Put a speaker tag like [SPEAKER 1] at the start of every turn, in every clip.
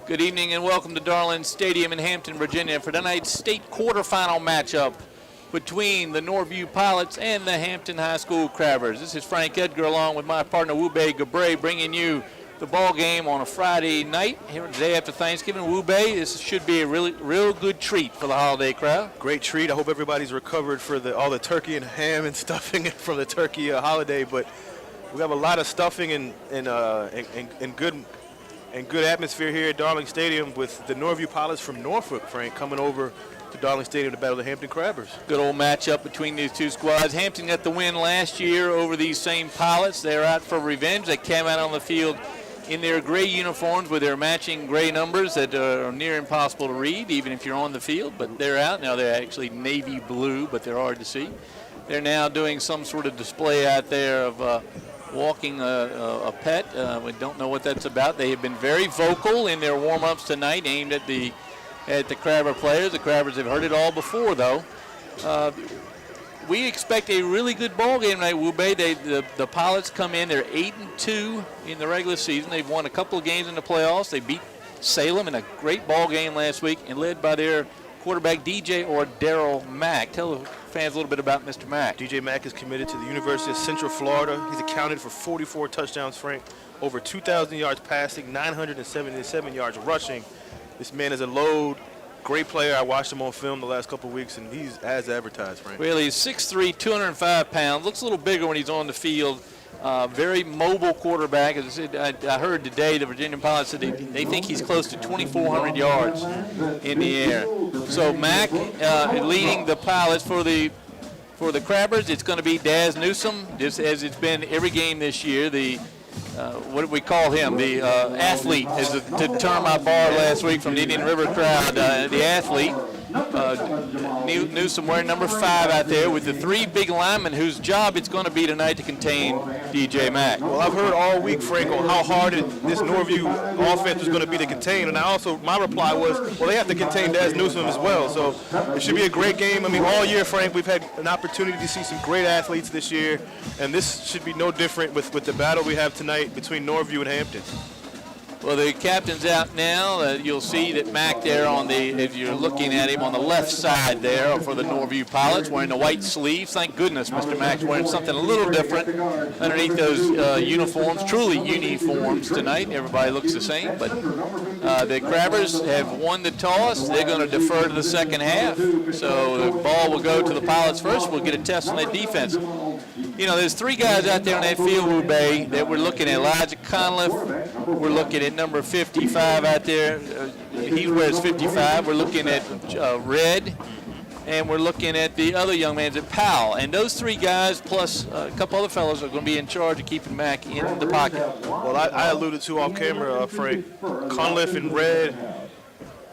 [SPEAKER 1] Good evening and welcome to Darling Stadium in Hampton, Virginia for tonight's state quarterfinal matchup between the Norview Pilots and the Hampton High School Crabbers. This is Frank Edgar along with my partner Wube Gabre bringing you the ball game on a Friday night here the day after Thanksgiving. Wube, this should be a real good treat for the holiday crowd.
[SPEAKER 2] Great treat. I hope everybody's recovered for all the turkey and ham and stuffing from the turkey holiday, but we have a lot of stuffing and good atmosphere here at Darling Stadium with the Norview Pilots from Norfolk, Frank, coming over to Darling Stadium to battle the Hampton Crabbers.
[SPEAKER 1] Good old matchup between these two squads. Hampton got the win last year over these same Pilots. They're out for revenge. They came out on the field in their gray uniforms with their matching gray numbers that are near impossible to read, even if you're on the field, but they're out. Now they're actually navy blue, but they're hard to see. They're now doing some sort of display out there of walking a pet. We don't know what that's about. They have been very vocal in their warm-ups tonight, aimed at the Crabber players. The Crabbers have heard it all before, though. We expect a really good ball game tonight, Wube. The Pilots come in. They're 8-2 in the regular season. They've won a couple of games in the playoffs. They beat Salem in a great ball game last week and led by their quarterback, DJ or Daryl Mack. Tell the fans a little bit about Mr. Mack.
[SPEAKER 2] DJ Mack is committed to the University of Central Florida. He's accounted for 44 touchdowns, Frank, over 2,000 yards passing, 977 yards rushing. This man is a load. Great player. I watched him on film the last couple of weeks, and he's as advertised, Frank.
[SPEAKER 1] Really, he's 6'3", 205 pounds. Looks a little bigger when he's on the field. Very mobile quarterback. As I said, I heard today the Virginia Pilots said they think he's close to 2,400 yards in the air. So Mack leading the Pilots for the Crabbers. It's going to be Daz Newsome, just as it's been every game this year. The what did we call him? The athlete, is the term I borrowed last week from the Indian River crowd. The athlete. Newsome wearing number 5 out there with the 3 big linemen whose job it's going to be tonight to contain DJ Mack.
[SPEAKER 2] Well, I've heard all week, Frank, on how hard this Norview offense is going to be to contain, and my reply was, well, they have to contain Daz Newsome as well, so it should be a great game. I mean, all year, Frank, we've had an opportunity to see some great athletes this year, and this should be no different with the battle we have tonight between Norview and Hampton.
[SPEAKER 1] Well, the captain's out now. You'll see that Mack there if you're looking at him on the left side there for the Norview Pilots, wearing the white sleeves. Thank goodness Mr. Mack's wearing something a little different underneath those uniforms, truly uniforms tonight. Everybody looks the same, but the Crabbers have won the toss. They're going to defer to the second half, so the ball will go to the Pilots first. We'll get a test on that defense. You know, there's 3 guys out there on that field, Wube, that we're looking at. Elijah Conliff, we're looking at number 55 out there. He wears 55. We're looking at Red, and we're looking at the other young man's at Powell. And those 3 guys, plus a couple other fellows, are going to be in charge of keeping Mack in the pocket.
[SPEAKER 2] Well, I alluded to off camera, Frank, Conliff and Red,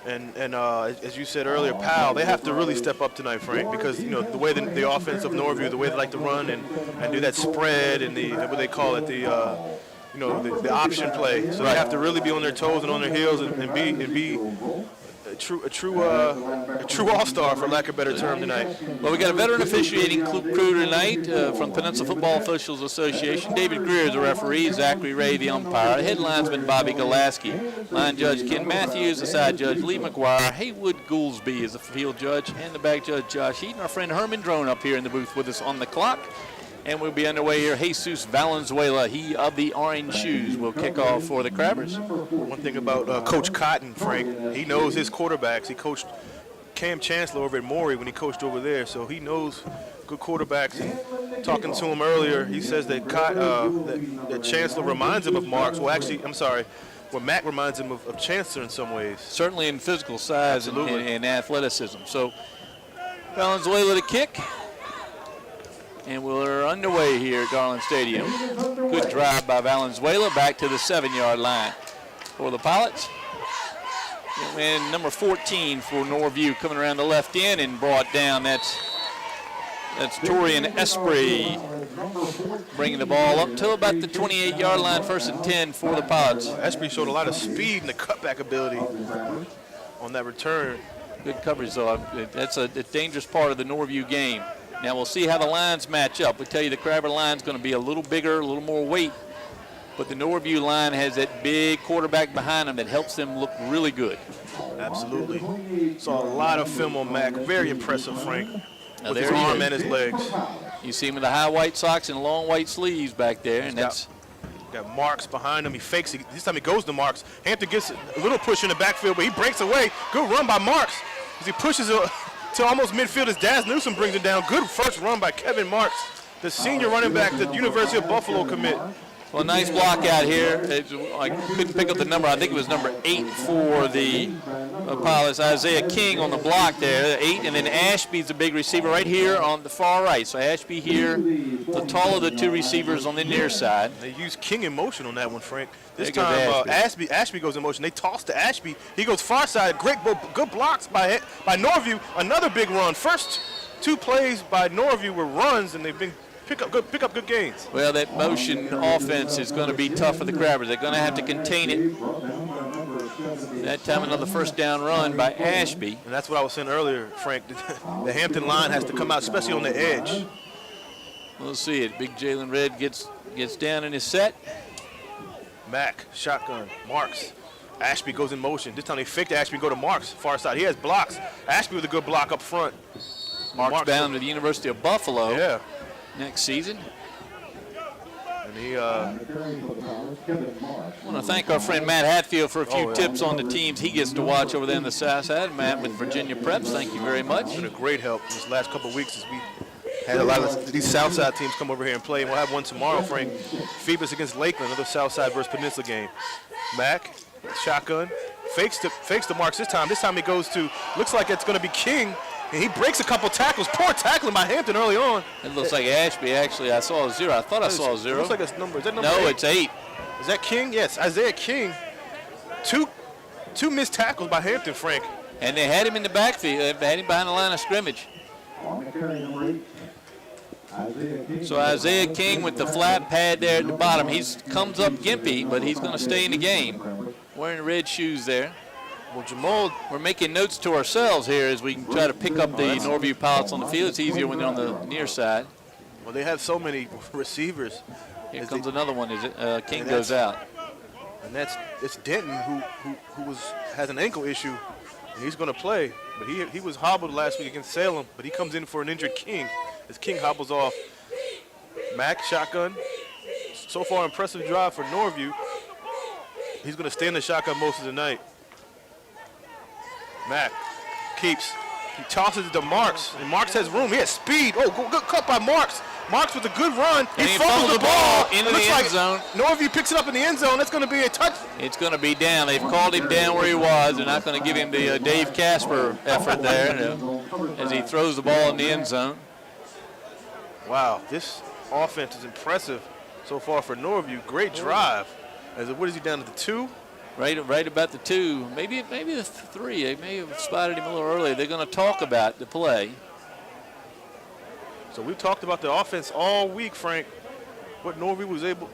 [SPEAKER 2] and as you said earlier, Powell, they have to really step up tonight, Frank, because, you know, the way the offense of Norview, the way they like to run and do that spread and what they call it, the option play. So they have to really be on their toes and on their heels and be a true all-star, for lack of a better term, tonight.
[SPEAKER 1] Well, we got a veteran officiating crew tonight from Peninsula Football Officials Association. David Greer is the referee, Zachary Ray the umpire, head linesman Bobby Golaski, line judge Ken Matthews, the side judge Lee McGuire, Haywood Goolsby is the field judge, and the back judge Josh Eaton. Our friend Herman Drone up here in the booth with us on the clock. And we'll be underway here. Jesus Valenzuela, he of the orange shoes, will kick off for the Crabbers.
[SPEAKER 2] One thing about Coach Cotton, Frank, he knows his quarterbacks. He coached Cam Chancellor over at Maury when he coached over there, so he knows good quarterbacks. And talking to him earlier, he says that that Chancellor reminds him of Marks. Well, actually, I'm sorry. Well, Mack reminds him of Chancellor in some ways.
[SPEAKER 1] Certainly in physical size and athleticism. So Valenzuela to kick. And we're underway here at Darling Stadium. Good drive by Valenzuela back to the 7-yard line for the Pilots. And number 14 for Norview coming around the left end and brought down. That's Torian Esprit bringing the ball up to about the 28-yard line, 1st and 10 for the Pilots.
[SPEAKER 2] Esprit showed a lot of speed and the cutback ability on that return.
[SPEAKER 1] Good coverage, though. That's a dangerous part of the Norview game. Now we'll see how the lines match up. We tell you the Crabber line's going to be a little bigger, a little more weight but the Norview line has that big quarterback behind them that helps them look really good.
[SPEAKER 2] Absolutely. Saw a lot of film on Mack. Very impressive, Frank, with his arm and his legs.
[SPEAKER 1] You see him with the high white socks and long white sleeves back there, and that's
[SPEAKER 2] got Marks behind him. He fakes it. This time he goes to Marks. Hampton gets a little push in the backfield, but he breaks away. Good run by Marks as he pushes it to almost midfield as Daz Newsom brings it down. Good first run by Kevin Marks, the senior running back, the University of Buffalo commit.
[SPEAKER 1] well, nice block out here. I couldn't pick up the number. I think it was number 8 for the pilots. Isaiah King on the block there, 8, and then Ashby's the big receiver right here on the far right. So Ashby here, the taller of the two receivers on the near side.
[SPEAKER 2] They use King in motion on that one, Frank. This
[SPEAKER 1] There
[SPEAKER 2] time
[SPEAKER 1] goes
[SPEAKER 2] Ashby goes in motion. They toss to Ashby. He goes far side. Good blocks by Norview. Another big run. First 2 plays by Norview were runs, and they've been pick up good gains.
[SPEAKER 1] Well, that motion offense is going to be tough for the Crabbers. They're going to have to contain it. That time another first down run by Ashby.
[SPEAKER 2] And that's what I was saying earlier, Frank. The Hampton line has to come out, especially on the edge.
[SPEAKER 1] We'll see it. Big Jalen Red gets down in his set.
[SPEAKER 2] Mack, shotgun, Marks. Ashby goes in motion. This time they fake to Ashby, go to Marks, far side. He has blocks. Ashby with a good block up front.
[SPEAKER 1] Marks bound to the University of Buffalo.
[SPEAKER 2] Yeah.
[SPEAKER 1] Next season.
[SPEAKER 2] And he
[SPEAKER 1] I want to thank our friend Matt Hatfield for a few tips on the teams he gets to watch over there in the South Side. Matt with Virginia Preps, thank you very much.
[SPEAKER 2] been a great help these last couple of weeks as we had a lot of these South Side teams come over here and play. And we'll have one tomorrow, Frank. Phoebus against Lakeland, another South Side versus Peninsula game. Mack, shotgun, fakes to Marks this time. This time he goes to, looks like it's going to be King. And he breaks a couple tackles. Poor tackling by Hampton early on.
[SPEAKER 1] It looks like Ashby. Actually, I saw a 0. I thought I saw a 0.
[SPEAKER 2] Looks like a number. Is that number
[SPEAKER 1] No,
[SPEAKER 2] 8?
[SPEAKER 1] it's 8.
[SPEAKER 2] Is that King? Yes, Isaiah King. Two missed tackles by Hampton, Frank.
[SPEAKER 1] And they had him in the backfield. They had him behind the line of scrimmage. So Isaiah King with the flat pad there at the bottom. He comes up gimpy, but he's going to stay in the game. Wearing red shoes there.
[SPEAKER 2] Well, Jamal,
[SPEAKER 1] we're making notes to ourselves here as we try to pick up the Norview pilots on the field. It's easier when they're on the near side.
[SPEAKER 2] Well, they have so many receivers.
[SPEAKER 1] Here comes another one. King goes out.
[SPEAKER 2] And it's Denton who has an ankle issue. And he's going to play, but he was hobbled last week against Salem, but he comes in for an injured King as King hobbles off. Mack, shotgun. So far, impressive drive for Norview. He's going to stay in the shotgun most of the night. Mack keeps. He tosses it to Marks, and Marks has room. He has speed. Oh, good cut by Marks. Marks with a good run.
[SPEAKER 1] And he fumbles the ball into the end zone.
[SPEAKER 2] Norview picks it up in the end zone. That's going to be a touch.
[SPEAKER 1] It's going to be down. They've called him down where he was. They're not going to give him the Dave Casper effort there as he throws the ball in the end zone.
[SPEAKER 2] Wow, this offense is impressive so far for Norview. Great drive. What is he down to the 2?
[SPEAKER 1] Right about the 2, maybe the 3. They may have spotted him a little earlier. They're going to talk about the play.
[SPEAKER 2] So we've talked about the offense all week, Frank. What Norview was able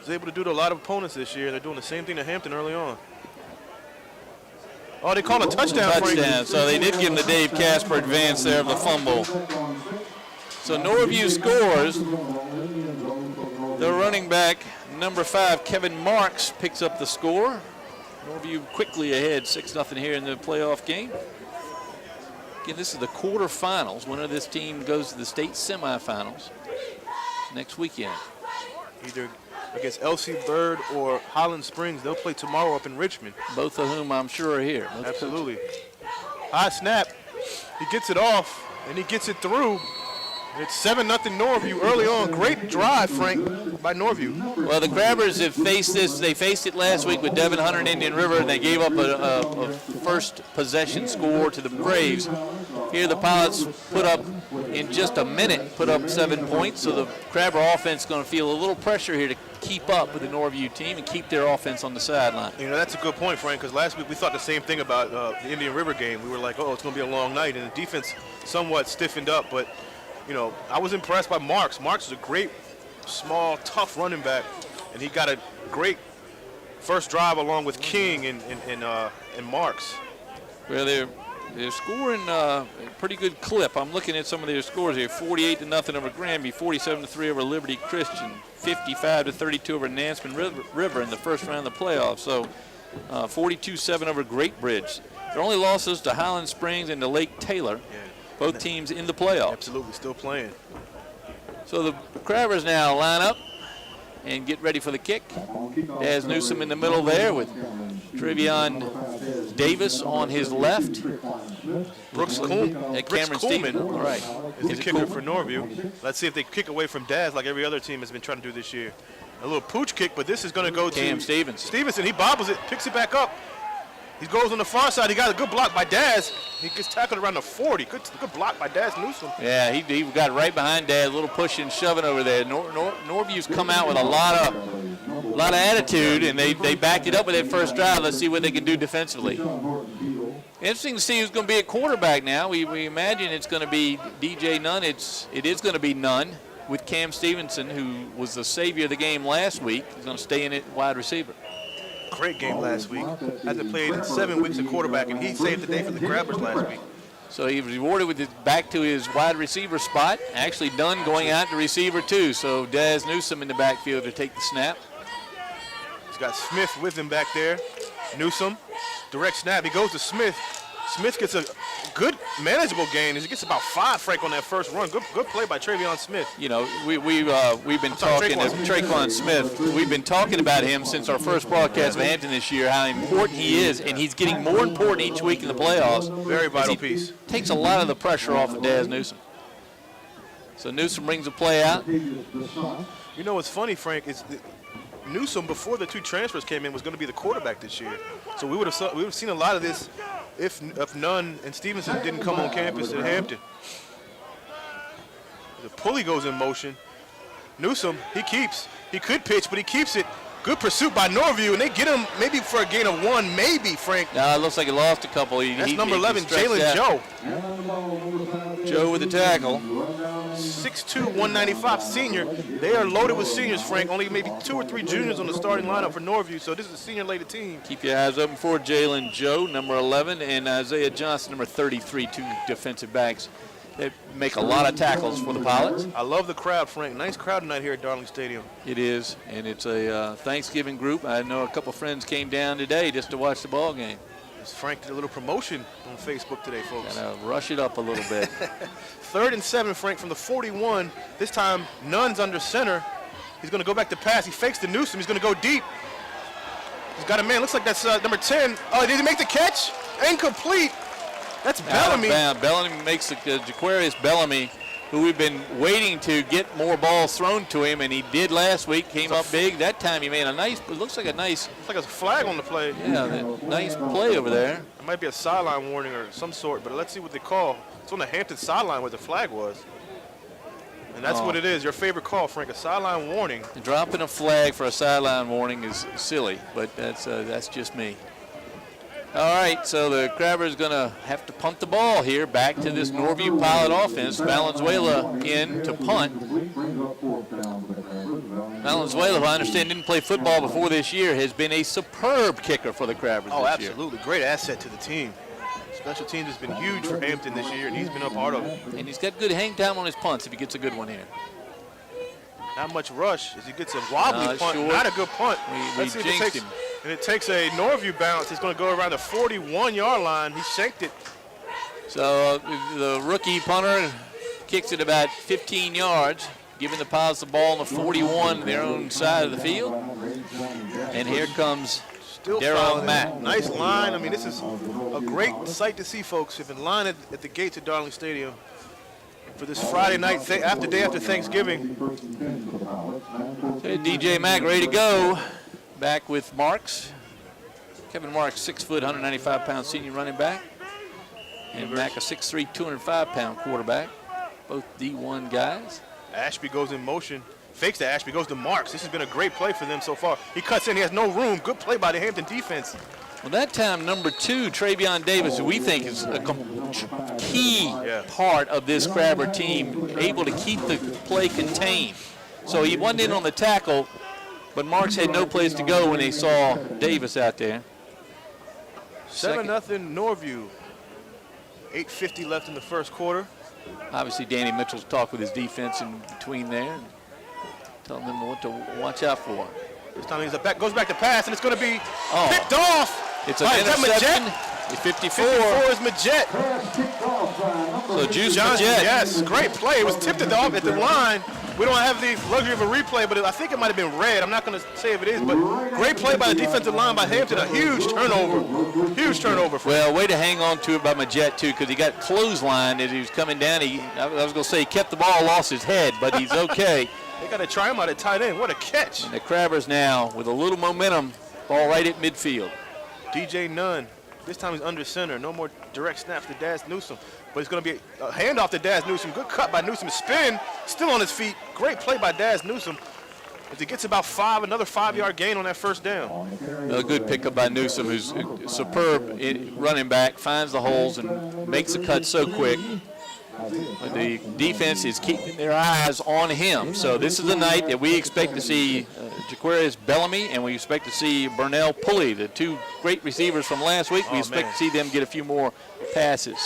[SPEAKER 2] to do to a lot of opponents this year. They're doing the same thing to Hampton early on. Oh, they call a touchdown, Frank.
[SPEAKER 1] So they did give him the Dave Casper advance there of the fumble. So Norview scores. The running back, number 5, Kevin Marks, picks up the score. Norview quickly ahead, 6-0 here in the playoff game. Again, this is the quarterfinals. Winner of this team goes to the state semifinals next weekend.
[SPEAKER 2] Either against LC Bird or Highland Springs. They'll play tomorrow up in Richmond.
[SPEAKER 1] Both of whom I'm sure are here.
[SPEAKER 2] Absolutely. High snap. He gets it off, and he gets it through. It's 7-0 Norview early on. Great drive, Frank, by Norview.
[SPEAKER 1] Well, the Crabbers have faced this. They faced it last week with Devon Hunter and Indian River, and they gave up a first possession score to the Braves. Here the Pilots put up, in just a minute, 7 points. So the Crabber offense is going to feel a little pressure here to keep up with the Norview team and keep their offense on the sideline.
[SPEAKER 2] You know, that's a good point, Frank, because last week we thought the same thing about the Indian River game. We were like, oh, it's going to be a long night, and the defense somewhat stiffened up, but you know, I was impressed by Marks. Marks is a great, small, tough running back, and he got a great first drive along with King and Marks.
[SPEAKER 1] Well, They're scoring a pretty good clip. I'm looking at some of their scores here. 48-0 over Granby, 47-3 over Liberty Christian, 55-32 over Nansemond River in the first round of the playoffs. So 42-7 over Great Bridge. Their only losses to Highland Springs and to Lake Taylor. Yeah. Both teams in the playoffs.
[SPEAKER 2] Absolutely, still playing.
[SPEAKER 1] So the Crabbers now line up and get ready for the kick. Daz Newsom in the middle there with Trevion Davis on his left.
[SPEAKER 2] Brooks Coleman
[SPEAKER 1] All right.
[SPEAKER 2] is the kicker for Norview. Let's see if they kick away from Daz like every other team has been trying to do this year. A little pooch kick, but this is going to go to
[SPEAKER 1] Cam Stevenson.
[SPEAKER 2] Stevenson, he bobbles it, picks it back up. He goes on the far side. He got a good block by Daz. He gets tackled around the 40. Good block by Daz Newsom.
[SPEAKER 1] Yeah, he got right behind Daz, a little pushing, shoving over there. Norview's come out with a lot of attitude, and they backed it up with that first drive. Let's see what they can do defensively. Interesting to see who's going to be at quarterback now. We imagine it's going to be DJ Nunn. It is going to be Nunn with Cam Stevenson, who was the savior of the game last week. He's going to stay in it wide receiver.
[SPEAKER 2] Great game last week. Hasn't played in 7 weeks at quarterback, and he saved the day for the Crabbers last week.
[SPEAKER 1] So he was rewarded with his back to his wide receiver spot. Actually, Nunn going out to receiver too. So Daz Newsom in the backfield to take the snap.
[SPEAKER 2] He's got Smith with him back there. Newsom, direct snap. He goes to Smith. Smith gets a good, manageable gain. He gets about 5, Frank, on that first run. Good play by Trevion Smith.
[SPEAKER 1] You know, we've been talking to Traquan Smith. We've been talking about him since our first broadcast of Hampton this year, how important he is, and he's getting more important each week in the playoffs.
[SPEAKER 2] Very vital piece.
[SPEAKER 1] Takes a lot of the pressure off of Daz Newsom. So Newsom brings the play out.
[SPEAKER 2] You know what's funny, Frank, is Newsom, before the 2 transfers came in, was going to be the quarterback this year. So we would have seen a lot of this if Nunn and Stevenson didn't come on campus at Hampton. The pulley goes in motion. Newsom, he could pitch, but he keeps it. Good pursuit by Norview, and they get him maybe for a gain of 1, maybe, Frank.
[SPEAKER 1] No, it looks like he lost a couple.
[SPEAKER 2] That's number 11, Jalen Joe.
[SPEAKER 1] Joe with the tackle.
[SPEAKER 2] 6'2", 195 senior. They are loaded with seniors, Frank. Only maybe 2 or 3 juniors on the starting lineup for Norview, so this is a senior-laden team.
[SPEAKER 1] Keep your eyes open for Jalen Joe, number 11, and Isaiah Johnson, number 33, 2 defensive backs. They make a lot of tackles for the Pilots.
[SPEAKER 2] I love the crowd, Frank. Nice crowd tonight here at Darling Stadium.
[SPEAKER 1] It is, and it's a Thanksgiving group. I know a couple friends came down today just to watch the ball game.
[SPEAKER 2] Frank did a little promotion on Facebook today, folks.
[SPEAKER 1] Gotta rush it up a little bit.
[SPEAKER 2] 3rd and 7, Frank, from the 41. This time, Nunn's under center. He's going to go back to pass. He fakes the Newsom. He's going to go deep. He's got a man. Looks like that's number 10. Oh, did he make the catch? Incomplete. That's Bellamy.
[SPEAKER 1] Bellamy makes the Jaquarius Bellamy, who we've been waiting to get more balls thrown to him, and he did last week. Came up big. That time he made a nice. It looks like a nice.
[SPEAKER 2] It's like a flag on the play.
[SPEAKER 1] Yeah, nice play over there.
[SPEAKER 2] It might be a sideline warning or some sort, but let's see what they call. It's on the Hampton sideline where the flag was. And that's what it is. Your favorite call, Frank, a sideline warning.
[SPEAKER 1] Dropping a flag for a sideline warning is silly, but that's just me. All right, so the Crabbers going to have to punt the ball here back to this Norview Pilot offense. Valenzuela in to punt. Valenzuela, who I understand didn't play football before this year, has been a superb kicker for the Crabbers this year.
[SPEAKER 2] Absolutely. Great asset to the team. Special teams has been huge for Hampton this year, and he's been a part of it.
[SPEAKER 1] And he's got good hang time on his punts if he gets a good one here.
[SPEAKER 2] Not much rush as he gets a wobbly punt.
[SPEAKER 1] Short.
[SPEAKER 2] Not a good punt.
[SPEAKER 1] We jinxed him.
[SPEAKER 2] And it takes a Norview bounce. He's going to go around the 41-yard line. He shanked it.
[SPEAKER 1] So the rookie punter kicks it about 15 yards, giving the Pilots the ball on the 41, their own side of the field. And here comes Darryl Mack.
[SPEAKER 2] Nice line. I mean, this is a great sight to see, folks. Have been lined at the gates of Darling Stadium for this Friday night, day after Thanksgiving.
[SPEAKER 1] DJ Mack ready to go. Back with Marks. Kevin Marks, 6 foot, 195-pound senior running back. And Mack, a 6'3", 205-pound quarterback. Both D1 guys.
[SPEAKER 2] Ashby goes in motion. Fakes to Ashby, goes to Marks. This has been a great play for them so far. He cuts in. He has no room. Good play by the Hampton defense.
[SPEAKER 1] Well, that time, number 2, Trevion Davis, who we think is a key part of this Crabber team, able to keep the play contained. So he went in on the tackle, but Marks had no place to go when they saw Davis out there.
[SPEAKER 2] 7-0 Norview. 8:50 left in the first quarter.
[SPEAKER 1] Obviously, Danny Mitchell's talked with his defense in between there, and telling them what to watch out for.
[SPEAKER 2] This time goes back to pass, and it's going to be picked off.
[SPEAKER 1] It's an interception. 54
[SPEAKER 2] is Majette.
[SPEAKER 1] So Juice
[SPEAKER 2] Johnson,
[SPEAKER 1] Majette.
[SPEAKER 2] yes, great play. It was tipped at the line. We don't have the luxury of a replay, but I think it might have been red. I'm not going to say if it is, but great play by the defensive line by Hampton. A huge turnover. Huge turnover.
[SPEAKER 1] Well, way to hang on to it by Majette, too, because he got clotheslined as he was coming down. I was going to say he kept the ball, lost his head, but he's okay.
[SPEAKER 2] They got to try him out at tight end. What a catch.
[SPEAKER 1] And the Crabbers now with a little momentum, ball right at midfield.
[SPEAKER 2] DJ Nunn. This time he's under center. No more direct snaps to Daz Newsome. But it's going to be a handoff to Daz Newsome. Good cut by Newsome. Spin, still on his feet. Great play by Daz Newsome. If he gets about another 5-yard gain on that first down.
[SPEAKER 1] A good pickup by Newsome, who's superb running back, finds the holes and makes the cut so quick. But the defense is keeping their eyes on him. So this is the night that we expect to see Jaquarius Bellamy and we expect to see Burnell Pulley, the two great receivers from last week. We expect to see them get a few more passes.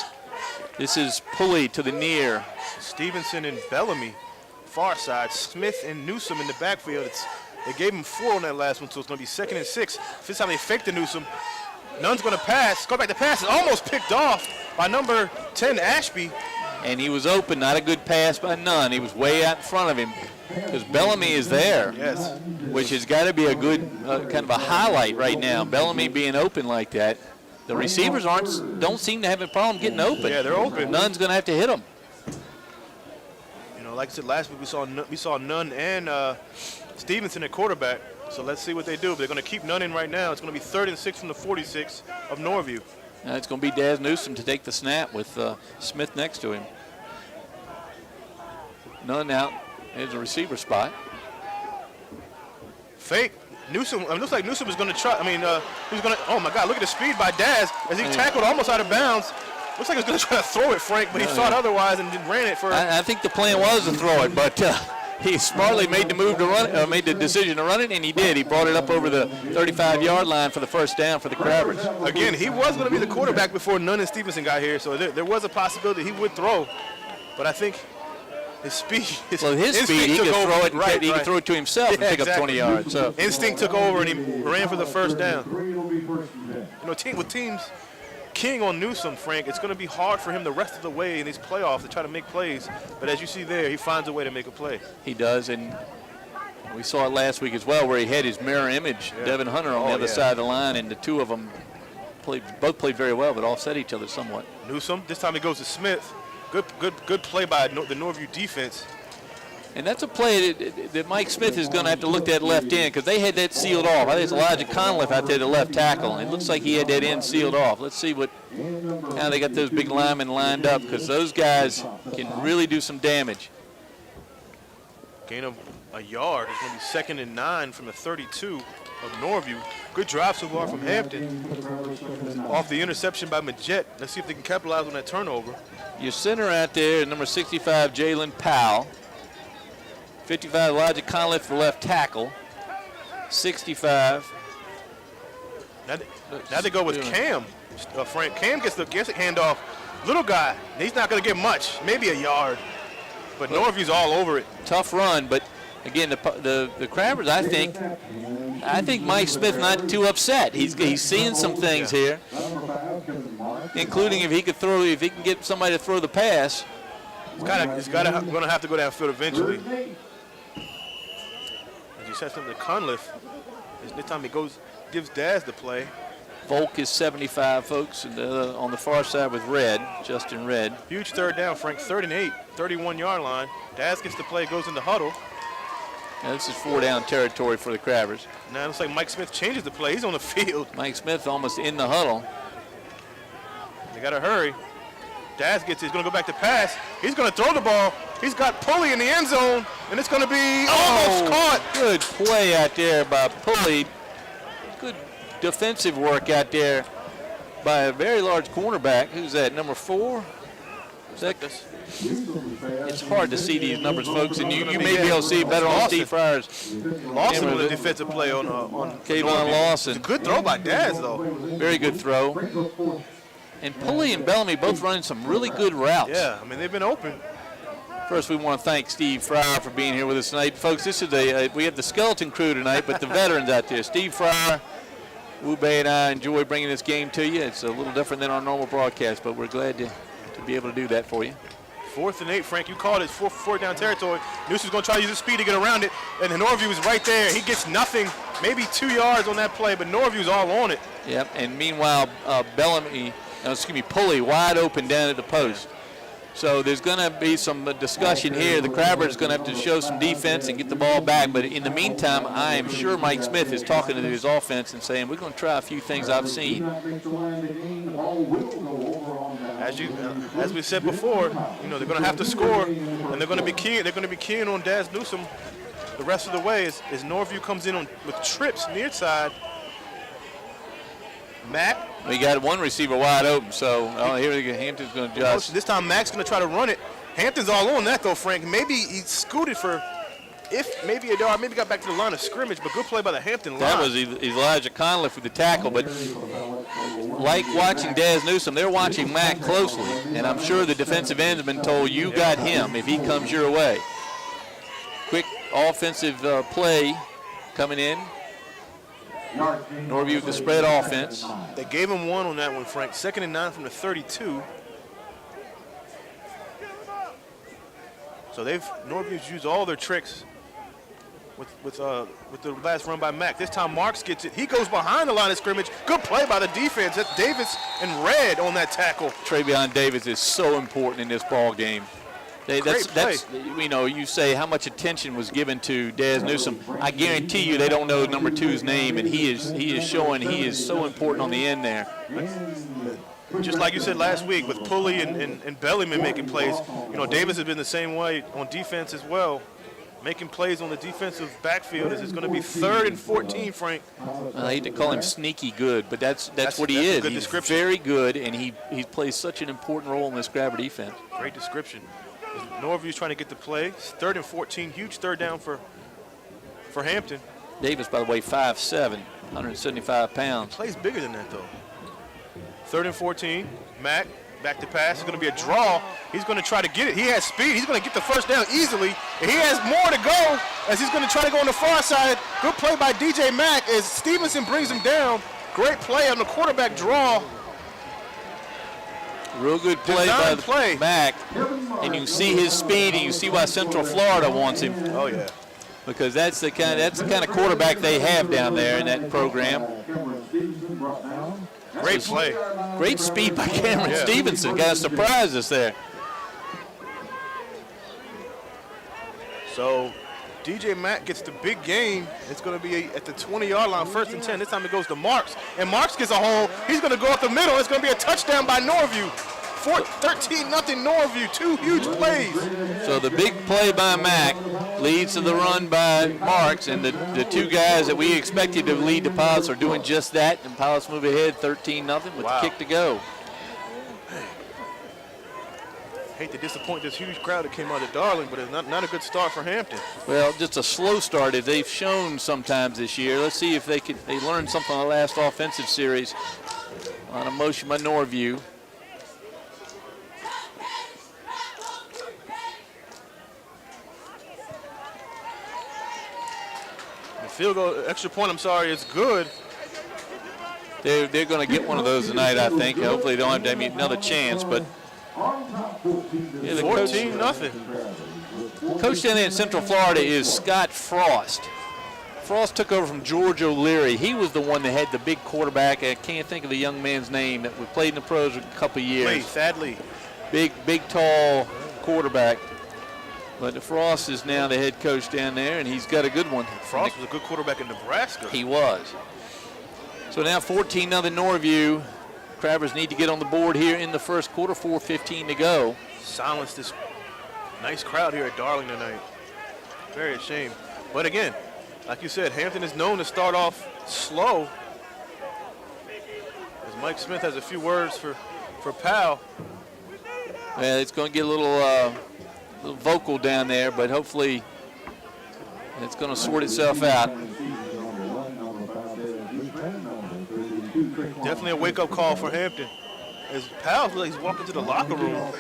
[SPEAKER 1] This is Pulley to the near.
[SPEAKER 2] Stevenson and Bellamy, far side. Smith and Newsome in the backfield. They gave him 4 on that last one, so it's going to be 2nd and 6. This time they faked the Newsome. Nunn's going to pass. Go back to pass. It's almost picked off by number 10, Ashby.
[SPEAKER 1] And he was open, not a good pass by Nunn. He was way out in front of him because Bellamy is there,
[SPEAKER 2] yes,
[SPEAKER 1] which has got to be a good kind of a highlight right now. Bellamy being open like that. The receivers don't seem to have a problem getting open.
[SPEAKER 2] Yeah, they're open.
[SPEAKER 1] Nunn's going to have to hit them.
[SPEAKER 2] You know, like I said last week, we saw Nunn and Stevenson at quarterback. So let's see what they do. But they're going to keep Nunn in right now. It's going to be 3rd and 6 from the 46 of Norview.
[SPEAKER 1] Now it's going to be Daz Newsome to take the snap with Smith next to him. Nunn out. There's a receiver spot.
[SPEAKER 2] Fake. Newsome, looks like Newsome is going to try. He's going to, oh my God, look at the speed by Daz as he tackled almost out of bounds. Looks like he was going to try to throw it, Frank, but he thought otherwise and ran it for.
[SPEAKER 1] I think the plan was to throw it, but he smartly made the move to run it, made the decision to run it, and he did. He brought it up over the 35-yard line for the first down for the Crabbers.
[SPEAKER 2] Again, he was going to be the quarterback before Nunn and Stevenson got here, so there was a possibility he would throw, but I think his speed.
[SPEAKER 1] His speed, he could throw it. He could throw it to himself and pick up 20 yards. So
[SPEAKER 2] instinct took over, and he ran for the first down. You know, with teams king on Newsome, Frank, it's going to be hard for him the rest of the way in these playoffs to try to make plays. But as you see there, he finds a way to make a play.
[SPEAKER 1] He does, and we saw it last week as well, where he had his mirror image, Devin Hunter, on the other side of the line, and the two of them both played very well, but offset each other somewhat.
[SPEAKER 2] Newsome, this time he goes to Smith. Good play by the Norview defense.
[SPEAKER 1] And that's a play that Mike Smith is going to have to look at left end because they had that sealed off. I think it's Elijah Conliffe out there, the left tackle. And it looks like he had that end sealed off. Let's see how they got those big linemen lined up because those guys can really do some damage.
[SPEAKER 2] Gain of a yard. It's going to be 2nd and 9 from the 32 of Norview. Good drive so far from Hampton. Off the interception by Majette. Let's see if they can capitalize on that turnover.
[SPEAKER 1] Your center out there, number 65, Jalen Powell. 55, Elijah Conliffe for left tackle. 65.
[SPEAKER 2] Now they go with Cam. Frank, Cam gets the handoff. Little guy, he's not going to get much, maybe a yard. But Norview's all over it.
[SPEAKER 1] Tough run, but again, the Crabbers, I think Mike Smith not too upset. He's seeing some things here, including if he can get somebody to throw the pass.
[SPEAKER 2] He's going to have to go downfield eventually. As you said something to Conliffe, this time he gives Daz the play.
[SPEAKER 1] Volk is 75, folks, and on the far side with Red, Justin Red.
[SPEAKER 2] Huge third down, Frank, 3rd and 8, 31-yard line. Daz gets the play, goes in the huddle.
[SPEAKER 1] Now this is 4-down territory for the Crabbers.
[SPEAKER 2] Now it looks like Mike Smith changes the play. He's on the field.
[SPEAKER 1] Mike Smith almost in the huddle.
[SPEAKER 2] They got to hurry. Daz gets it. He's going to go back to pass. He's going to throw the ball. He's got Pulley in the end zone, and it's going to be almost caught.
[SPEAKER 1] Good play out there by Pulley. Good defensive work out there by a very large cornerback. Who's that, number 4? It's hard to see these numbers, folks, and you may be able to see better on Steve Fryer's.
[SPEAKER 2] Lawson with a defensive play on
[SPEAKER 1] Kayvon Lawson.
[SPEAKER 2] It's a good throw by Daz, though.
[SPEAKER 1] Very good throw. And Pulley and Bellamy both running some really good routes.
[SPEAKER 2] Yeah, I mean, they've been open.
[SPEAKER 1] First, we want to thank Steve Fryer for being here with us tonight. Folks, this is we have the skeleton crew tonight, but the veterans out there. Steve Fryer, Wu Bei, and I enjoy bringing this game to you. It's a little different than our normal broadcast, but we're glad to be able to do that for you.
[SPEAKER 2] 4th and 8, Frank. You called it. Fourth down territory. Newsom's going to try to use his speed to get around it, and Norview is right there. He gets nothing, maybe 2 yards on that play, but Norview's all on it.
[SPEAKER 1] Yep, and meanwhile, Pulley wide open down at the post. So there's going to be some discussion here. The Crabbers going to have to show some defense and get the ball back. But in the meantime, I am sure Mike Smith is talking to his offense and saying, we're going to try a few things I've seen.
[SPEAKER 2] As we said before, they're going to have to score, and they're going to be keying. They're going to be keying on Daz Newsome the rest of the way as Norview comes in with trips near side. Mack.
[SPEAKER 1] We got one receiver wide open, so here we go. Hampton's going to adjust.
[SPEAKER 2] This time Mack's going to try to run it. Hampton's all on that, though, Frank. Maybe he scooted for maybe a yard, maybe got back to the line of scrimmage, but good play by the Hampton line.
[SPEAKER 1] That was Elijah Conliffe with the tackle, but like watching Daz Newsome, they're watching Mack closely, and I'm sure the defensive end has been told, you got him if he comes your way. Quick offensive play coming in. Norview with the spread offense.
[SPEAKER 2] They gave him one on that one, Frank. 2nd and 9 from the 32. So Norview's used all their tricks with the last run by Mack. This time Marks gets it. He goes behind the line of scrimmage. Good play by the defense. That's Davis and Red on that tackle.
[SPEAKER 1] Travion Davis is so important in this ball game. That's you say how much attention was given to Daz Newsome. I guarantee you they don't know number 2's name, and he is showing he is so important on the end there.
[SPEAKER 2] Just like you said last week with Pulley and Bellamy making plays, Davis has been the same way on defense as well, making plays on the defensive backfield. It's going to be 3rd and 14, Frank.
[SPEAKER 1] I hate to call him sneaky good, but that's what he is. He's very good, and he plays such an important role in this Grabber defense.
[SPEAKER 2] Great description. Norview's trying to get the play. 3rd and 14, huge third down for Hampton.
[SPEAKER 1] Davis, by the way, 5'7", 175 pounds.
[SPEAKER 2] Plays bigger than that, though. 3rd and 14, Mack, back to pass. It's going to be a draw. He's going to try to get it. He has speed. He's going to get the first down easily. And he has more to go as he's going to try to go on the far side. Good play by DJ Mack as Stevenson brings him down. Great play on the quarterback draw.
[SPEAKER 1] Real good play by Mack, and you can see his speed, and you see why Central Florida wants him.
[SPEAKER 2] Oh yeah,
[SPEAKER 1] because that's the kind of quarterback they have down there in that program.
[SPEAKER 2] Great play,
[SPEAKER 1] great speed by Cameron Stevenson. Kind of surprised us there.
[SPEAKER 2] So DJ Mack gets the big game. It's going to be at the 20-yard line, 1st and 10. This time it goes to Marks, and Marks gets a hole. He's going to go up the middle. It's going to be a touchdown by Norview. 13-0 Norview. 2 huge plays.
[SPEAKER 1] So the big play by Mack leads to the run by Marks, and the 2 guys that we expected to lead the Pilots are doing just that, and Pilots move ahead 13-0 with the kick to go.
[SPEAKER 2] Hate to disappoint this huge crowd that came out of Darling, but it's not a good start for Hampton.
[SPEAKER 1] Well, just a slow start as they've shown sometimes this year. Let's see if they learned something on the last offensive series on a motion by Norview.
[SPEAKER 2] The field goal, extra point, is good.
[SPEAKER 1] They're going to get one of those tonight, I think. Hopefully they don't have another chance, but
[SPEAKER 2] 14-0.
[SPEAKER 1] Coach down there in Central Florida is Scott Frost. Frost took over from George O'Leary. He was the one that had the big quarterback. I can't think of the young man's name that we played in the pros for a couple of years.
[SPEAKER 2] Sadly.
[SPEAKER 1] Big, tall quarterback. But Frost is now the head coach down there, and he's got a good one.
[SPEAKER 2] Frost was a good quarterback in Nebraska.
[SPEAKER 1] He was. So now 14-0 Norview. Crabbers need to get on the board here in the first quarter, 4:15 to go.
[SPEAKER 2] Silence this nice crowd here at Darling tonight. Very ashamed. But again, like you said, Hampton is known to start off slow. As Mike Smith has a few words for Powell.
[SPEAKER 1] Well, it's going to get a little vocal down there, but hopefully it's going to sort itself out.
[SPEAKER 2] Definitely a wake-up call for Hampton. As Powell feels like he's walking to the locker room.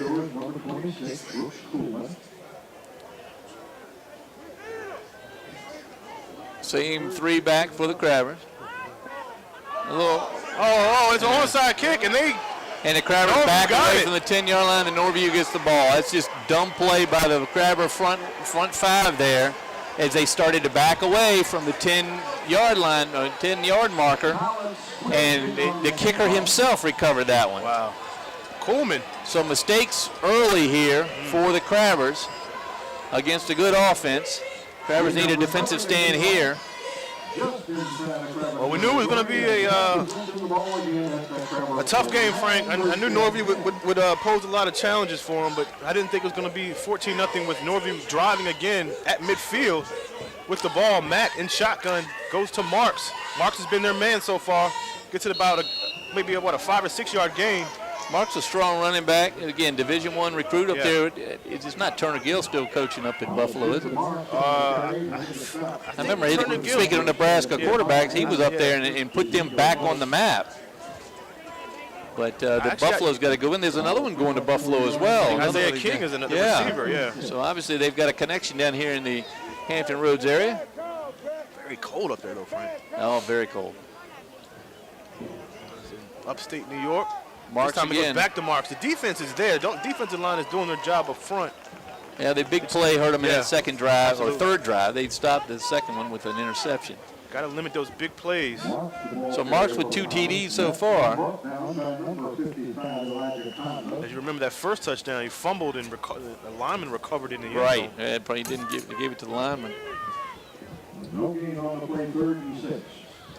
[SPEAKER 1] Same 3 back for the Crabbers. A little.
[SPEAKER 2] Oh, it's an onside kick, and they.
[SPEAKER 1] And the Crabbers back away from the 10-yard line, and Norview gets the ball. That's just dumb play by the Crabber front 5 there, as they started to back away from the 10-yard line, or 10-yard marker, and the kicker himself recovered that one.
[SPEAKER 2] Wow. Coleman.
[SPEAKER 1] So mistakes early here for the Crabbers against a good offense. Crabbers need a defensive stand here.
[SPEAKER 2] Well, we knew it was going to be a tough game, Frank. I knew Norview would pose a lot of challenges for him, but I didn't think it was going to be 14-0 with Norview driving again at midfield with the ball. Mack in shotgun goes to Marks. Marks has been their man so far. Gets it about maybe a 5 or 6 yard gain.
[SPEAKER 1] Mark's a strong running back. Again, Division I recruit up there. It's not Turner Gill still coaching up in Buffalo, is it? I remember, speaking of Nebraska quarterbacks, he was up there and put them back on the map. But Buffalo's got to go in. There's another one going to Buffalo as well.
[SPEAKER 2] Isaiah King is another receiver, yeah.
[SPEAKER 1] So obviously they've got a connection down here in the Hampton Roads area.
[SPEAKER 2] Very cold up there, though, Frank.
[SPEAKER 1] Oh, very cold.
[SPEAKER 2] Upstate New York.
[SPEAKER 1] Marks
[SPEAKER 2] this time
[SPEAKER 1] again.
[SPEAKER 2] It goes back to Marks. The defense is there. Defensive line is doing their job up front.
[SPEAKER 1] Yeah, the big play hurt them in that second drive, or third drive. They stopped the second one with an interception.
[SPEAKER 2] Got to limit those big plays.
[SPEAKER 1] So Marks with 2 TDs so far.
[SPEAKER 2] As you remember that first touchdown, he fumbled and the lineman recovered in the end zone.
[SPEAKER 1] Right, probably didn't give it to the lineman.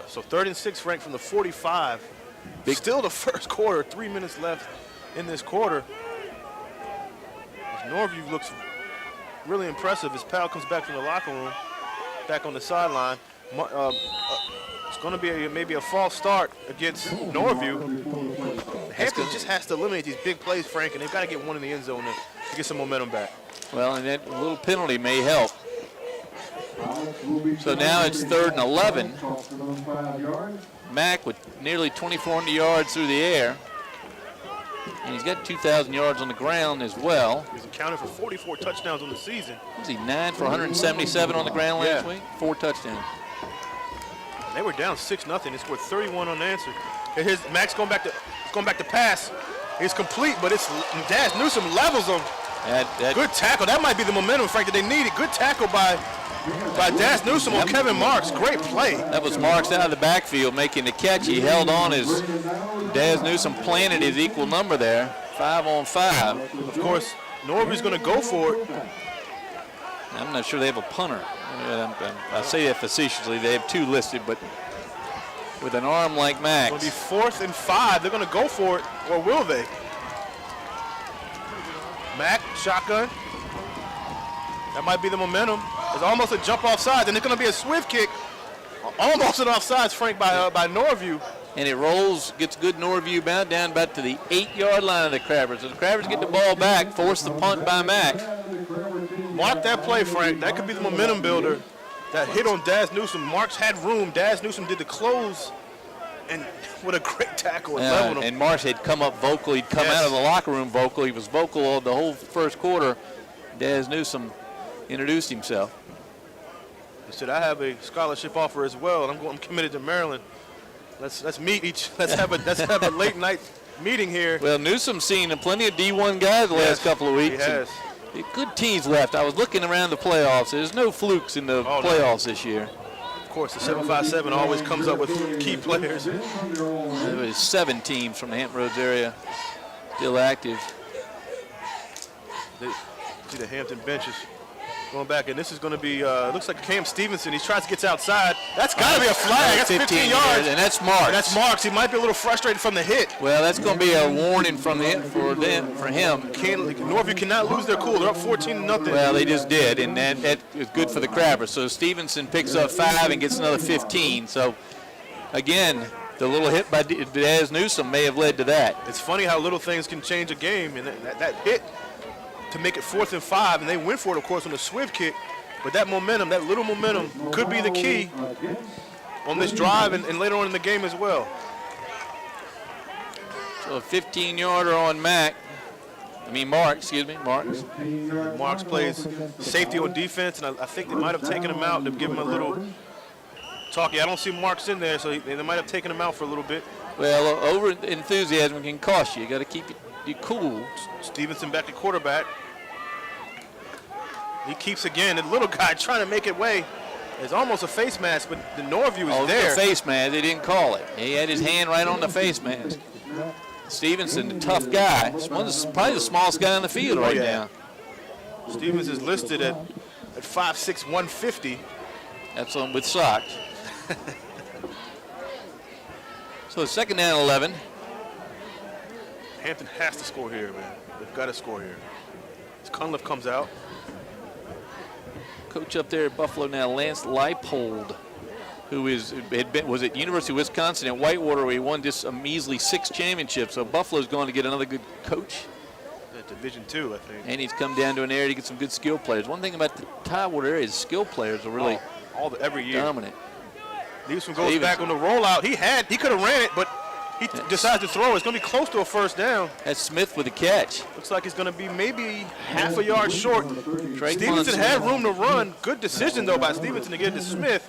[SPEAKER 2] So 3rd and 6, Frank, from the 45. Still the first quarter, 3 minutes left in this quarter. Norview looks really impressive as Powell comes back from the locker room, back on the sideline. It's going to be maybe a false start against Norview. Hampton just has to eliminate these big plays, Frank, and they've got to get one in the end zone to get some momentum back.
[SPEAKER 1] Well, and that little penalty may help. So now it's 3rd and 11. Mack with nearly 2,400 yards through the air. And he's got 2,000 yards on the ground as well.
[SPEAKER 2] He's accounted for 44 touchdowns on the season.
[SPEAKER 1] Was he 9 for 177 on the ground last week? 4 touchdowns.
[SPEAKER 2] And they were down 6-0. They scored 31 unanswered. And Mack's going back to pass. It's complete, but it's Daz Newsome levels him. Good tackle. That might be the momentum, Frank, that they needed. Good tackle by Daz Newsome on Kevin Marks. Great play.
[SPEAKER 1] That was Marks out of the backfield making the catch. He held on as Daz Newsome planted his equal number there. 5 on 5.
[SPEAKER 2] Of course, Norview's going to go for it.
[SPEAKER 1] I'm not sure they have a punter. I say that facetiously. They have 2 listed, but with an arm like Max.
[SPEAKER 2] It's going to be 4th and 5. They're going to go for it, or will they? Mack, shotgun. That might be the momentum. It's almost a jump off sides, and it's going to be a swift kick. Almost an offsides, Frank, by Norview.
[SPEAKER 1] And it rolls, gets good Norview bound down about to the 8-yard line of the Crabbers. So the Crabbers get the ball back, force the punt by Mack.
[SPEAKER 2] Mark that play, Frank. That could be the momentum builder. That hit on Daz Newsome. Marks had room. Daz Newsome did the close, and what a great tackle.
[SPEAKER 1] And Marks had come up vocal. He'd come out of the locker room vocal. He was vocal all the whole first quarter. Daz Newsome introduced himself.
[SPEAKER 2] He said, "I have a scholarship offer as well, and I'm committed to Maryland. Let's meet each. Let's have a late night meeting here."
[SPEAKER 1] Well, Newsome's seen plenty of D1 guys the last couple of weeks.
[SPEAKER 2] He has.
[SPEAKER 1] Good teams left. I was looking around the playoffs. There's no flukes in the playoffs this year.
[SPEAKER 2] Of course, the 757 always comes up with key players.
[SPEAKER 1] There was 7 teams from the Hampton Roads area still active.
[SPEAKER 2] See the Hampton benches going back, and this is going to be, looks like Cam Stevenson. He tries to get outside. That's got to be a flag. That's 15 yards.
[SPEAKER 1] And that's Marks.
[SPEAKER 2] And that's Marks. He might be a little frustrated from the hit.
[SPEAKER 1] Well, that's going to be a warning for him.
[SPEAKER 2] Norview cannot lose their cool. They're up 14-0.
[SPEAKER 1] Well, they just did, and that is good for the Crabbers. So Stevenson picks up 5 and gets another 15. So, again, the little hit by Daz Newsome may have led to that.
[SPEAKER 2] It's funny how little things can change a game, and that hit to make it 4th and 5, and they went for it, of course, on a swift kick. But that momentum, that little momentum, could be the key on this drive and later on in the game as well.
[SPEAKER 1] So a 15-yarder on Mark, excuse me, Marks.
[SPEAKER 2] Marks plays safety on defense, and I think they might have taken him out to give him a little talkie. I don't see Marks in there, so they might have taken him out for a little bit.
[SPEAKER 1] Well, over enthusiasm can cost you. You got to keep you cool.
[SPEAKER 2] Stevenson back at quarterback. He keeps again. The little guy trying to make it way. It's almost a face mask, but the Norview is there.
[SPEAKER 1] The face mask, they didn't call it. He had his hand right on the face mask. Stevenson, the tough guy. Probably the smallest guy on the field right now.
[SPEAKER 2] Stevens is listed at 5'6", 150.
[SPEAKER 1] That's on with socks. So second down 11.
[SPEAKER 2] Hampton has to score here, man. They've got to score here. As Cunliffe comes out.
[SPEAKER 1] Coach up there at Buffalo now, Lance Leipold, who was at University of Wisconsin at Whitewater, where he won just a measly 6 championships. So Buffalo's going to get another good coach.
[SPEAKER 2] At Division II, I think.
[SPEAKER 1] And he's come down to an area to get some good skill players. One thing about the Tidewater area is skill players are really
[SPEAKER 2] every year
[SPEAKER 1] dominant.
[SPEAKER 2] Newsom goes back on the rollout. He could have ran it, but he decides to throw it. It's going to be close to a first down.
[SPEAKER 1] That's Smith with the catch.
[SPEAKER 2] Looks like it's going to be maybe half a yard short.
[SPEAKER 1] Drake
[SPEAKER 2] Stevenson
[SPEAKER 1] Munson
[SPEAKER 2] had room to run. Good decision, though, by Stevenson to get it to Smith.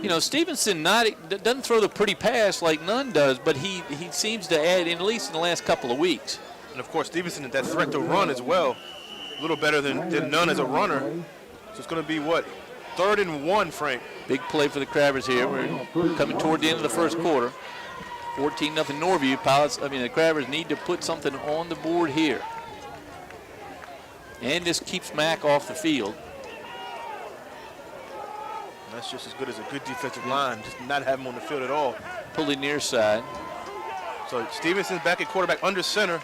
[SPEAKER 1] You know, Stevenson doesn't throw the pretty pass like Nunn does, but he seems to add, at least in the last couple of weeks.
[SPEAKER 2] And, of course, Stevenson had that threat to run as well. A little better than Nunn as a runner. So it's going to be, what, 3rd and 1, Frank.
[SPEAKER 1] Big play for the Crabbers here. We're coming toward the end of the first quarter. 14-0 Norview. The Crabbers need to put something on the board here. And this keeps Mack off the field.
[SPEAKER 2] That's just as good as a good defensive line, just not have him on the field at all.
[SPEAKER 1] Pulling near side.
[SPEAKER 2] So Stevenson's back at quarterback under center.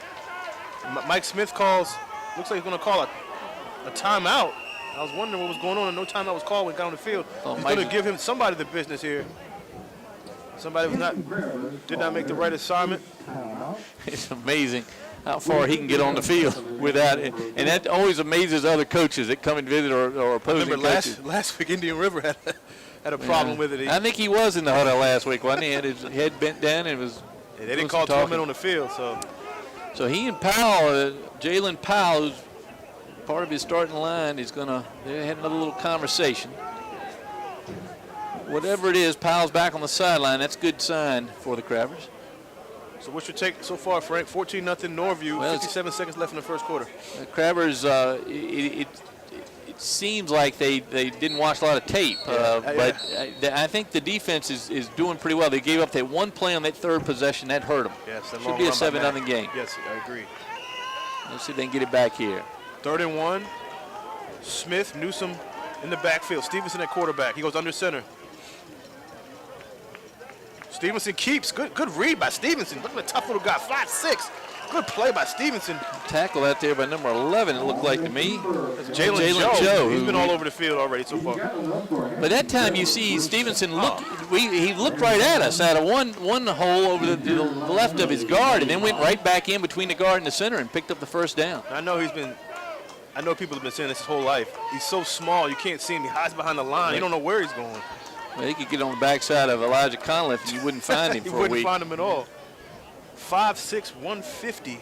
[SPEAKER 2] Mike Smith calls, looks like he's going to call a timeout. I was wondering what was going on, and no timeout was called when he got on the field. He's going to give him somebody the business here. Somebody did not make the right assignment.
[SPEAKER 1] It's amazing how far he can get on the field without it. And that always amazes other coaches that come and visit or opposing coaches.
[SPEAKER 2] Last week Indian River had a problem with it.
[SPEAKER 1] I think he was in the huddle last week, wasn't he? He had his head bent down and was.
[SPEAKER 2] They didn't call 12 men on the field,
[SPEAKER 1] So he and Powell, Jalen Powell, who's part of his starting line, they had another little conversation. Whatever it is, Powell's back on the sideline. That's a good sign for the Crabbers.
[SPEAKER 2] So what's your take so far, Frank? 14-0 Norview,
[SPEAKER 1] well,
[SPEAKER 2] 57 seconds left in the first quarter.
[SPEAKER 1] The Crabbers, it seems like they didn't watch a lot of tape, but I think the defense is doing pretty well. They gave up that one play on that third possession. That hurt them.
[SPEAKER 2] Yes,
[SPEAKER 1] should be a 7-0 game.
[SPEAKER 2] Yes, I agree.
[SPEAKER 1] Let's see if they can get it back here.
[SPEAKER 2] 3rd and 1. Smith, Newsom in the backfield. Stevenson at quarterback. He goes under center. Stevenson keeps. Good read by Stevenson. Look at the tough little guy, 5'6". Good play by Stevenson.
[SPEAKER 1] Tackle out there by number 11, it looked like to me.
[SPEAKER 2] Jalen Joe. He's been all over the field already so far.
[SPEAKER 1] But that time you see Stevenson he looked right at us out of one hole over the left of his guard, and then went right back in between the guard and the center and picked up the first down.
[SPEAKER 2] I know people have been saying this his whole life. He's so small, you can't see him. He hides behind the line. You don't know where he's going.
[SPEAKER 1] Well, he could get on the backside of Elijah Conliffe and you wouldn't find him for a week.
[SPEAKER 2] You wouldn't find him at all. 5'6", 150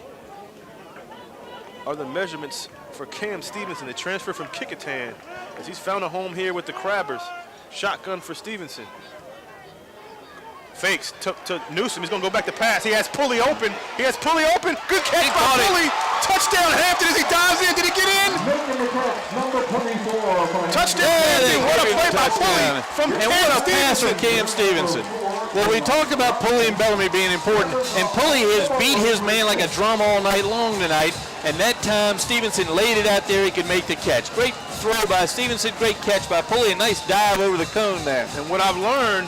[SPEAKER 2] are the measurements for Cam Stevenson, the transfer from Kickitan, as he's found a home here with the Crabbers. Shotgun for Stevenson. Fakes to Newsom. He's going to go back to pass. He has Pulley open. Good catch by Pulley. Touchdown Hampton as he dives in. Did he get in? Touchdown Hampton. What a play by Pulley from Cam Stevenson.
[SPEAKER 1] And what a pass from Cam Stevenson. Well, we talked about Pulley and Bellamy being important, and Pulley has beat his man like a drum all night long tonight, and that time Stevenson laid it out there. He could make the catch. Great throw by Stevenson. Great catch by Pulley. A nice dive over the cone there.
[SPEAKER 2] And what I've learned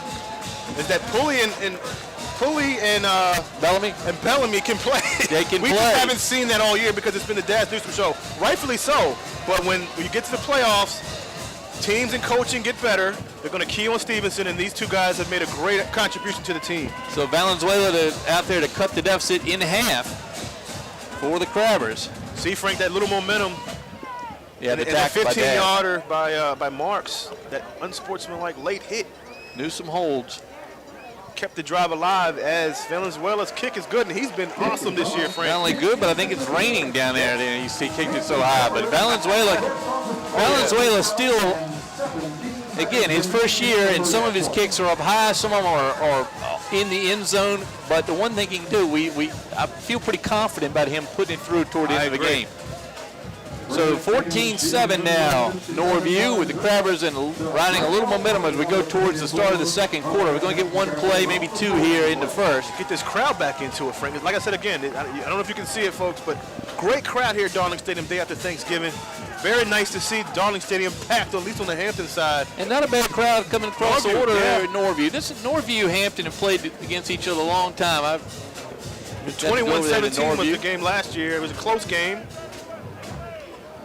[SPEAKER 2] is that Pulley and Bellamy can play.
[SPEAKER 1] They can
[SPEAKER 2] we
[SPEAKER 1] play.
[SPEAKER 2] just haven't seen that all year because it's been the Daz Newsom show. Rightfully so. But when you get to the playoffs, teams and coaching get better. They're going to key on Stevenson, and these two guys have made a great contribution to the team.
[SPEAKER 1] So Valenzuela out there to cut the deficit in half for the Crabbers.
[SPEAKER 2] See, Frank, that little momentum.
[SPEAKER 1] Yeah,
[SPEAKER 2] the 15-yarder by Marks, that unsportsmanlike late hit.
[SPEAKER 1] Newsom holds.
[SPEAKER 2] kept the drive alive as Valenzuela's kick is good, and he's been awesome this year, Frank.
[SPEAKER 1] Not only good, but I think it's raining down there. And he kicked it so high. But Valenzuela still, again, his first year, and some of his kicks are up high, some of them are in the end zone. But the one thing he can do, I feel pretty confident about him putting it through toward the end of the game. So 14-7 now, Norview with the Crabbers and riding a little momentum as we go towards the start of the second quarter. We're going to get one play, maybe two here in the first.
[SPEAKER 2] Get this crowd back into it, Frank. Like I said again, I don't know if you can see it, folks, but great crowd here at Darling Stadium day after Thanksgiving. Very nice to see Darling Stadium packed, at least on the Hampton side.
[SPEAKER 1] And not a bad crowd coming across the water there at
[SPEAKER 2] yeah.
[SPEAKER 1] Norview. This is Norview, Hampton have played against each other a long time.
[SPEAKER 2] 21-17 was the game last year. It was a close game.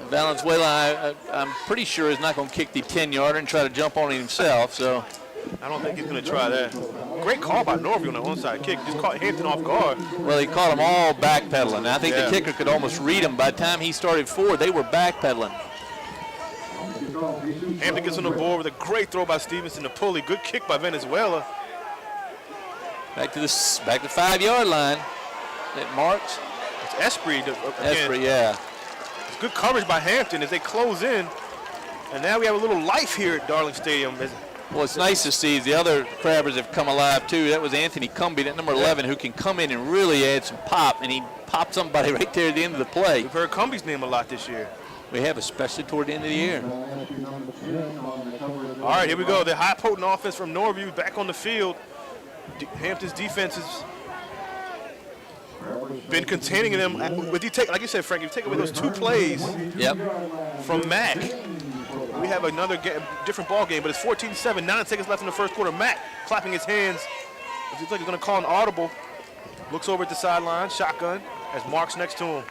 [SPEAKER 1] Valenzuela, I'm pretty sure, is not going to kick the 10-yarder and try to jump on it himself. So
[SPEAKER 2] I don't think he's going to try that. Great call by Norview on the onside kick. Just caught Hampton off guard.
[SPEAKER 1] Well, he caught them all backpedaling. I think the kicker could almost read them. By the time he started forward, they were backpedaling.
[SPEAKER 2] Hampton gets on the board with a great throw by Stevenson to Pulley. Good kick by Venezuela.
[SPEAKER 1] Back to the 5-yard line. That marks.
[SPEAKER 2] It's Esprit again.
[SPEAKER 1] Esprit, yeah.
[SPEAKER 2] Good coverage by Hampton as they close in. And now we have a little life here at Darling Stadium.
[SPEAKER 1] Well, it's nice to see the other Crabbers have come alive, too. That was Anthony Cumbie, that number 11, who can come in and really add some pop. And he popped somebody right there at the end of the play.
[SPEAKER 2] We've heard Cumbie's name a lot this year.
[SPEAKER 1] We have, especially toward the end of the year.
[SPEAKER 2] All right, here we go. The high potent offense from Norview back on the field. Hampton's defense has been containing them. Like you said, Frank, you take away those two plays from Mack, we have another different ball game, but it's 14-7, 9 seconds left in the first quarter. Mack clapping his hands. It looks like he's going to call an audible. Looks over at the sideline, shotgun, as Mark's next to him.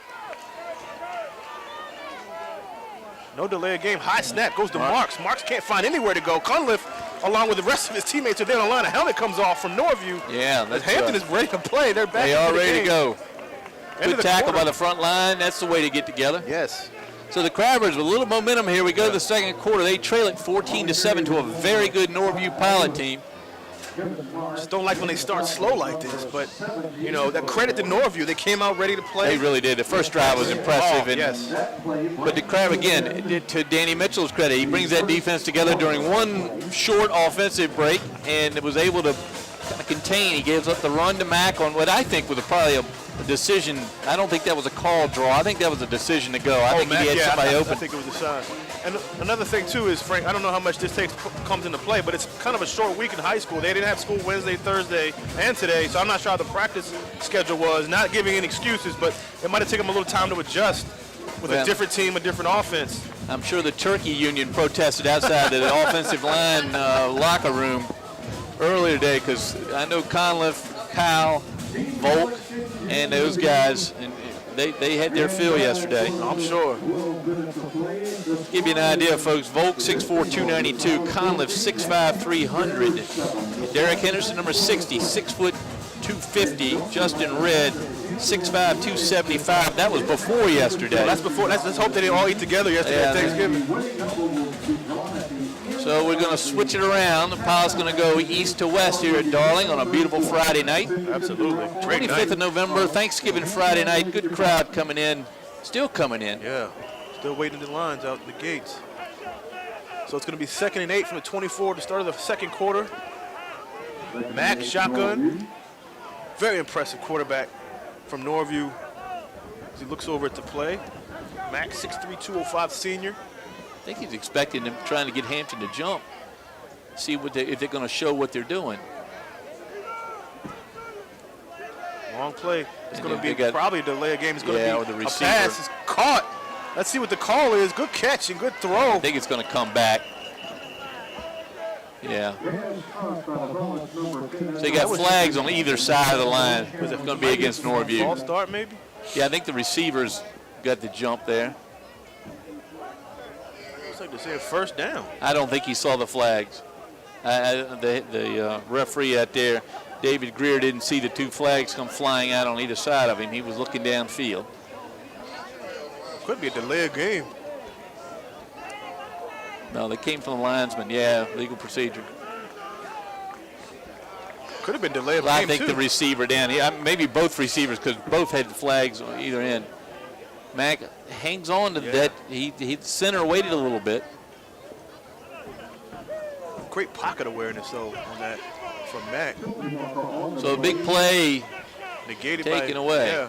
[SPEAKER 2] No delay of game. High snap goes to Marks. Marks can't find anywhere to go. Cunliffe, along with the rest of his teammates, are there on the line. A helmet comes off from Norview.
[SPEAKER 1] Yeah, that's
[SPEAKER 2] Hampton is ready to play. They're back.
[SPEAKER 1] They are ready to go. Good tackle by the front line. That's the way to get together.
[SPEAKER 2] Yes.
[SPEAKER 1] So the Crabbers with a little momentum here. We go to the second quarter. They trail it 14-7 to a very good Norview Pilot team.
[SPEAKER 2] Just don't like when they start slow like this, but you know, that credit to Norview. They came out ready to play.
[SPEAKER 1] They really did. The first drive was impressive.
[SPEAKER 2] Yes.
[SPEAKER 1] But the Crab, again, to Danny Mitchell's credit, he brings that defense together during one short offensive break and was able to kind of contain. He gives up the run to Mack on what I think was probably a decision. I don't think that was a call draw. I think that was a decision to go. I think
[SPEAKER 2] Mack,
[SPEAKER 1] he had somebody open.
[SPEAKER 2] I think it was a shot. And another thing, too, is, Frank, I don't know how much this comes into play, but it's kind of a short week in high school. They didn't have school Wednesday, Thursday, and today, so I'm not sure how the practice schedule was. Not giving any excuses, but it might have taken them a little time to adjust with a different team, a different offense.
[SPEAKER 1] I'm sure the Turkey Union protested outside the offensive line locker room earlier today because I know Conliffe, Powell, Volk, and those guys, and they had their fill yesterday.
[SPEAKER 2] I'm sure.
[SPEAKER 1] Give you an idea, folks. Volk 6'4", 292. Conliffe 6'5", 300. Derek Henderson, number 60, 6 foot 250. Justin Red, 6'5", 275. That was before yesterday.
[SPEAKER 2] Well, that's before. Let's hope they didn't all eat together yesterday at Thanksgiving.
[SPEAKER 1] So we're going to switch it around. The Pilot's going to go east to west here at Darling on a beautiful Friday night.
[SPEAKER 2] Absolutely. Great
[SPEAKER 1] 25th
[SPEAKER 2] night.
[SPEAKER 1] of November, Thanksgiving Friday night. Good crowd coming in. Still coming in.
[SPEAKER 2] Yeah. Still waiting in the lines out the gates. So it's going to be 2nd and 8 from the 24 to start of the second quarter. Mack, shotgun. Very impressive quarterback from Norview as he looks over at the play. Mack, 6'3", 205 senior.
[SPEAKER 1] I think he's expecting them, trying to get Hampton to jump, see if they're going to show what they're doing.
[SPEAKER 2] Long play. It's going to be probably a delay of game. It's going to be
[SPEAKER 1] or the receiver.
[SPEAKER 2] A pass is caught. Let's see what the call is. Good catch and good throw.
[SPEAKER 1] I think it's going to come back. Yeah. So you got flags on either side of the line. It's going to be against Norview.
[SPEAKER 2] Ball start maybe?
[SPEAKER 1] Yeah, I think the receivers got the jump there.
[SPEAKER 2] Looks like they're saying first down.
[SPEAKER 1] I don't think he saw the flags. The referee out there, David Greer, didn't see the two flags come flying out on either side of him. He was looking downfield.
[SPEAKER 2] Could be a delay of game.
[SPEAKER 1] No, they came from the linesman. Yeah, legal procedure.
[SPEAKER 2] Could have been delay of
[SPEAKER 1] Well, I
[SPEAKER 2] game
[SPEAKER 1] think
[SPEAKER 2] too.
[SPEAKER 1] the receiver down here, maybe both receivers, because both had flags on either end. Mack hangs on to that. He center weighted a little bit.
[SPEAKER 2] Great pocket awareness though on that from Mack.
[SPEAKER 1] So a big play
[SPEAKER 2] Negated
[SPEAKER 1] taken
[SPEAKER 2] by,
[SPEAKER 1] away.
[SPEAKER 2] Yeah.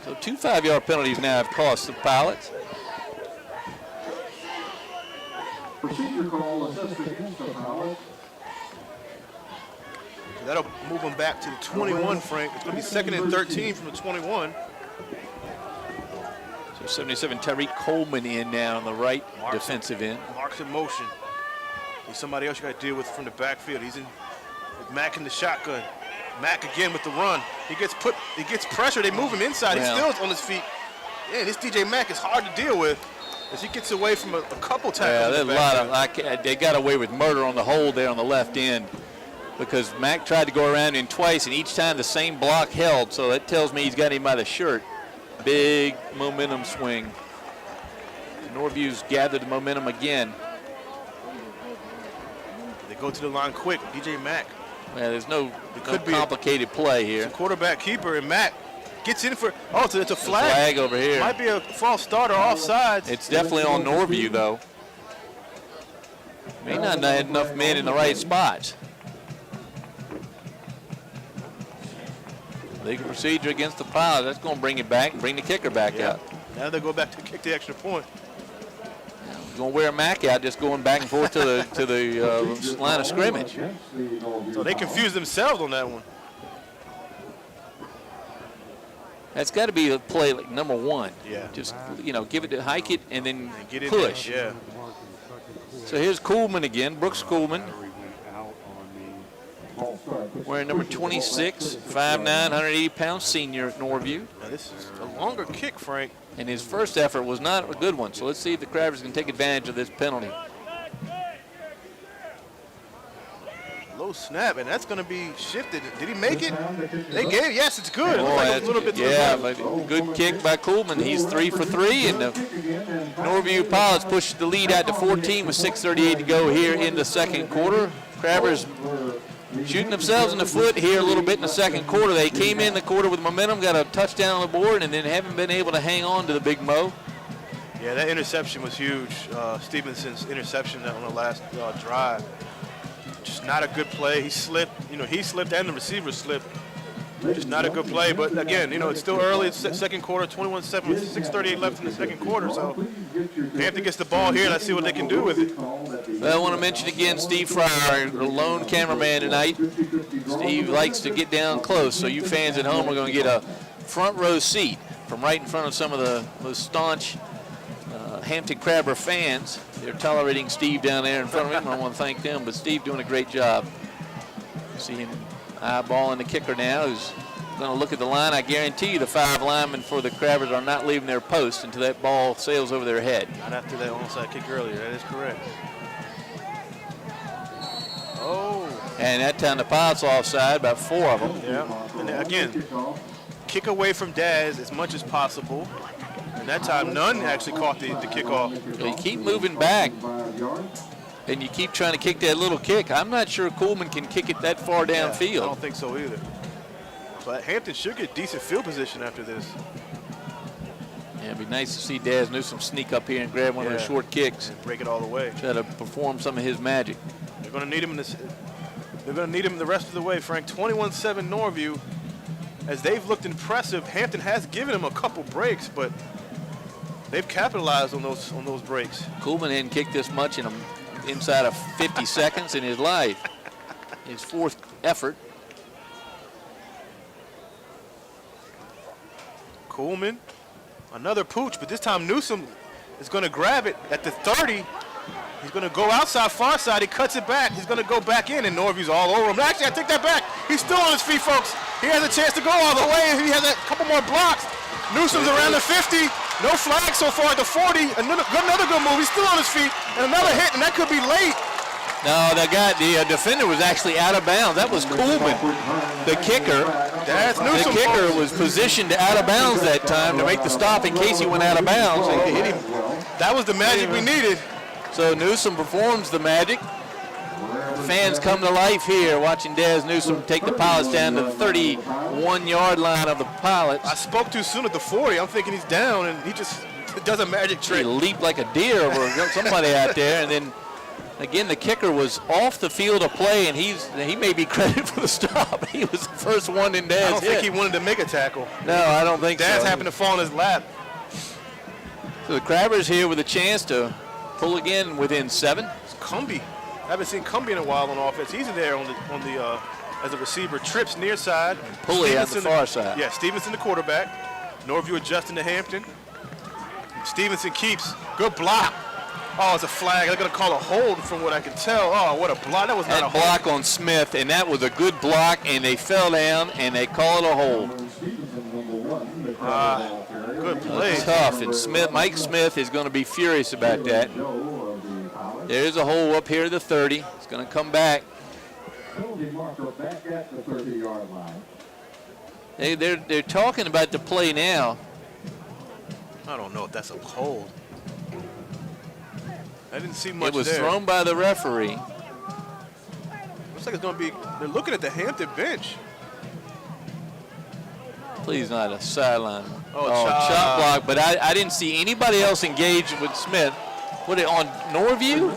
[SPEAKER 1] So 2 5-yard penalties now have cost the Pilots.
[SPEAKER 3] Procedure call assessed against the Pilots.
[SPEAKER 2] That'll move them back to the 21, Frank. It's going to be 2nd and 13 from the 21.
[SPEAKER 1] So 77, Tyreek Coleman in now on the right
[SPEAKER 2] Marks
[SPEAKER 1] defensive end.
[SPEAKER 2] Marks in motion. He's somebody else you got to deal with from the backfield. He's in with Mack in the shotgun. Mack again with the run. He gets pressure. They move him inside. He's still on his feet. Yeah, this DJ Mack is hard to deal with as he gets away from a couple tackles.
[SPEAKER 1] Yeah, there's a lot they got away with murder on the hold there on the left end, because Mack tried to go around him twice, and each time the same block held. So that tells me he's got him by the shirt. Big momentum swing. Norview's gathered the momentum again.
[SPEAKER 2] They go to the line quick. DJ Mack.
[SPEAKER 1] Yeah, there's no
[SPEAKER 2] could be
[SPEAKER 1] complicated play here.
[SPEAKER 2] It's a quarterback keeper, and Mack gets in for. Oh, so it's a flag.
[SPEAKER 1] Flag over here.
[SPEAKER 2] Might be a false start or offsides.
[SPEAKER 1] It's definitely on Norview, though. May not have had enough men in the right spots. Legal procedure against the Pilots. That's going to bring it back and bring the kicker back out.
[SPEAKER 2] Now they go back to kick the extra point.
[SPEAKER 1] He's going to wear Mack out, just going back and forth to the line of scrimmage.
[SPEAKER 2] So they confused themselves on that one.
[SPEAKER 1] That's got to be a play like number one.
[SPEAKER 2] Yeah.
[SPEAKER 1] Just, give it to hike it and then
[SPEAKER 2] Get in
[SPEAKER 1] push.
[SPEAKER 2] there. Yeah.
[SPEAKER 1] So here's Coolman again, Brooks Coolman, wearing number 26, 5'9", 180-pound senior at Norview.
[SPEAKER 2] Now this is a longer kick, Frank.
[SPEAKER 1] And his first effort was not a good one. So let's see if the Crabbers can take advantage of this penalty.
[SPEAKER 2] Low snap, and that's going to be shifted. Did he make it? They gave it. Yes, it's good. It looks like a little bit to the
[SPEAKER 1] but good kick by Coolman. He's 3 for 3, and the Norview Pilots pushed the lead out to 14 with 6:38 to go here in the second quarter. Crabbers shooting themselves in the foot here a little bit in the second quarter. They came in the quarter with momentum, got a touchdown on the board, and then haven't been able to hang on to the Big Mo.
[SPEAKER 2] Yeah, that interception was huge. Stevenson's interception on the last drive. Just not a good play. He slipped. He slipped and the receiver slipped. Just not a good play. But again, it's still early. It's second quarter, 21-7 with 6:38 left in the second quarter. So Hampton gets the ball here. Let's see what they can do with it.
[SPEAKER 1] Well, I want to mention again Steve Fryer, the lone cameraman tonight. Steve likes to get down close, so you fans at home are going to get a front row seat from right in front of some of the staunch Hampton Crabber fans. They're tolerating Steve down there in front of him. I want to thank them, but Steve doing a great job. See him eyeballing the kicker now, who's going to look at the line. I guarantee you the 5 linemen for the Crabbers are not leaving their post until that ball sails over their head.
[SPEAKER 2] Not after that onside kick earlier. That is correct. Oh.
[SPEAKER 1] And that time the Pilots offside, about 4 of them.
[SPEAKER 2] Yeah. And again, kick away from Daz as much as possible. And that time, none actually caught the kickoff.
[SPEAKER 1] So you keep moving back, and you keep trying to kick that little kick. I'm not sure Coolman can kick it that far downfield.
[SPEAKER 2] I don't think so either. But Hampton should get decent field position after this.
[SPEAKER 1] Yeah, it'd be nice to see Daz Newsome sneak up here and grab one of those short kicks.
[SPEAKER 2] And break it all the way.
[SPEAKER 1] Try to perform some of his magic.
[SPEAKER 2] They're going to need him in this. They're going to need him the rest of the way, Frank. 21-7 Norview. As they've looked impressive, Hampton has given them a couple breaks, but they've capitalized on those breaks.
[SPEAKER 1] Coolman hadn't kicked this much inside of 50 seconds in his life. His 4th effort.
[SPEAKER 2] Coolman, another pooch, but this time Newsome is going to grab it at the 30. He's going to go outside, far side. He cuts it back. He's going to go back in, and Norview's all over him. Actually, I take that back. He's still on his feet, folks. He has a chance to go all the way. He has a couple more blocks. Newsome's around the 50. No flag so far at the 40. Another good move. He's still on his feet. And another hit, and that could be late.
[SPEAKER 1] No, the defender was actually out of bounds. That was Coolman. The kicker.
[SPEAKER 2] That's Newsome.
[SPEAKER 1] The kicker was positioned out of bounds that time to make the stop in case he went out of bounds.
[SPEAKER 2] Hit him. That was the magic we needed.
[SPEAKER 1] So Newsome performs the magic. fans come to life here watching Daz Newsome take the Pilots down to the 31-yard line of the Pilots.
[SPEAKER 2] I spoke too soon at the 40. I'm thinking he's down, and he just does a magic trick.
[SPEAKER 1] He leaped like a deer over somebody out there, and then again the kicker was off the field of play, and he may be credited for the stop. He was the first one in Daz.
[SPEAKER 2] I don't think he wanted to make a tackle.
[SPEAKER 1] No, I don't think
[SPEAKER 2] Daz
[SPEAKER 1] so.
[SPEAKER 2] happened to fall in his lap.
[SPEAKER 1] So the Crabbers here with a chance to pull again within 7.
[SPEAKER 2] It's Cumbie. I haven't seen Cumbie in a while on offense. He's in there on the as a receiver. Trips near side.
[SPEAKER 1] Pulley at the far side.
[SPEAKER 2] Yeah, Stevenson the quarterback. Norview adjusting to Hampton. Stevenson keeps. Good block. Oh, it's a flag. They're going to call a hold from what I can tell. Oh, what a block. That was not a hold.
[SPEAKER 1] Block on Smith, and that was a good block, and they fell down, and they call it a hold.
[SPEAKER 2] Good play.
[SPEAKER 1] Tough, and Mike Smith is going to be furious about that. There's a hole up here at the 30. It's going to come back. They're talking about the play now.
[SPEAKER 2] I don't know if that's a hold. I didn't see much there.
[SPEAKER 1] It was thrown by the referee.
[SPEAKER 2] Looks like it's going to be, they're looking at the Hampton bench.
[SPEAKER 1] Please not a sideline.
[SPEAKER 2] Oh,
[SPEAKER 1] chop block, but I didn't see anybody else engaged with Smith. What, on Norview?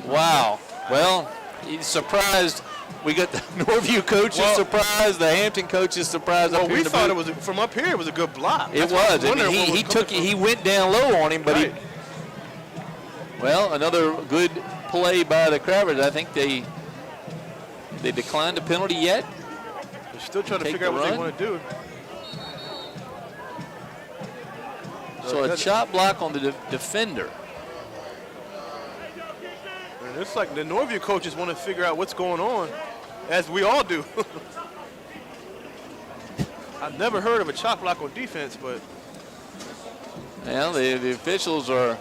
[SPEAKER 1] Wow. Well, he's surprised. We got the Norview coach is surprised. The Hampton coach is surprised.
[SPEAKER 2] Well, we thought it was from up here. It was a good block.
[SPEAKER 1] It was. I mean, he went down low on him, but
[SPEAKER 2] right.
[SPEAKER 1] Well, another good play by the Crabbers. I think they declined the penalty yet.
[SPEAKER 2] They're still trying to figure out what they want to do.
[SPEAKER 1] So a chop block on the defender.
[SPEAKER 2] And it's like the Norview coaches want to figure out what's going on, as we all do. I've never heard of a chop block on defense, but.
[SPEAKER 1] Well, the officials are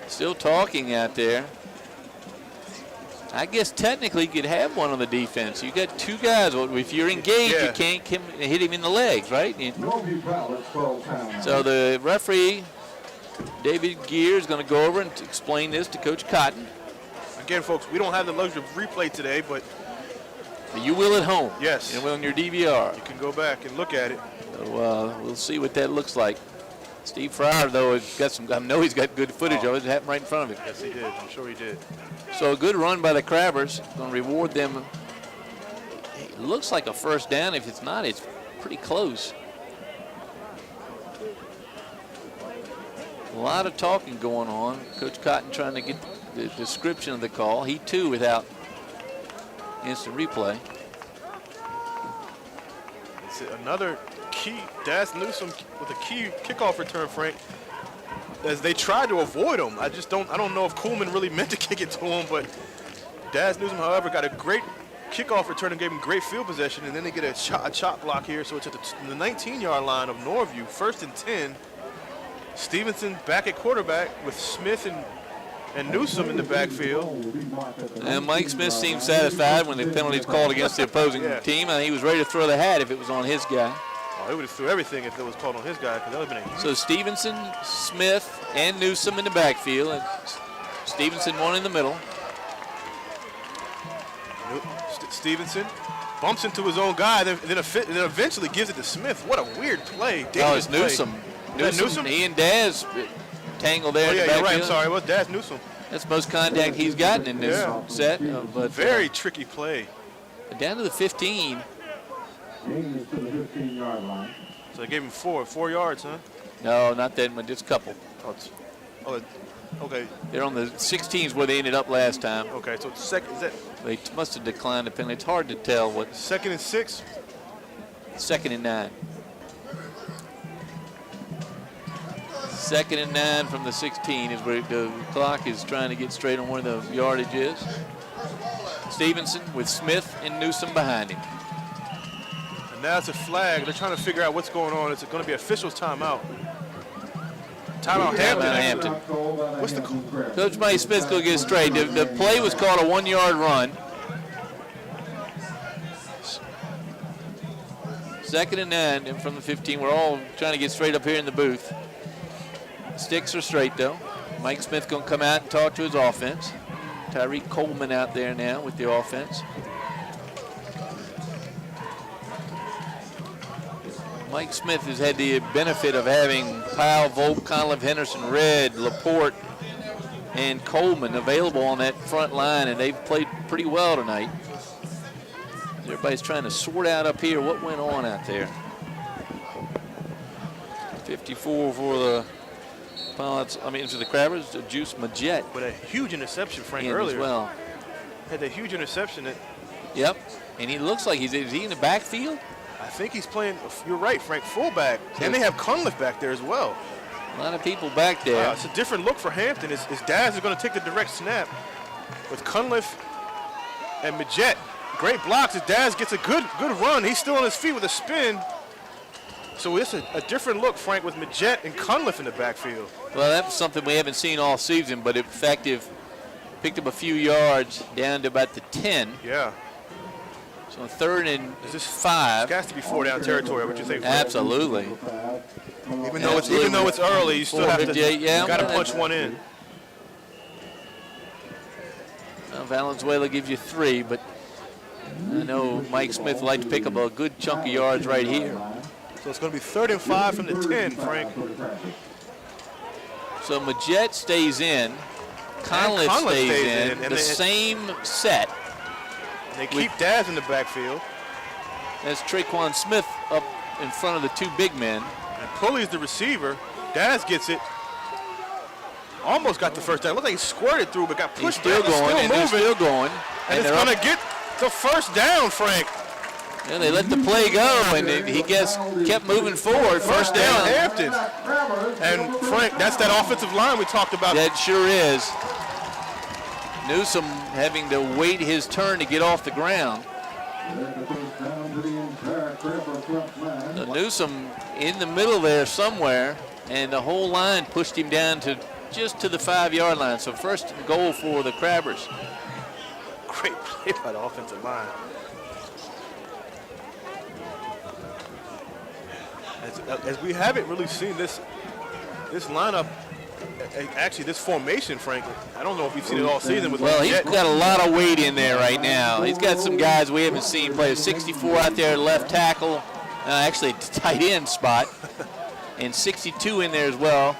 [SPEAKER 1] still talking out there. I guess technically you could have one on the defense. You got 2 guys. If you're engaged, you can't hit him in the legs, right? So the referee, David Gear, is going to go over and explain this to Coach Cotton.
[SPEAKER 2] Again, folks, we don't have the luxury of replay today, but
[SPEAKER 1] you will at home.
[SPEAKER 2] Yes.
[SPEAKER 1] And on your DVR.
[SPEAKER 2] You can go back and look at it.
[SPEAKER 1] So we'll see what that looks like. Steve Fryer, though, has got some. I know he's got good footage of it. It happened right in front of him.
[SPEAKER 2] Yes, he did. I'm sure he did.
[SPEAKER 1] So a good run by the Crabbers. Going to reward them. It looks like a first down. If it's not, it's pretty close. A lot of talking going on. Coach Cotton trying to get the description of the call. He, too, without instant replay.
[SPEAKER 2] It's another key. Daz Newsome with a key kickoff return, Frank. As they tried to avoid him. I don't know if Kuhlman really meant to kick it to him, but Daz Newsome, however, got a great kickoff return and gave him great field possession, and then they get a chop block here. So it's at the 19-yard line of Norview, 1st and 10. Stevenson back at quarterback with Smith and Newsome in the backfield.
[SPEAKER 1] And Mike Smith seemed satisfied when the penalties called against the opposing team, and he was ready to throw the hat if it was on his guy.
[SPEAKER 2] Oh, he would have threw everything if it was called on his guy, because that would have been a
[SPEAKER 1] So Stevenson, Smith, and Newsome in the backfield, and Stevenson one in the middle.
[SPEAKER 2] Stevenson bumps into his own guy, then eventually gives it to Smith. What a weird play.
[SPEAKER 1] Oh, it's Newsome. Newsome. He and Daz tangled there.
[SPEAKER 2] Oh, yeah,
[SPEAKER 1] in the
[SPEAKER 2] you're right. I'm
[SPEAKER 1] backfield.
[SPEAKER 2] sorry. It was Daz Newsome.
[SPEAKER 1] That's the most contact he's gotten in this set. But
[SPEAKER 2] very tricky play.
[SPEAKER 1] Down to the 15.
[SPEAKER 2] So they gave him 4 yards, huh?
[SPEAKER 1] No, not that one, just a couple.
[SPEAKER 2] Okay.
[SPEAKER 1] They're on the 16s where they ended up last time.
[SPEAKER 2] Okay, so second, is that?
[SPEAKER 1] They must have declined the penalty. It's hard to tell what.
[SPEAKER 2] 2nd and 6?
[SPEAKER 1] 2nd and 9. 2nd and 9 from the 16 is where the clock is trying to get straight on where the yardage is. Stevenson with Smith and Newsome behind him.
[SPEAKER 2] And now it's a flag. They're trying to figure out what's going on. It's going to be official's timeout. Timeout Hampton. What's the call?
[SPEAKER 1] Coach Mike Smith's going to get it straight. The play was called a 1-yard run. 2nd and 9 from the 15. We're all trying to get straight up here in the booth. Sticks are straight, though. Mike Smith going to come out and talk to his offense. Tyreek Coleman out there now with the offense. Mike Smith has had the benefit of having Powell, Volk, Conliffe, Henderson, Red, Laporte, and Coleman available on that front line, and they've played pretty well tonight. Everybody's trying to sort out up here what went on out there. 54 for the Pilots, for the Crabbers, Juice Majette.
[SPEAKER 2] But a huge interception, Frank,
[SPEAKER 1] in
[SPEAKER 2] earlier.
[SPEAKER 1] As well.
[SPEAKER 2] Had a huge interception.
[SPEAKER 1] Yep, and he looks like is he in the backfield?
[SPEAKER 2] I think he's playing, you're right, Frank, fullback. And they have Conliffe back there as well.
[SPEAKER 1] A lot of people back there.
[SPEAKER 2] It's a different look for Hampton. His Daz is going to take the direct snap with Conliffe and Majette. Great blocks. His Daz gets a good run. He's still on his feet with a spin. So it's a different look, Frank, with Majette and Conliffe in the backfield.
[SPEAKER 1] Well, that's something we haven't seen all season, but effective. Picked up a few yards down to about the 10.
[SPEAKER 2] Yeah.
[SPEAKER 1] So 3rd and 5.
[SPEAKER 2] It has to be 4-down territory. What you think, Frank?
[SPEAKER 1] Absolutely.
[SPEAKER 2] Even though it's early, you still have to.
[SPEAKER 1] Yeah,
[SPEAKER 2] got to punch one in.
[SPEAKER 1] Well, Valenzuela gives you 3, but I know Mike Smith would like to pick up a good chunk of yards right here.
[SPEAKER 2] So it's going to be 3rd and 5 from the 10, Frank.
[SPEAKER 1] So Majette stays in. Conliffe stays in. The same set.
[SPEAKER 2] They keep Daz in the backfield.
[SPEAKER 1] That's Traquan Smith up in front of the 2 big men.
[SPEAKER 2] And Pulley's the receiver. Daz gets it. Almost got the first down. Looked like he squirted through, but got pushed
[SPEAKER 1] still
[SPEAKER 2] back.
[SPEAKER 1] Going,
[SPEAKER 2] still moving.
[SPEAKER 1] Still going.
[SPEAKER 2] And it's going to get the first down, Frank.
[SPEAKER 1] Yeah, they let the play go, and he kept moving forward. First down.
[SPEAKER 2] Hampton. And Frank, that's that offensive line we talked about.
[SPEAKER 1] That sure is. Newsome having to wait his turn to get off the ground. So Newsome in the middle there somewhere, and the whole line pushed him down to just to the 5-yard line. So 1st and goal for the Crabbers.
[SPEAKER 2] Great play by the offensive line. As we haven't really seen this lineup, actually this formation, Frank, I don't know if we've seen it all season.
[SPEAKER 1] Well, he's got a lot of weight in there right now. He's got some guys we haven't seen play. 64 out there, left tackle, actually tight end spot, and 62 in there as well,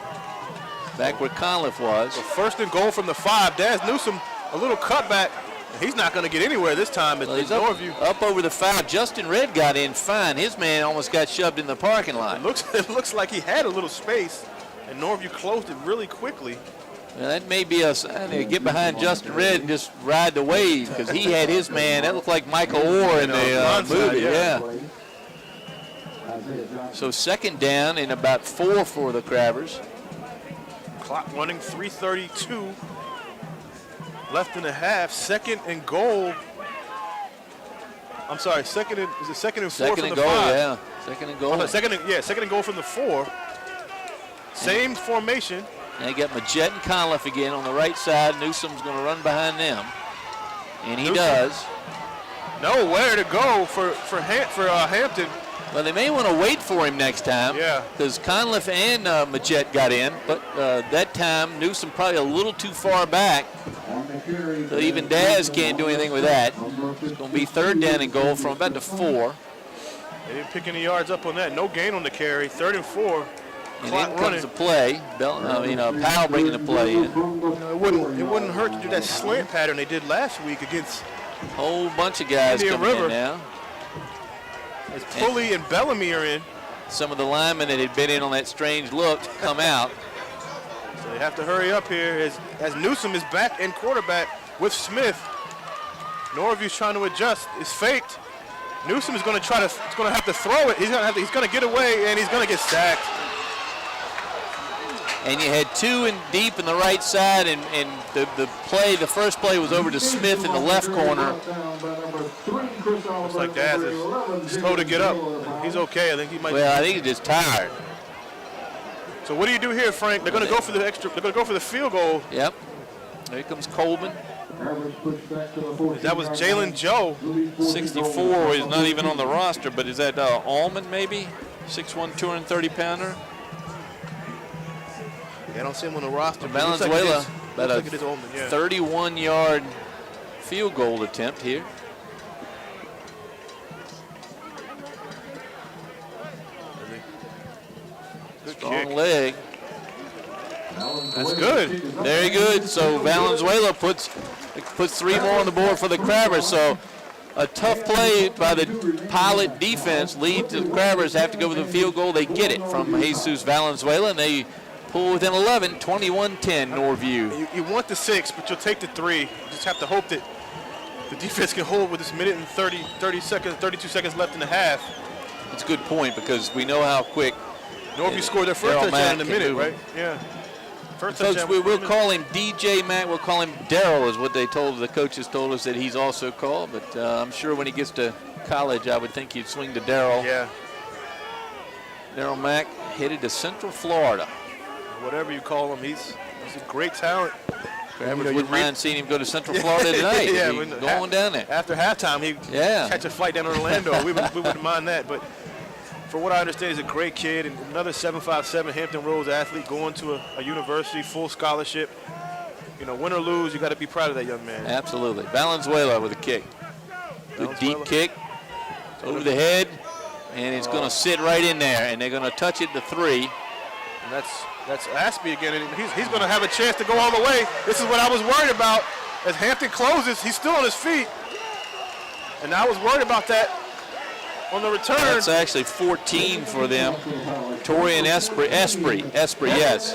[SPEAKER 1] back where Conliffe was.
[SPEAKER 2] So 1st and goal from the 5. Daz Newsome, a little cutback. He's not going to get anywhere this time.
[SPEAKER 1] Well, he's Norview. Up over the 5. Justin Red got in fine. His man almost got shoved in the parking lot.
[SPEAKER 2] It looks like he had a little space, and Norview closed it really quickly.
[SPEAKER 1] Well, that may be a sign to get behind Justin Red and just ride the wave, because he had his man. That looked like Michael Orr in the movie. Yeah. So 2nd down and about 4 for the Crabbers.
[SPEAKER 2] Clock running, 3:32. Left in the half. 2nd and goal. I'm sorry. Is it 2nd and 4 from the 5?
[SPEAKER 1] Yeah. 2nd and goal.
[SPEAKER 2] Second and goal from the 4. Same formation.
[SPEAKER 1] Now you got Majette and Conliffe again on the right side. Newsome's going to run behind them, and he does.
[SPEAKER 2] Nowhere to go for Hampton.
[SPEAKER 1] Well, they may want to wait for him next time.
[SPEAKER 2] Yeah. Because
[SPEAKER 1] Conliffe and Majette got in, but that time Newsome probably a little too far back. So even Daz can't do anything with that. It's going to be 3rd down and goal from about the 4.
[SPEAKER 2] They didn't pick any yards up on that. No gain on the carry. 3rd and 4.
[SPEAKER 1] And in comes the play. Powell bringing the play in.
[SPEAKER 2] It wouldn't hurt to do that slant pattern they did last week against
[SPEAKER 1] a whole bunch of guys coming in now.
[SPEAKER 2] As Pulley and Bellamy are in.
[SPEAKER 1] Some of the linemen that had been in on that strange look come out.
[SPEAKER 2] So they have to hurry up here as Newsome is back in quarterback with Smith. Norview's trying to adjust. It's faked. Newsome is going to have to throw it. He's going to get away, and he's going to get sacked.
[SPEAKER 1] And you had 2 in deep in the right side, and the first play was over to Smith in the left corner.
[SPEAKER 2] Looks like Daz is slow to get up. He's okay. I think he might.
[SPEAKER 1] Well, I think he's just tired.
[SPEAKER 2] So what do you do here, Frank? They're going to go for the extra. They're going to go for the field goal.
[SPEAKER 1] Yep. There comes Coleman.
[SPEAKER 2] That was Jalen Joe.
[SPEAKER 1] 64 is not even on the roster, but is that Allman maybe? 6'1", 230-pounder.
[SPEAKER 2] Yeah, I don't see him on the roster.
[SPEAKER 1] Valenzuela, about a
[SPEAKER 2] like it is Ullman, yeah.
[SPEAKER 1] 31-yard field goal attempt here.
[SPEAKER 2] Good
[SPEAKER 1] Strong
[SPEAKER 2] kick.
[SPEAKER 1] leg.
[SPEAKER 2] That's good.
[SPEAKER 1] Very good. So Valenzuela puts 3 more on the board for the Crabbers. So a tough play by the Pilot defense leads to the Crabbers have to go with a field goal. They get it from Jesus Valenzuela, and they pull within 11, 21-10 Norview.
[SPEAKER 2] You want the 6, but you'll take the 3. You just have to hope that the defense can hold with this minute and 32 seconds left in the half.
[SPEAKER 1] It's a good point because we know how quick
[SPEAKER 2] Norview scored their first touchdown in a minute, right? Yeah. First
[SPEAKER 1] Folks,
[SPEAKER 2] touchdown.
[SPEAKER 1] we'll call him DJ Mack. We'll call him Daryl is what the coaches told us that he's also called. But I'm sure when he gets to college, I would think he'd swing to Daryl.
[SPEAKER 2] Yeah.
[SPEAKER 1] Daryl Mack headed to Central Florida.
[SPEAKER 2] Whatever you call him, he's a great talent.
[SPEAKER 1] Crabbers wouldn't mind seeing him go to Central Florida tonight.
[SPEAKER 2] Yeah,
[SPEAKER 1] going down there.
[SPEAKER 2] After halftime, he'd catch a flight down to Orlando. we wouldn't mind that. But for what I understand, he's a great kid and another 757 Hampton Roads athlete going to a university, full scholarship. You know, win or lose, you got to be proud of that young man.
[SPEAKER 1] Absolutely. Valenzuela with a kick. Good deep kick over the head, and it's going to sit right in there, and they're going to touch it to 3.
[SPEAKER 2] And that's Aspie again, and he's going to have a chance to go all the way. This is what I was worried about. As Hampton closes, he's still on his feet, and I was worried about that on the return.
[SPEAKER 1] That's actually 14 for them. Torian Esprit, yes.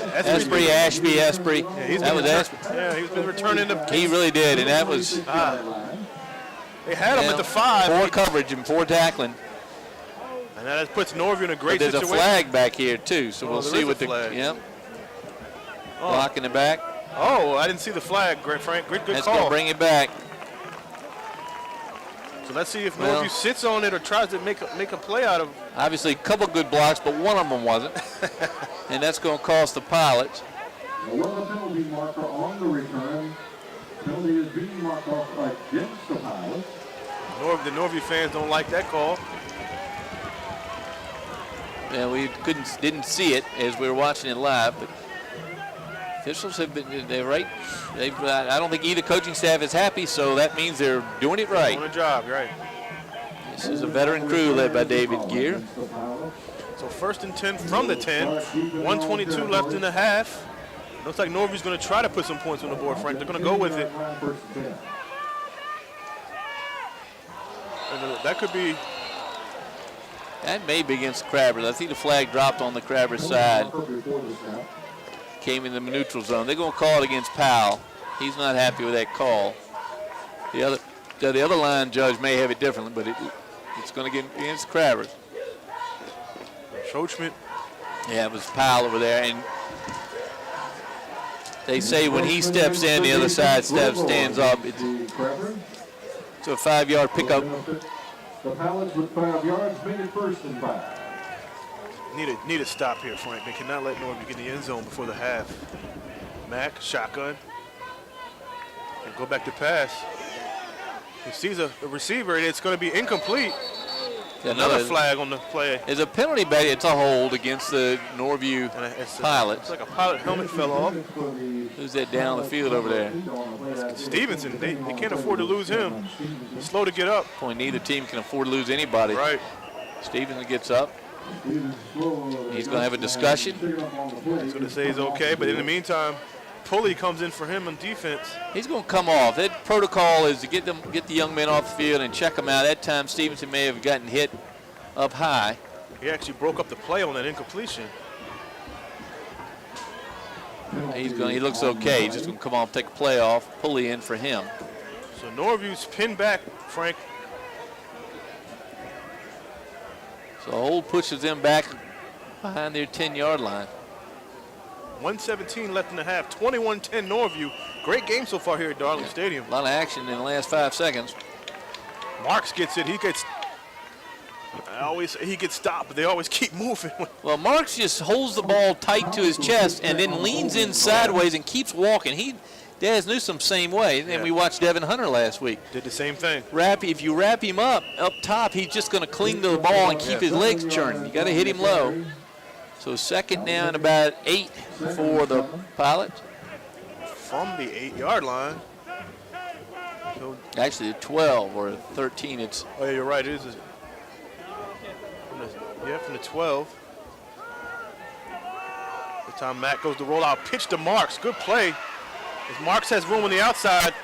[SPEAKER 1] Esprit, Ashby, Esprit.
[SPEAKER 2] Yeah,
[SPEAKER 1] that was Esprit.
[SPEAKER 2] Yeah, he's been returning the.
[SPEAKER 1] He really did, and that was.
[SPEAKER 2] They had him at the 5.
[SPEAKER 1] 4 coverage and 4 tackling.
[SPEAKER 2] And that puts Norview in a great
[SPEAKER 1] there's
[SPEAKER 2] situation.
[SPEAKER 1] a flag back here too, so we'll see what the
[SPEAKER 2] flag.
[SPEAKER 1] Blocking it back.
[SPEAKER 2] Oh, I didn't see the flag, Frank. Good
[SPEAKER 1] That's
[SPEAKER 2] call.
[SPEAKER 1] going to bring it back.
[SPEAKER 2] So let's see if Norview sits on it or tries to make a play out of.
[SPEAKER 1] Obviously, a couple good blocks, but one of them wasn't, and that's going to cost the Pilots.
[SPEAKER 3] Well, the penalty marker on the return. Penalty is being marked off against the Pilots.
[SPEAKER 2] The Norview fans don't like that call.
[SPEAKER 1] Yeah, we didn't see it as we were watching it live, but officials have been—they're right. I don't think either coaching staff is happy, so that means they're doing it right.
[SPEAKER 2] Doing a job, right?
[SPEAKER 1] This is a veteran crew led by David Gear.
[SPEAKER 2] So 1st and 10 from the 10. 1:22 left in the half. Looks like Norview's going to try to put some points on the board, Frank. They're going to go with it. And that could be.
[SPEAKER 1] That may be against the Crabbers. I think the flag dropped on the Crabbers side. Came in the neutral zone. They're going to call it against Powell. He's not happy with that call. The other line judge may have it differently, but it's going to get against the Crabbers.
[SPEAKER 2] Schochman.
[SPEAKER 1] Yeah, it was Powell over there, and they say when he steps in, the other side stands up. It's a 5-yard pickup.
[SPEAKER 3] The Pilots with 5 yards, made it 1st and 5.
[SPEAKER 2] Need a stop here, Frank. They cannot let Norview get in the end zone before the half. Mack, shotgun. And go back to pass. He sees a receiver, and it's going to be incomplete. Another flag on the play.
[SPEAKER 1] There's a penalty back. It's a hold against the Norview Pilots.
[SPEAKER 2] It's like a Pilot helmet fell off.
[SPEAKER 1] Who's that down the field over there?
[SPEAKER 2] Stevenson. They can't afford to lose him. He's slow to get up.
[SPEAKER 1] Boy, neither team can afford to lose anybody.
[SPEAKER 2] Right.
[SPEAKER 1] Stevenson gets up. He's going to have a discussion.
[SPEAKER 2] He's going to say he's okay, but in the meantime, Pulley comes in for him on defense.
[SPEAKER 1] He's going to come off. That protocol is to get the young men off the field and check them out. That time Stevenson may have gotten hit up high.
[SPEAKER 2] He actually broke up the play on that incompletion.
[SPEAKER 1] He looks okay. He's just going to come off, take a play off, Pulley in for him.
[SPEAKER 2] So Norview's pinned back, Frank.
[SPEAKER 1] So hold pushes them back behind their 10-yard line.
[SPEAKER 2] 1:17 left in the half. 21-10 Norview. Great game so far here at Darling Stadium.
[SPEAKER 1] A lot of action in the last 5 seconds.
[SPEAKER 2] Marks gets it. He gets stopped, but they always keep moving.
[SPEAKER 1] Well, Marks just holds the ball tight to his chest and then leans in sideways and keeps walking. Daz Newsome same way. And we watched Devin Hunter last week.
[SPEAKER 2] Did the same thing.
[SPEAKER 1] If you wrap him up top, he's just going to cling to the ball and keep his legs churning. You got to hit him low. So second down, about 8 for the Pilots.
[SPEAKER 2] From the 8-yard line. So,
[SPEAKER 1] Actually, 12 or 13. It's
[SPEAKER 2] oh, yeah, you're right. It is. From the 12. The time Matt goes to roll out. Pitch to Marks. Good play. As Marks has room on the outside.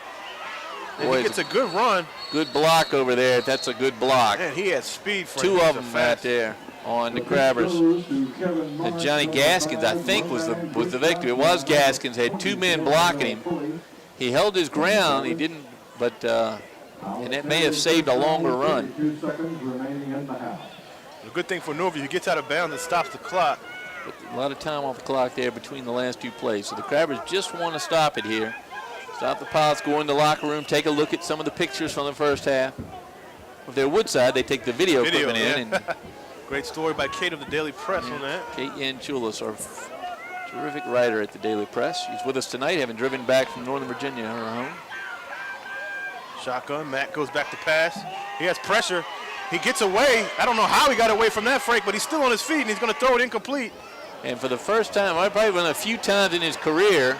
[SPEAKER 2] And
[SPEAKER 1] Boy,
[SPEAKER 2] he gets a good run.
[SPEAKER 1] good block over there. That's a good block.
[SPEAKER 2] Man, he has speed. For
[SPEAKER 1] Two of them right there on the Crabbers. And Johnny Gaskins, I think, was the victim. It was Gaskins. Had 2 men blocking him. He held his ground. He didn't, but and it may have saved a longer run.
[SPEAKER 3] 2 seconds remaining in the half.
[SPEAKER 2] A good thing for Norview. He gets out of bounds and stops the clock.
[SPEAKER 1] But a lot of time off the clock there between the last 2 plays. So the Crabbers just want to stop it here. Stop the Pilots, go in the locker room, take a look at some of the pictures from the first half. If they're Woodside, they take the video equipment in. And
[SPEAKER 2] great story by Kate of the Daily Press on that.
[SPEAKER 1] Kate Yanchulis, our terrific writer at the Daily Press. She's with us tonight, having driven back from Northern Virginia, her home.
[SPEAKER 2] Shotgun. Matt goes back to pass. He has pressure. He gets away. I don't know how he got away from that, Frank, but he's still on his feet, and he's going to throw it incomplete.
[SPEAKER 1] And for the first time, probably one of the few times in his career,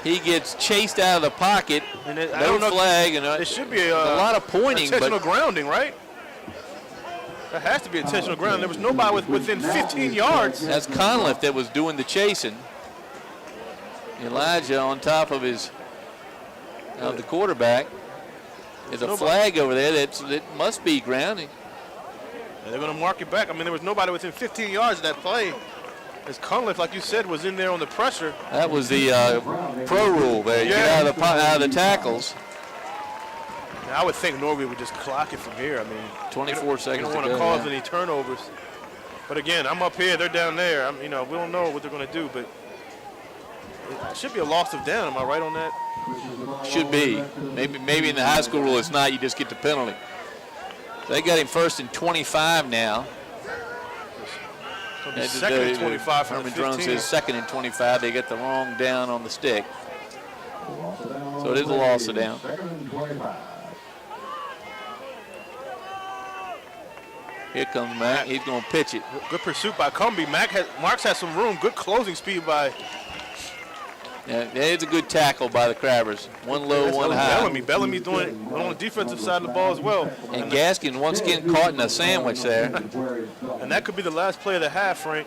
[SPEAKER 1] he gets chased out of the pocket.
[SPEAKER 2] And
[SPEAKER 1] I don't know flag. And
[SPEAKER 2] it should be
[SPEAKER 1] a lot of pointing.
[SPEAKER 2] Intentional grounding, right? That has to be intentional grounding. There was nobody within 15 yards.
[SPEAKER 1] That's Conliff that was doing the chasing. Elijah on top of the quarterback. There's a flag over there that must be grounding.
[SPEAKER 2] And they're going to mark it back. I mean, there was nobody within 15 yards of that play. As Conliff, like you said, was in there on the pressure.
[SPEAKER 1] That was the pro rule there. You get out of the tackles.
[SPEAKER 2] Now, I would think Norview would just clock it from here. I mean,
[SPEAKER 1] 24 seconds to go.
[SPEAKER 2] They don't want to cause any turnovers. But again, I'm up here, they're down there. We don't know what they're going to do, but it should be a loss of down. Am I right on that?
[SPEAKER 1] Should be. Maybe in the high school rule it's not. You just get the penalty. They got him 1st and 25 now.
[SPEAKER 2] Second and 25 from
[SPEAKER 1] Herman
[SPEAKER 2] the
[SPEAKER 1] Drone
[SPEAKER 2] 15.
[SPEAKER 1] says 2nd and 25. They get the wrong down on the stick. So it is a loss of down. Here comes Mack. He's going to pitch it.
[SPEAKER 2] Good pursuit by Cumbie. Marks has some room. Good closing speed by.
[SPEAKER 1] Yeah, there's a good tackle by the Crabbers. One low, one high.
[SPEAKER 2] Bellamy's doing it on the defensive side of the ball as well.
[SPEAKER 1] And Gaskin once again caught in a sandwich there.
[SPEAKER 2] And that could be the last play of the half, Frank.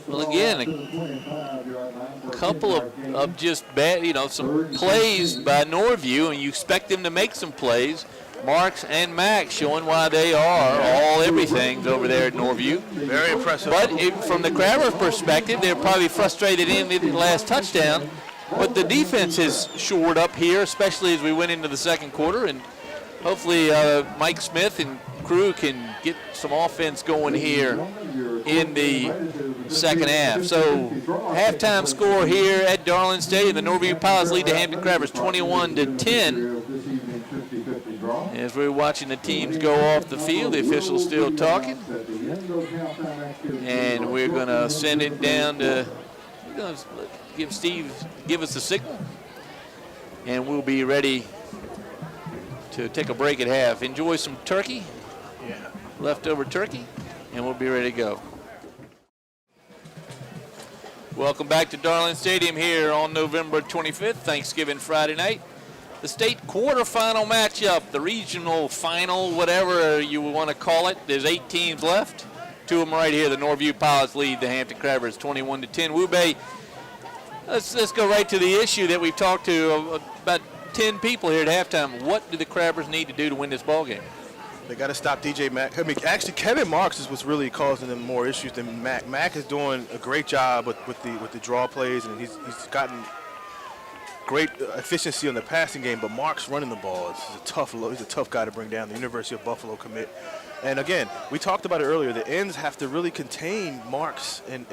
[SPEAKER 1] Well, again, a couple of just bad, some plays by Norview, and you expect them to make some plays. Marks and Mack showing why they are all everything over there at Norview.
[SPEAKER 2] Very impressive.
[SPEAKER 1] But from the Crabbers' perspective, they're probably frustrated in the last touchdown. But the defense has shored up here, especially as we went into the second quarter. And hopefully Mike Smith and crew can get some offense going here in the second half. So halftime score here at Darling Stadium. The Norview Pilots lead the Hampton Crabbers 21-10. As we're watching the teams go off the field, the official's still talking. And we're going to send it down to give Steve, give us the signal. And we'll be ready to take a break at half. Enjoy some turkey, leftover turkey, and we'll be ready to go. Welcome back to Darling Stadium here on November 25th, Thanksgiving Friday night. The state quarterfinal matchup, the regional final, whatever you want to call it. There's 8 teams left. 2 of them right here. The Norview Pilots lead the Hampton Crabbers 21-10. Wube, let's go right to the issue that we've talked to about 10 people here at halftime. What do the Crabbers need to do to win this ball game?
[SPEAKER 2] They got to stop DJ Mack. I mean, actually, Kevin Marks is what's really causing them more issues than Mack. Mack is doing a great job with the draw plays, and he's gotten great efficiency on the passing game. But Marks running the ball he's a tough guy to bring down. The University of Buffalo commit. And again, we talked about it earlier. The ends have to really contain Marks and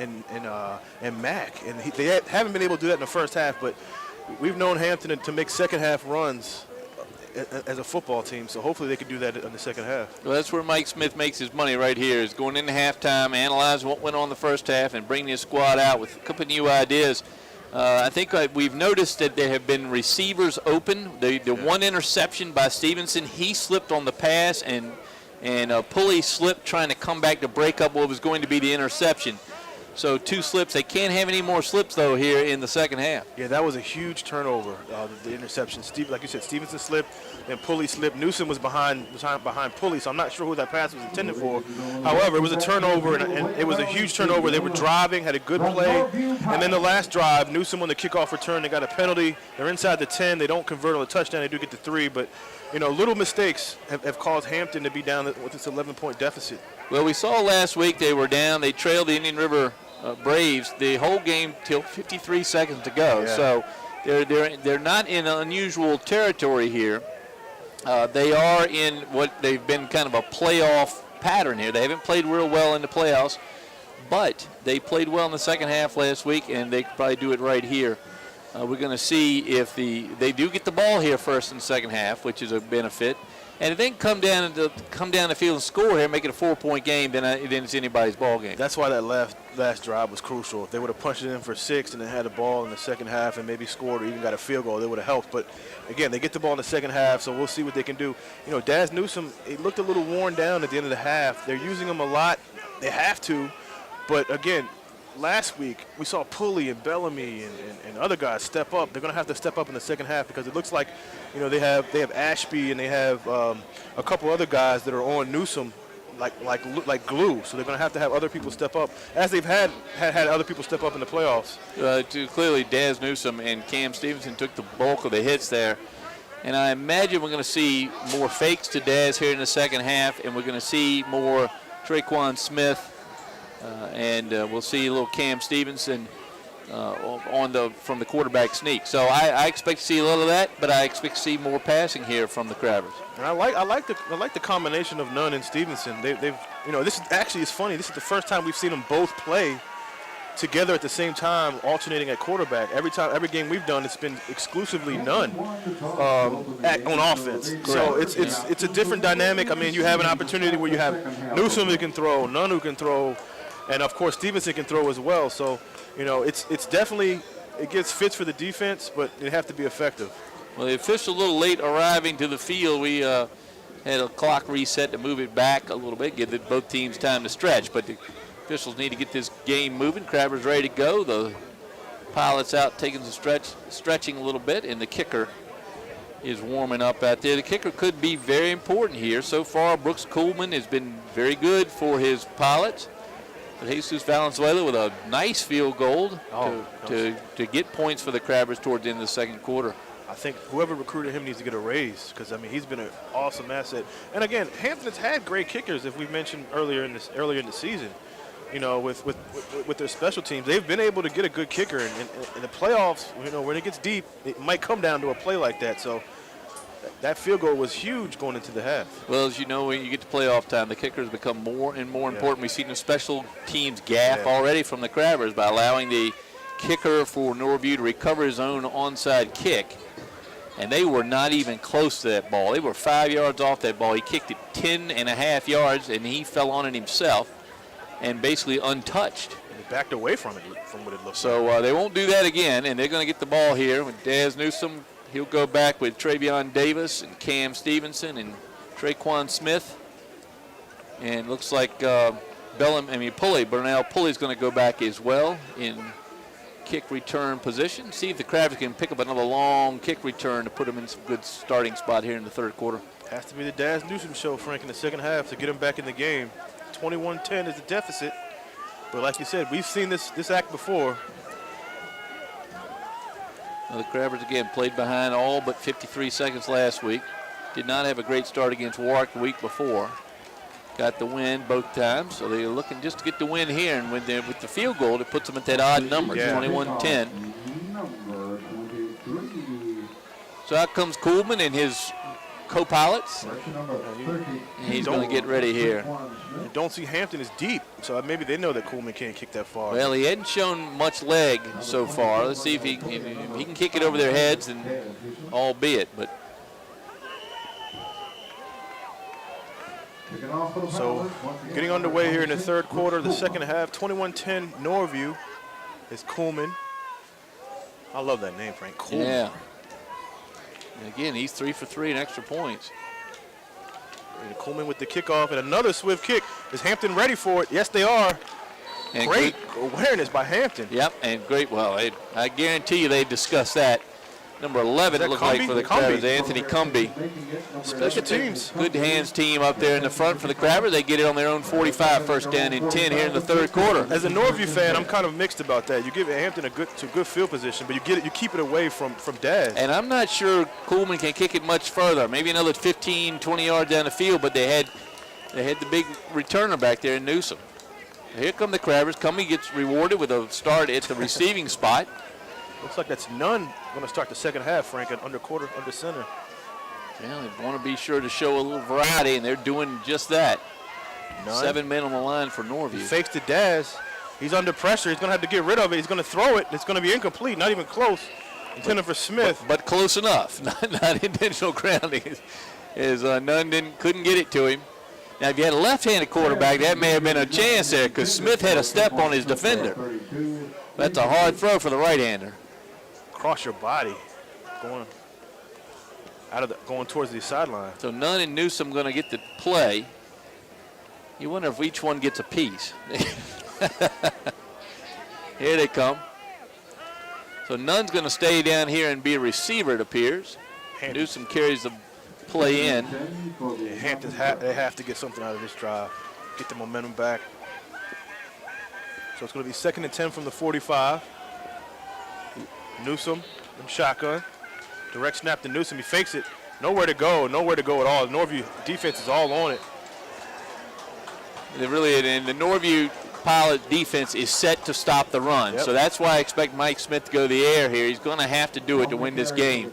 [SPEAKER 2] Mack, and they haven't been able to do that in the first half. But we've known Hampton to make second half runs as a football team, so hopefully they can do that in the second half.
[SPEAKER 1] Well, that's where Mike Smith makes his money right here, is going into halftime, analyze what went on the first half, and bring his squad out with a couple of new ideas. I think we've noticed that there have been receivers open. The one interception by Stevenson, he slipped on the pass and and Pulley slipped trying to come back to break up what was going to be the interception. So 2 slips. They can't have any more slips, though, here in the second half.
[SPEAKER 2] Yeah, that was a huge turnover, the interception. Like you said, Stevenson slipped, and Pulley slipped. Newsom was behind Pulley, so I'm not sure who that pass was intended for. However, it was a turnover, and it was a huge turnover. They were driving, had a good play, and then the last drive, Newsom on the kickoff return, they got a penalty. They're inside the 10. They don't convert on the touchdown. They do get the 3, but, little mistakes have caused Hampton to be down with this 11-point deficit.
[SPEAKER 1] Well, we saw last week they were down. They trailed the Indian River Braves the whole game till 53 seconds to go.
[SPEAKER 2] Yeah.
[SPEAKER 1] So they're not in unusual territory here. They are in what they've been kind of a playoff pattern here. They haven't played real well in the playoffs, but they played well in the second half last week, and they could probably do it right here. We're going to see if they do get the ball here first and second half, which is a benefit. And if they can come down the field and score here, make it a 4-point game, then it's anybody's ball game.
[SPEAKER 2] That's why that last drive was crucial. If they would have punched it in for 6 and then had the ball in the second half and maybe scored or even got a field goal, it would have helped. But, again, they get the ball in the second half, so we'll see what they can do. Daz Newsom, he looked a little worn down at the end of the half. They're using him a lot. They have to. But, again, last week we saw Pulley and Bellamy and other guys step up. They're going to have to step up in the second half because it looks like, they have Ashby and they have a couple other guys that are on Newsom like glue. So they're going to have other people step up, as they've had other people step up in the playoffs.
[SPEAKER 1] Clearly, Daz Newsom and Cam Stevenson took the bulk of the hits there. And I imagine we're going to see more fakes to Daz here in the second half, and we're going to see more Traquan Smith, and we'll see a little Cam Stevenson from the quarterback sneak. So I expect to see a little of that, but I expect to see more passing here from the Crabbers.
[SPEAKER 2] And I like the combination of Nunn and Stevenson. This is actually, it's funny. This is the first time we've seen them both play together at the same time, alternating at quarterback. Every game we've done, it's been exclusively Nunn on offense. Correct. So it's a different dynamic. I mean, you have an opportunity where you have Newsom who can throw, Nunn who can throw, and of course Stevenson can throw as well. So it's definitely, it gets fits for the defense, but it have to be effective.
[SPEAKER 1] Well, the official a little late arriving to the field. We had a clock reset to move it back a little bit, give both teams time to stretch. But the officials need to get this game moving. Crabbers ready to go. The pilot's out taking the stretching a little bit, and the kicker is warming up out there. The kicker could be very important here. So far, Brooks Coolman has been very good for his pilots. But Jesus Valenzuela with a nice field goal to get points for the Crabbers towards the end of the second quarter.
[SPEAKER 2] I think whoever recruited him needs to get a raise because, he's been an awesome asset. And, again, Hampton's had great kickers, if we mentioned earlier in the season. With their special teams, they've been able to get a good kicker. And in the playoffs, when it gets deep, it might come down to a play like that. So that field goal was huge going into the half.
[SPEAKER 1] Well, as you know, when you get to playoff time, the kickers become more and more important. We've seen the special teams gaffe already from the Crabbers by allowing the kicker for Norview to recover his own onside kick. And they were not even close to that ball. They were 5 yards off that ball. He kicked it 10.5 yards, and he fell on it himself and basically untouched.
[SPEAKER 2] And he backed away from it, from what it looked
[SPEAKER 1] like. So they won't do that again, and they're going to get the ball here with Daz Newsom. He'll go back with Travion Davis and Cam Stevenson and Traquan Smith. And looks like Burnell Pulley's going to go back as well in kick return position. See if the Crabbers can pick up another long kick return to put them in some good starting spot here in the third quarter.
[SPEAKER 2] Has to be the Daz Newsom show, Frank, in the second half to get him back in the game. 21-10 is the deficit. But like you said, we've seen this act before.
[SPEAKER 1] Well, the Crabbers, again, played behind all but 53 seconds last week. Did not have a great start against Warwick the week before. Got the win both times, so they're looking just to get the win here. And with the field goal, it puts them at that odd number, 21-10. So out comes Coolman and his co-pilots. And he's going to get ready here.
[SPEAKER 2] You don't see Hampton is deep, so maybe they know that Coolman can't kick that far.
[SPEAKER 1] Well, he hadn't shown much leg so far. Let's see if he can kick it over their heads, and albeit, but.
[SPEAKER 2] So getting underway here in the third quarter, the second half, 21-10 Norview is Coolman. I love that name, Frank. Coolman.
[SPEAKER 1] Yeah. And again, he's 3 for 3 in extra points.
[SPEAKER 2] And Coleman with the kickoff and another swift kick. Is Hampton ready for it? Yes, they are.
[SPEAKER 1] And
[SPEAKER 2] Great awareness by Hampton.
[SPEAKER 1] Yep, and great. Well, I guarantee you they discussed that. Number 11, it looked like for the Crabbers, Anthony Cumby.
[SPEAKER 2] Special teams.
[SPEAKER 1] Good hands team up there in the front for the Crabbers. They get it on their own 45, first down and 10 here in the third quarter.
[SPEAKER 2] As a Norview fan, I'm kind of mixed about that. You give Hampton a good field position, but you keep it away from Daz.
[SPEAKER 1] And I'm not sure Coleman can kick it much further. Maybe another 15, 20 yards down the field, but they had the big returner back there in Newsom. Here come the Crabbers. Cumby gets rewarded with a start at the receiving spot.
[SPEAKER 2] Looks like that's none going to start the second half, Frank, at under center.
[SPEAKER 1] Well, they want to be sure to show a little variety, and they're doing just that.
[SPEAKER 2] None.
[SPEAKER 1] 7 men on the line for Norview.
[SPEAKER 2] Fakes to Daz. He's under pressure. He's going to have to get rid of it. He's going to throw it. It's going to be incomplete, not even close. Intended for Smith.
[SPEAKER 1] But close enough. Not intentional grounding. As Nunn couldn't get it to him. Now, if you had a left-handed quarterback, that may have been a chance there because Smith had a step on his defender. That's a hard throw for the right-hander.
[SPEAKER 2] Cross your body, going towards the sideline.
[SPEAKER 1] So Nunn and Newsom going to get the play. You wonder if each one gets a piece. Here they come. So Nunn's going to stay down here and be a receiver, it appears. Newsom carries the play in.
[SPEAKER 2] Yeah, Hampton they have to get something out of this drive, get the momentum back. So it's going to be 2nd and 10 from the 45. Newsom in shotgun. Direct snap to Newsom. He fakes it. Nowhere to go at all. The Norview defense is all on it.
[SPEAKER 1] They really, and the Norview Pilot defense is set to stop the run.
[SPEAKER 2] Yep.
[SPEAKER 1] So that's why I expect Mike Smith to go to the air here. He's going to have to do it to win this game.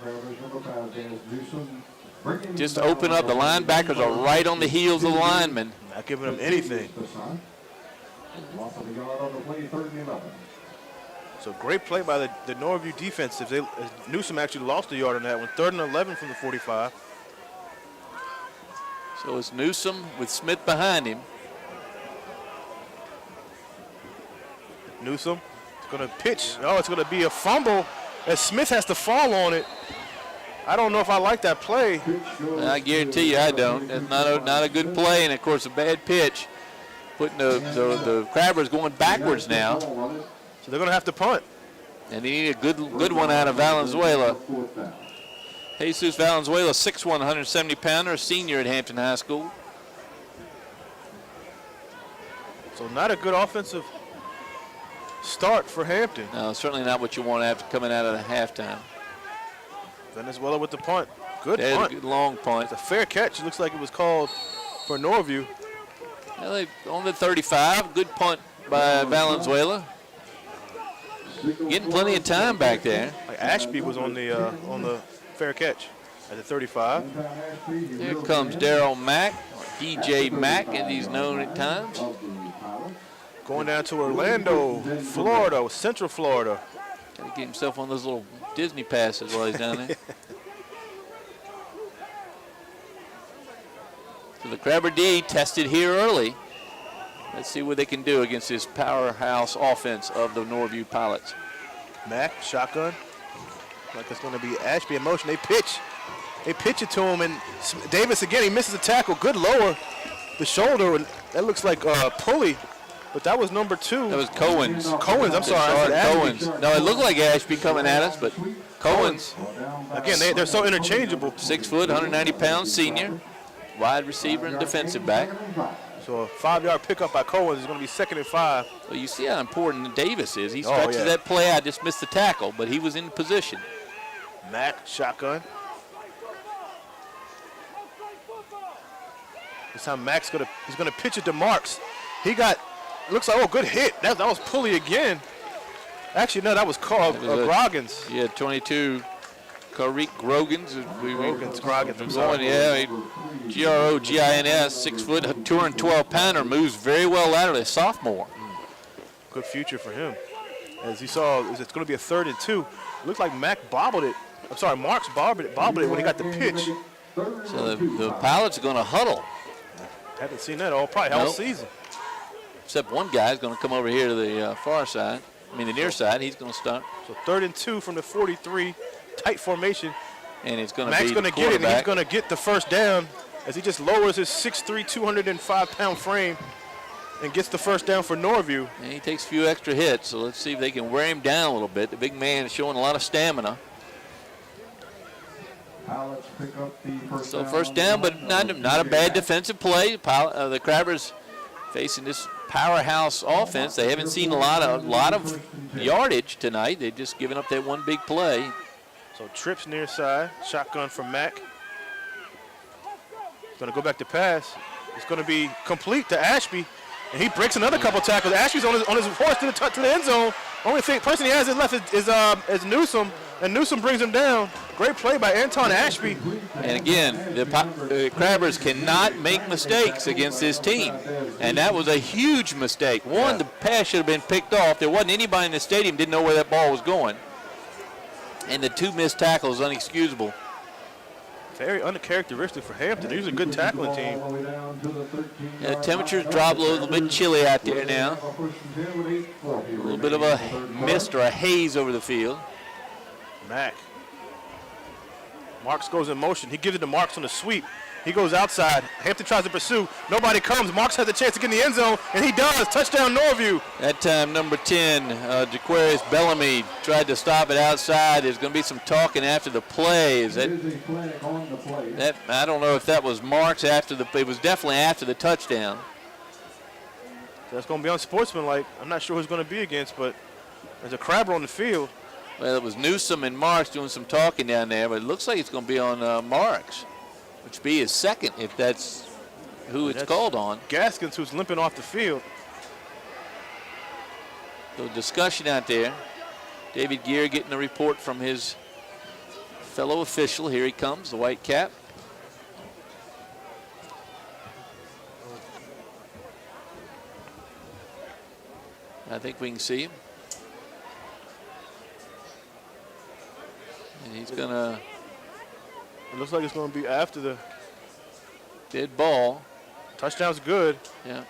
[SPEAKER 1] Just open up. The linebackers are right on the heels of the linemen.
[SPEAKER 2] Not giving them anything. So great play by the Norview defense. Newsom actually lost a yard on that one. 3rd and 11 from the 45.
[SPEAKER 1] So it's Newsom with Smith behind him.
[SPEAKER 2] Newsom is going to pitch. Oh, it's going to be a fumble as Smith has to fall on it. I don't know if I like that play.
[SPEAKER 1] I guarantee you I don't. That's not a good play, and of course a bad pitch. Putting the Crabbers going backwards now.
[SPEAKER 2] So they're going to have to punt.
[SPEAKER 1] And they need a good one out of Valenzuela. Jesus Valenzuela, 6'1", 170-pounder, senior at Hampton High School.
[SPEAKER 2] So not a good offensive start for Hampton.
[SPEAKER 1] No, certainly not what you want after coming out of the halftime.
[SPEAKER 2] Venezuela with the punt. Good
[SPEAKER 1] There's
[SPEAKER 2] punt.
[SPEAKER 1] A good long punt.
[SPEAKER 2] It's a fair catch. It looks like it was called for Norview.
[SPEAKER 1] Well, on the 35, good punt by Valenzuela. Getting plenty of time back there.
[SPEAKER 2] Like Ashby was on the fair catch at the 35.
[SPEAKER 1] Here comes Darryl Mack, or DJ Mack, as he's known at times.
[SPEAKER 2] Going down to Orlando, Florida, Central Florida.
[SPEAKER 1] Got to get himself on those little Disney passes while he's down there. So the Crabber D tested here early. Let's see what they can do against this powerhouse offense of the Norview Pilots.
[SPEAKER 2] Mack, shotgun. Like it's going to be Ashby in motion. They pitch it to him, and Davis again, he misses a tackle. Good lower the shoulder, and that looks like Pulley, but that was number 2.
[SPEAKER 1] That was Cohen's.
[SPEAKER 2] I'm sorry.
[SPEAKER 1] Cohen's. No, it looked like Ashby coming at us, but Cohen's.
[SPEAKER 2] Again, they're so interchangeable.
[SPEAKER 1] 6 foot, 190-pound senior, wide receiver and defensive back.
[SPEAKER 2] So a 5-yard pickup by Cohen is going to be 2nd and 5.
[SPEAKER 1] Well, you see how important Davis is. He stretches that play out, just missed the tackle, but he was in position.
[SPEAKER 2] Mack, shotgun. This time Mack's he's gonna pitch it to Marks. Looks like, good hit. That was Pulley again. Actually, no, that was Groggins.
[SPEAKER 1] Yeah, 22. Karik Groggins.
[SPEAKER 2] Groggins, I'm sorry.
[SPEAKER 1] Yeah, Grogins, 6 foot, 212-pounder, moves very well laterally, sophomore.
[SPEAKER 2] Good future for him. As you saw, it's going to be a 3rd and 2. Looks like Mack bobbled it. I'm sorry, Marks bobbled it when he got the pitch.
[SPEAKER 1] So the Pilots are going to huddle.
[SPEAKER 2] Haven't seen that all season.
[SPEAKER 1] Except one guy's going to come over here to the far side. The near side. He's going to start.
[SPEAKER 2] So 3rd and 2 from the 43. Tight formation.
[SPEAKER 1] And it's going to
[SPEAKER 2] Mack's
[SPEAKER 1] be
[SPEAKER 2] going to get it, and he's going to get the first down. as he just lowers his 6'3", 205-pound frame and gets the first down for Norview.
[SPEAKER 1] And he takes a few extra hits, so let's see if they can wear him down a little bit. The big man is showing a lot of stamina. So first down, but not a bad defensive play. The Crabbers facing this powerhouse offense. They haven't seen a lot of yardage tonight. They've just given up that one big play.
[SPEAKER 2] So trips near side, shotgun from Mack. Going to go back to pass. It's going to be complete to Ashby, and he breaks another couple tackles. Ashby's on his horse to the end zone. Only person he has left is Newsome, and Newsome brings him down. Great play by Anton Ashby.
[SPEAKER 1] And again, the Crabbers cannot make mistakes against this team, and that was a huge mistake. One, the pass should have been picked off. There wasn't anybody in the stadium didn't know where that ball was going, and the two missed tackles unexcusable.
[SPEAKER 2] Very uncharacteristic for Hampton. They're usually a good tackling team.
[SPEAKER 1] Yeah, the temperatures dropped a little bit chilly out there now. A little bit of a mist or a haze over the field.
[SPEAKER 2] Mack. Marks goes in motion. He gives it to Marks on the sweep. He goes outside. Hampton tries to pursue. Nobody comes. Marks has a chance to get in the end zone, and he does. Touchdown, Norview.
[SPEAKER 1] That time, number 10, Jaquarius Bellamy tried to stop it outside. There's going to be some talking after the play. I don't know if that was Marks after it was definitely after the touchdown.
[SPEAKER 2] That's going to be unsportsmanlike. I'm not sure who's going to be against, but there's a Crabber on the field.
[SPEAKER 1] Well, it was Newsome and Marks doing some talking down there, but it looks like it's going to be on Marks, which be his second if that's who it's called on.
[SPEAKER 2] Gaskins, who's limping off the field.
[SPEAKER 1] So discussion out there. David Gear getting a report from his fellow official. Here he comes, the white cap. I think we can see him. And he's going to...
[SPEAKER 2] It looks like it's going to be after the
[SPEAKER 1] dead ball.
[SPEAKER 2] Touchdown's good.
[SPEAKER 1] Yeah.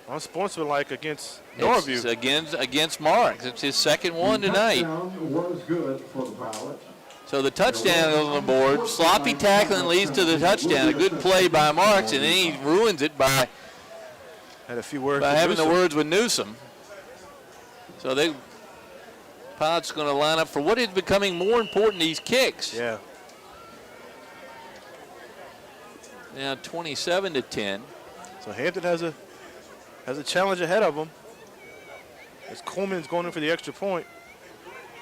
[SPEAKER 2] Unsportsmanlike against Norview.
[SPEAKER 1] It's against Marks. It's his second one tonight.
[SPEAKER 3] Was good for the Pilots.
[SPEAKER 1] So the touchdown is on the board. Sloppy tackling leads to the touchdown. A good play by Marks, and then he ruins it by having the words with Newsome. So Pilots going to line up for what is becoming more important, these kicks.
[SPEAKER 2] Yeah.
[SPEAKER 1] Now 27-10.
[SPEAKER 2] So Hampton has a challenge ahead of them. As Coleman's going in for the extra point.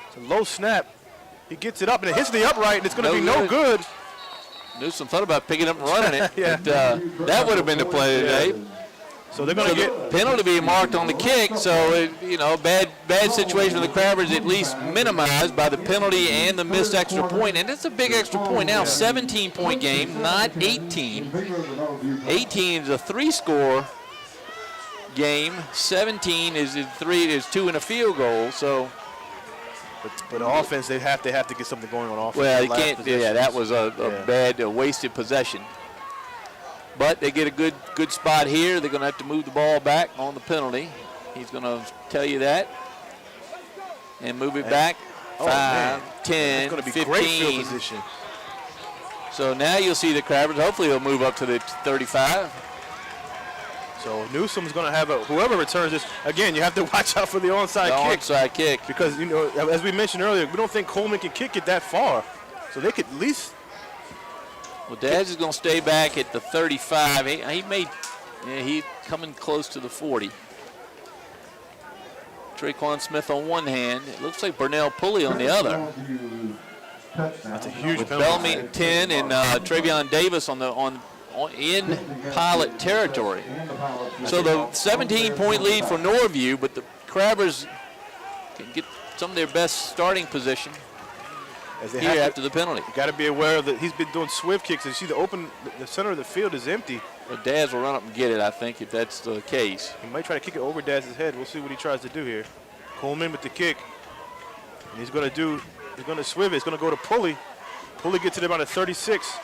[SPEAKER 2] It's a low snap. He gets it up and it hits the upright, and it's going to be no good.
[SPEAKER 1] Newsome thought about picking up and running it.
[SPEAKER 2] Yeah.
[SPEAKER 1] But, that would have been the play today.
[SPEAKER 2] Yeah. So they're going to get
[SPEAKER 1] penalty being marked on the kick. So bad situation for the Crabbers at least minimized by the penalty and the missed extra point. And it's a big extra point now. 17-point game, not 18. 18 is a 3-score game. 17 is 2 and a field goal. So.
[SPEAKER 2] But offense, they have to get something going on offense.
[SPEAKER 1] Well, they can't. Yeah, that was a bad, wasted possession. But they get a good spot here. They're going to have to move the ball back on the penalty. He's going to tell you that. And move it back. 5, 10,
[SPEAKER 2] going to be
[SPEAKER 1] 15.
[SPEAKER 2] Great field position.
[SPEAKER 1] So now you'll see the Crabbers. Hopefully they'll move up to the 35.
[SPEAKER 2] So Newsome's going to have whoever returns this. Again, you have to watch out for the onside kick.
[SPEAKER 1] Onside kick.
[SPEAKER 2] Because, as we mentioned earlier, we don't think Coleman can kick it that far. So they could at least.
[SPEAKER 1] Well, Daz is going to stay back at the 35. He's coming close to the 40. Traquan Smith on one hand. It looks like Burnell Pulley on the other.
[SPEAKER 2] That's a huge
[SPEAKER 1] With
[SPEAKER 2] penalty.
[SPEAKER 1] Bellamy at 10 and Travion Davis in Pilot territory. So the 17-point lead for Norview, but the Crabbers can get some of their best starting position here after the penalty.
[SPEAKER 2] You got to be aware that he's been doing swift kicks. And you see the center of the field is empty.
[SPEAKER 1] Well, Daz will run up and get it, I think, if that's the case.
[SPEAKER 2] He might try to kick it over Daz's head. We'll see what he tries to do here. Coleman with the kick. And he's going to swift it. It's going to go to Pulley. Pulley gets it about a 36.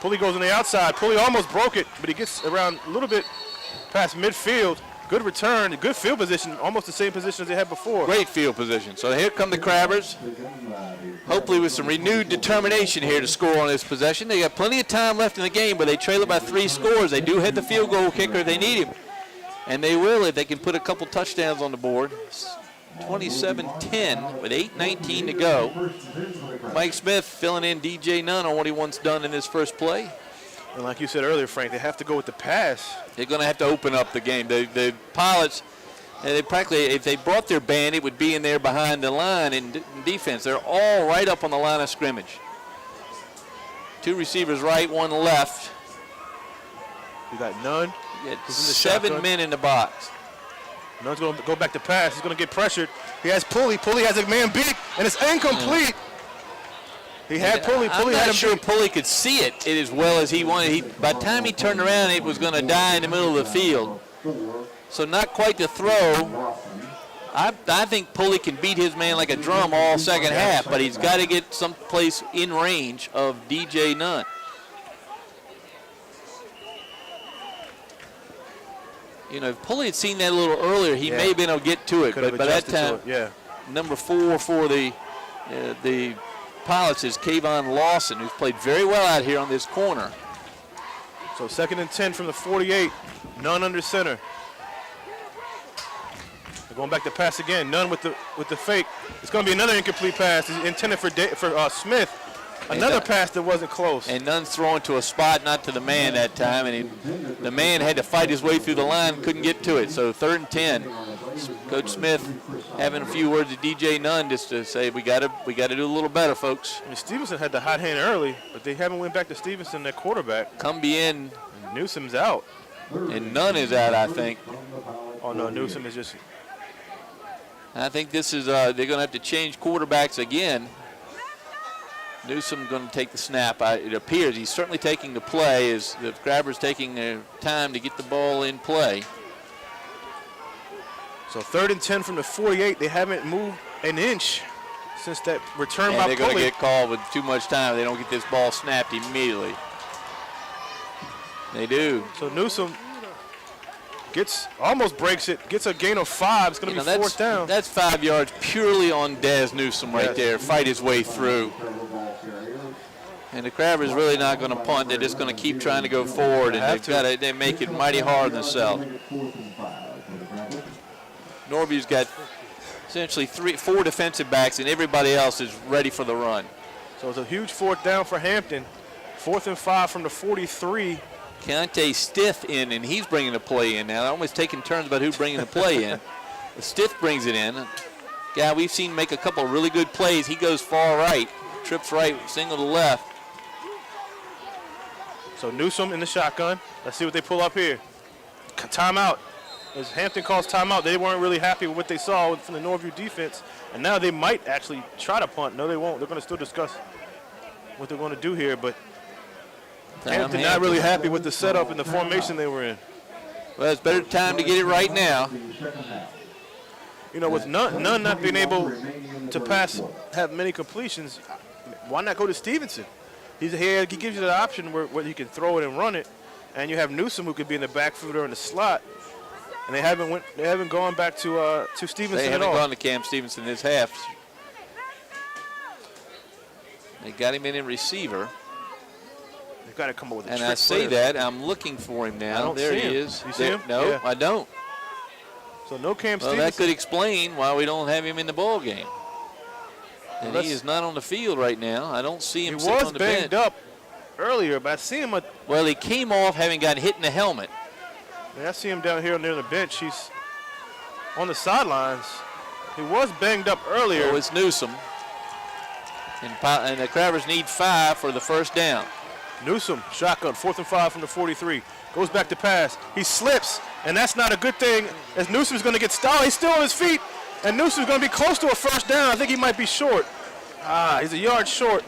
[SPEAKER 2] Pulley goes on the outside. Pulley almost broke it, but he gets around a little bit past midfield. Good return, good field position, almost the same position as they had before.
[SPEAKER 1] Great field position. So here come the Crabbers, hopefully with some renewed determination here to score on this possession. They got plenty of time left in the game, but they trail it by 3 scores. They do hit the field goal kicker if they need him. And they will if they can put a couple touchdowns on the board. 27-10 with 8:19 to go. Mike Smith filling in DJ Nunn on what he wants done in his first play.
[SPEAKER 2] And like you said earlier, Frank, they have to go with the pass.
[SPEAKER 1] They're going to have to open up the game. The Pilots, they practically, if they brought their band, it would be in there behind the line in defense. They're all right up on the line of scrimmage. 2 receivers right, 1 left.
[SPEAKER 2] You got Nunn.
[SPEAKER 1] You got 7 men in the box.
[SPEAKER 2] Nunn's going to go back to pass. He's going to get pressured. He has Pulley. Pulley has a man beat, and it's incomplete. He had Pulley. Pulley had him.
[SPEAKER 1] I'm not sure Pulley could see it as well as he wanted. By the time he turned around, it was going to die in the middle of the field. So not quite the throw. I think Pulley can beat his man like a drum all second half, but he's got to get someplace in range of DJ Nunn. You know, if Pulley had seen that a little earlier, he may have been able to get to it. But by that time, number 4 for the Pilots is Kayvon Lawson, who's played very well out here on this corner.
[SPEAKER 2] So 2nd and 10 from the 48. Nunn under center. They're going back to pass again. Nunn with the fake. It's going to be another incomplete pass. It's intended for Smith. Another pass that wasn't close.
[SPEAKER 1] And Nunn's throwing to a spot, not to the man that time. And the man had to fight his way through the line, couldn't get to it. So 3rd and 10. Coach Smith having a few words to DJ Nunn just to say we got to do a little better, folks.
[SPEAKER 2] I mean, Stevenson had the hot hand early, but they haven't went back to Stevenson, their quarterback.
[SPEAKER 1] Come be in.
[SPEAKER 2] And Newsom's out.
[SPEAKER 1] And Nunn is out, I think.
[SPEAKER 2] Oh, no, Newsom is just.
[SPEAKER 1] I think this is they're going to have to change quarterbacks again. Newsom going to take the snap. It appears he's certainly taking the play as the Crabbers taking their time to get the ball in play.
[SPEAKER 2] So 3rd and 10 from the 48. They haven't moved an inch since that return by Pulley.
[SPEAKER 1] They're going to get called with too much time. They don't get this ball snapped immediately. They do.
[SPEAKER 2] So Newsom almost breaks it, gets a gain of 5. It's going to be 4th down.
[SPEAKER 1] That's 5 yards purely on Daz Newsom right there. Fight his way through. And the Crabbers really not going to punt. They're just going to keep trying to go forward, and they make it mighty hard on themselves. Norview's got essentially 4 defensive backs, and everybody else is ready for the run.
[SPEAKER 2] So it's a huge 4th down for Hampton. 4th and 5 from the 43.
[SPEAKER 1] Keontae Stith in, and he's bringing the play in now. They're almost taking turns about who's bringing the play in. Stith brings it in. Guy we've seen make a couple of really good plays. He goes far right, trips right, single to left.
[SPEAKER 2] So Newsom in the shotgun. Let's see what they pull up here. Timeout. As Hampton calls timeout, they weren't really happy with what they saw from the Norview defense, and now they might actually try to punt. No, they won't. They're going to still discuss what they're going to do here, but Hampton not really happy with the setup and the formation they were in.
[SPEAKER 1] Well, it's better time to get it right now.
[SPEAKER 2] You know, with Nunn not being able to pass, have many completions, why not go to Stevenson? He gives you the option where you can throw it and run it, and you have Newsom who could be in the backfield or in the slot. And they haven't gone back to Stevenson at all.
[SPEAKER 1] They haven't gone to Cam Stevenson this half. They got him in receiver.
[SPEAKER 2] They've got to come up with a trick.
[SPEAKER 1] And I say that, I'm looking for him now.
[SPEAKER 2] I don't
[SPEAKER 1] there
[SPEAKER 2] see
[SPEAKER 1] he
[SPEAKER 2] him.
[SPEAKER 1] is.
[SPEAKER 2] You see him?
[SPEAKER 1] No,
[SPEAKER 2] Yeah.
[SPEAKER 1] I don't.
[SPEAKER 2] So no Cam
[SPEAKER 1] Well,
[SPEAKER 2] Stevenson.
[SPEAKER 1] that could explain why we don't have him in the ball game. And he is not on the field right now. I don't see him sitting on the bench.
[SPEAKER 2] He was banged up earlier, but I see him.
[SPEAKER 1] Well, he came off having gotten hit in the helmet.
[SPEAKER 2] I see him down here near the bench. He's on the sidelines. He was banged up earlier.
[SPEAKER 1] Oh, it's Newsom. And the Crabbers need 5 for the first down.
[SPEAKER 2] Newsom, shotgun, 4th and 5 from the 43. Goes back to pass. He slips, and that's not a good thing as Newsom's going to get stalled. He's still on his feet, and Newsom's going to be close to a first down. I think he might be short. He's a yard short.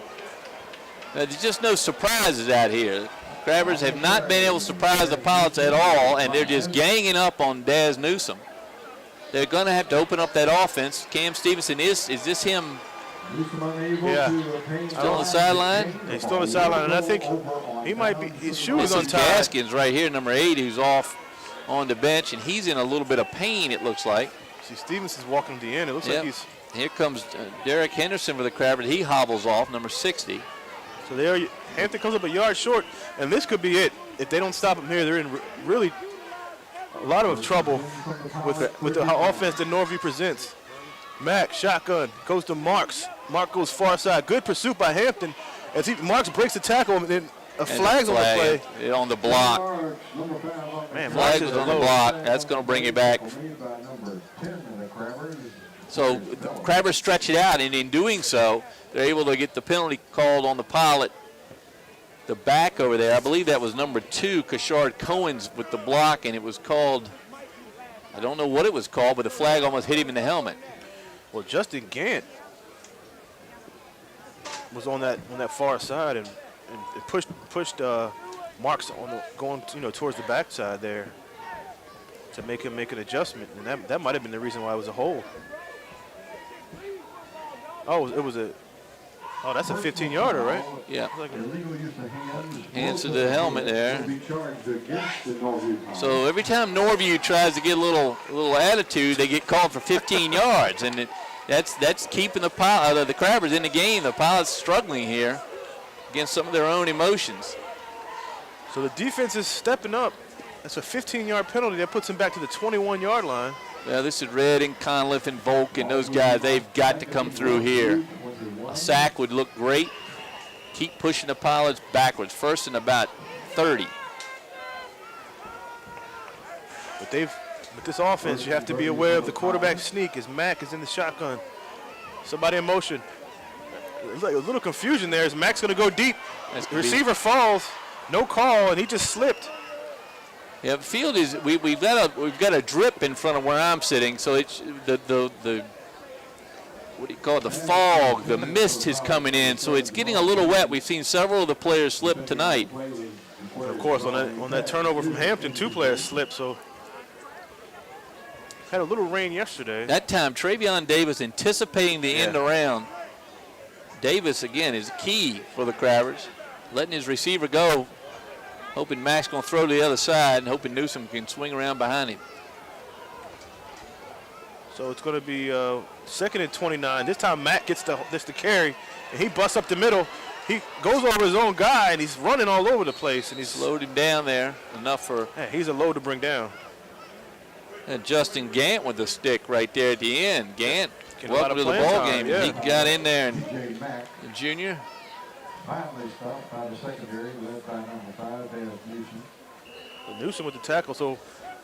[SPEAKER 1] There's just no surprises out here. Crabbers have not been able to surprise the Pilots at all, and they're just ganging up on Daz Newsom. They're going to have to open up that offense. Cam Stevenson, is this him?
[SPEAKER 2] Yeah.
[SPEAKER 1] Still on the sideline?
[SPEAKER 2] He's still on the sideline, and I think he might be. His shoe is
[SPEAKER 1] This is
[SPEAKER 2] untied.
[SPEAKER 1] Gaskins right here, number 8, who's off on the bench, and he's in a little bit of pain, it looks like.
[SPEAKER 2] See, Stevenson's walking to the end. It looks like he's.
[SPEAKER 1] Here comes Derek Henderson for the Crabbers. He hobbles off, number 60.
[SPEAKER 2] So there, Hampton comes up a yard short, and this could be it. If they don't stop him here, they're in really a lot of trouble with the offense that Norview presents. Mack, shotgun, goes to Marks. Mark goes far side. Good pursuit by Hampton. As Marks breaks the tackle, and then a flag's on the play.
[SPEAKER 1] On the block.
[SPEAKER 2] Man,
[SPEAKER 1] Flag was on the block. That's going to bring it back. So the Crabbers stretch it out, and in doing so, they're able to get the penalty called on the pilot. The back over there, I believe that was number 2, Kashard Cohen's with the block, and it was called, I don't know what it was called, but the flag almost hit him in the helmet.
[SPEAKER 2] Well, Justin Gant was on that far side and pushed Marks on going towards the backside there to make him make an adjustment, and that might have been the reason why it was a hold. Oh, that's a 15-yarder, right?
[SPEAKER 1] Yeah. Hands to the helmet there. So every time Norview tries to get a little attitude, they get called for 15 yards, and that's keeping the Crabbers in the game. The Pilots struggling here against some of their own emotions.
[SPEAKER 2] So the defense is stepping up. That's a 15-yard penalty that puts them back to the 21-yard line.
[SPEAKER 1] Yeah, this is Redding, Conliff, and Volk, and those guys, they've got to come through here. A sack would look great. Keep pushing the Pilots backwards. First and about 30.
[SPEAKER 2] But with this offense, you have to be aware of the quarterback sneak as Mack is in the shotgun. Somebody in motion. There's like a little confusion there as Mack's going to go deep. The receiver falls, no call, and he just slipped.
[SPEAKER 1] Yeah, the field is we've got a drip in front of where I'm sitting, so it's the what do you call it? The fog, the mist is coming in, so it's getting a little wet. We've seen several of the players slip tonight.
[SPEAKER 2] And of course, on that turnover from Hampton, 2 players slipped. So had a little rain yesterday.
[SPEAKER 1] That time, Travion Davis anticipating the end around. Davis again is key for the Crabbers, letting his receiver go. Hoping Mack's going to throw to the other side and hoping Newsom can swing around behind him.
[SPEAKER 2] So it's going to be 2nd and 29. This time Mack gets the carry, and he busts up the middle. He goes over his own guy, and he's running all over the place. And he's
[SPEAKER 1] slowed him down there enough for.
[SPEAKER 2] Yeah, he's a load to bring down.
[SPEAKER 1] And Justin Gant with the stick right there at the end. Gant, welcome to the ball
[SPEAKER 2] time,
[SPEAKER 1] game.
[SPEAKER 2] Yeah.
[SPEAKER 1] He got in there, and the junior.
[SPEAKER 3] Finally stopped by the secondary, led by number 5, Dennis Newsom.
[SPEAKER 2] Newsom with the tackle, so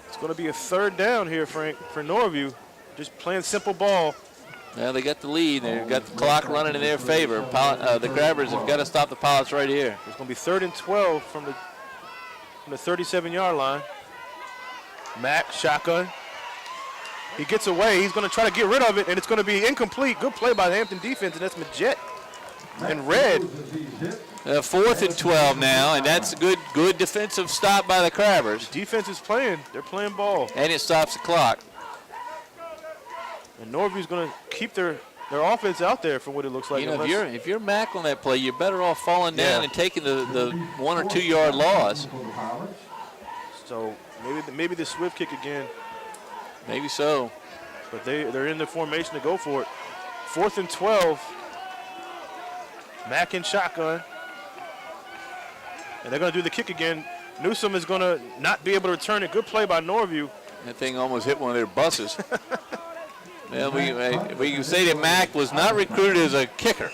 [SPEAKER 2] it's going to be a 3rd down here, Frank, for Norview. Just playing simple ball.
[SPEAKER 1] Well, they got the lead. They've got the clock running in their favor. The Crabbers have got to stop the Pilots right here.
[SPEAKER 2] It's going to be 3rd and 12 from the 37-yard line. Mack, shotgun. He gets away. He's going to try to get rid of it, and it's going to be incomplete. Good play by the Hampton defense, and that's Majette and Red.
[SPEAKER 1] 4th and 12 now, and that's a good defensive stop by the Crabbers.
[SPEAKER 2] Defense is playing. They're playing ball.
[SPEAKER 1] And it stops the clock.
[SPEAKER 2] And Norview's going to keep their offense out there for what it looks like.
[SPEAKER 1] You know, if you're Mack on that play, you're better off falling down and taking the 1 or 2 yard loss.
[SPEAKER 2] So maybe the swift kick again.
[SPEAKER 1] Maybe so.
[SPEAKER 2] But they're in the formation to go for it. 4th and 12. Mack in shotgun. And they're going to do the kick again. Newsom is going to not be able to return it. Good play by Norview.
[SPEAKER 1] That thing almost hit one of their buses. Well, we can say that Mack was not recruited as a kicker.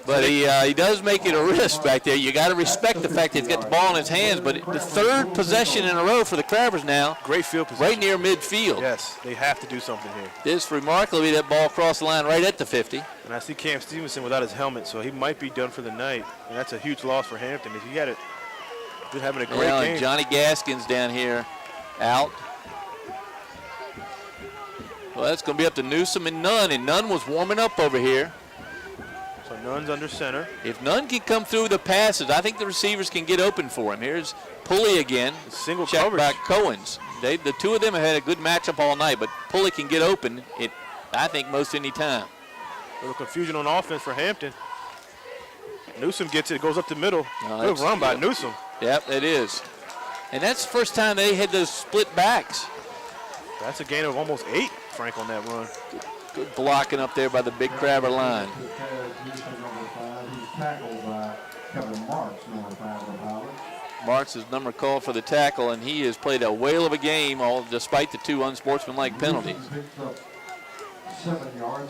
[SPEAKER 1] But he does make it a risk back there. You got to respect the fact that he's got the ball in his hands. But the 3rd possession in a row for the Crabbers now.
[SPEAKER 2] Great field position.
[SPEAKER 1] Right near midfield.
[SPEAKER 2] Yes, they have to do something here.
[SPEAKER 1] This remarkably, that ball crossed the line right at the 50.
[SPEAKER 2] And I see Cam Stevenson without his helmet, so he might be done for the night. And that's a huge loss for Hampton. He had it. Been having a great game.
[SPEAKER 1] And Johnny Gaskins down here out. Well, that's going to be up to Newsom and Nunn. And Nunn was warming up over here.
[SPEAKER 2] So Nunn's under center.
[SPEAKER 1] If Nunn can come through the passes, I think the receivers can get open for him. Here's Pulley again.
[SPEAKER 2] Single
[SPEAKER 1] check
[SPEAKER 2] coverage.
[SPEAKER 1] by Cohen's. The two of them have had a good matchup all night, but Pulley can get open I think most any time.
[SPEAKER 2] A little confusion on offense for Hampton. Newsom gets it, goes up the middle. Good run by Newsom.
[SPEAKER 1] Yep, it is. And that's the first time they had those split backs.
[SPEAKER 2] That's a gain of almost 8, Frank, on that run.
[SPEAKER 1] Good blocking up there by the big Crabber line. Marks is number called for the tackle, and he has played a whale of a game, despite the 2 unsportsmanlike penalties.
[SPEAKER 2] So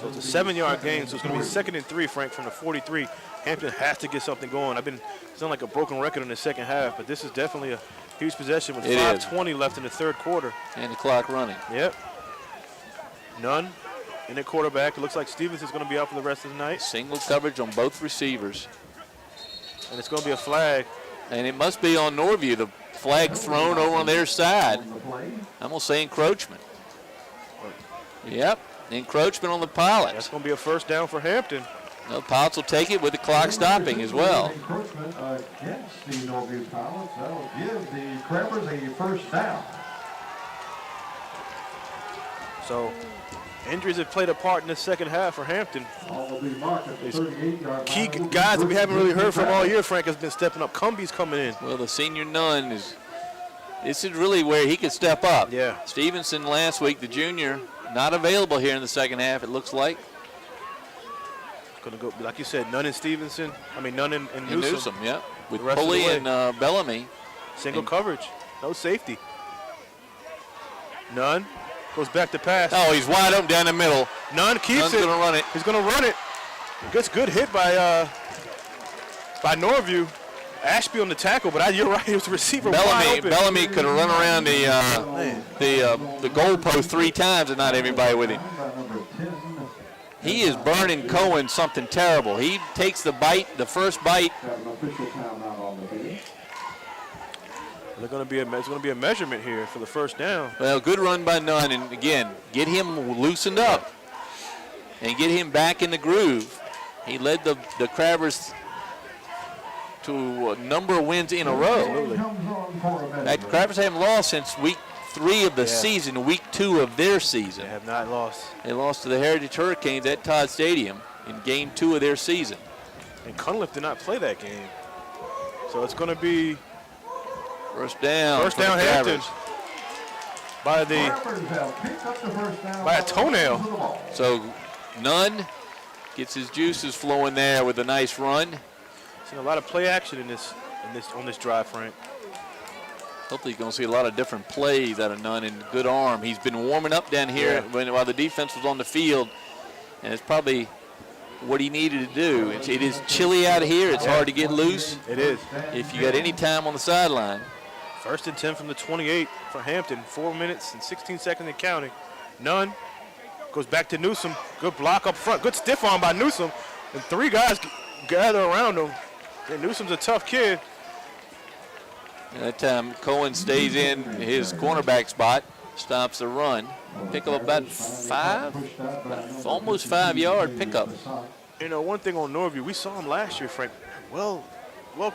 [SPEAKER 2] it's a 7-yard gain, so it's going to be 2nd and 3, Frank, from the 43. Hampton has to get something going. I've been sounding like a broken record in the second half, but this is definitely a huge possession with 5:20 left in the third quarter.
[SPEAKER 1] And the clock running.
[SPEAKER 2] Yep. None in the quarterback. It looks like Stevens is going to be out for the rest of the night.
[SPEAKER 1] Single coverage on both receivers.
[SPEAKER 2] And it's going to be a flag.
[SPEAKER 1] And it must be on Norview. The flag thrown over on their side. I'm going to say encroachment. Yep, encroachment on the Pilots.
[SPEAKER 2] That's going to be a first down for Hampton.
[SPEAKER 1] The Pilots will take it with the clock stopping as well.
[SPEAKER 3] Encroachment against the Norview Pilots. That'll give the Crabbers a first down.
[SPEAKER 2] So injuries have played a part in the second half for Hampton. Key guys that we haven't really heard from all year, Frank, has been stepping up. Cumby's coming in.
[SPEAKER 1] Well, the senior Nunn this is really where he could step up.
[SPEAKER 2] Yeah.
[SPEAKER 1] Stevenson last week, the junior, not available here in the second half, it looks like.
[SPEAKER 2] It's going to go, like you said, Nunn and Stevenson. I mean, Nunn and Newsom.
[SPEAKER 1] Newsom, yeah. With Pulley and Bellamy.
[SPEAKER 2] Single coverage. No safety. Nunn goes back to pass.
[SPEAKER 1] Oh, he's wide open down the middle.
[SPEAKER 2] Nunn keeps
[SPEAKER 1] Nunn's
[SPEAKER 2] it.
[SPEAKER 1] going to run it.
[SPEAKER 2] He's going to run it. Gets good hit by Norview. Ashby on the tackle, but you're right. It was the receiver wide open.
[SPEAKER 1] Bellamy could have run around the goalpost 3 times and not everybody with him. He is burning Cohen something terrible. He takes the first bite.
[SPEAKER 2] It's going to be a measurement here for the first down.
[SPEAKER 1] Well, good run by Nunn, and again, get him loosened up and get him back in the groove. He led the Crabbers to a number of wins in a row. In fact, the Crabbers haven't lost since week 3 of the season, week 2 of their season.
[SPEAKER 2] They have not lost.
[SPEAKER 1] They lost to the Heritage Hurricanes at Todd Stadium in game 2 of their season.
[SPEAKER 2] And Cunliffe did not play that game. So it's going to be
[SPEAKER 1] first down
[SPEAKER 2] Hampton by a toenail.
[SPEAKER 1] So Nunn gets his juices flowing there with a nice run.
[SPEAKER 2] Seen a lot of play action on this drive, Frank.
[SPEAKER 1] Hopefully you're going to see a lot of different plays out of Nunn and good arm. He's been warming up down here while the defense was on the field, and it's probably what he needed to do. It is chilly out here. It's hard to get loose.
[SPEAKER 2] It is.
[SPEAKER 1] If you got any time on the sideline.
[SPEAKER 2] 1st and 10 from the 28 for Hampton. 4 minutes and 16 seconds and counting. Nunn goes back to Newsom. Good block up front. Good stiff arm by Newsom. And 3 guys gather around him. And Newsom's a tough kid.
[SPEAKER 1] And that time Cohen stays in his cornerback spot, stops the run. Pick up about 5, almost 5-yard pickup.
[SPEAKER 2] You know, one thing on Norview, we saw him last year, Frank. Well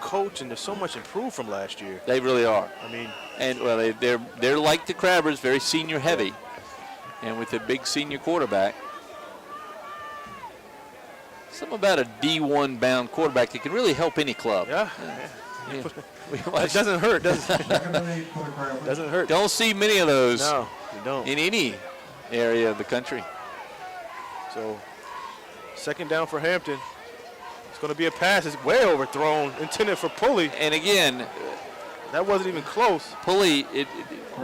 [SPEAKER 2] coached, and they're so much improved from last year.
[SPEAKER 1] They really are.
[SPEAKER 2] I mean,
[SPEAKER 1] and well, they're like the Crabbers, very senior heavy, and with a big senior quarterback. Something about a D1 bound quarterback that can really help any club.
[SPEAKER 2] Yeah. It doesn't hurt, does it? Doesn't hurt.
[SPEAKER 1] Don't see many of those.
[SPEAKER 2] No, you don't.
[SPEAKER 1] In any area of the country.
[SPEAKER 2] So, 2nd down for Hampton. It's going to be a pass. It's way overthrown, intended for Pulley.
[SPEAKER 1] And again,
[SPEAKER 2] that wasn't even close.
[SPEAKER 1] Pulley, it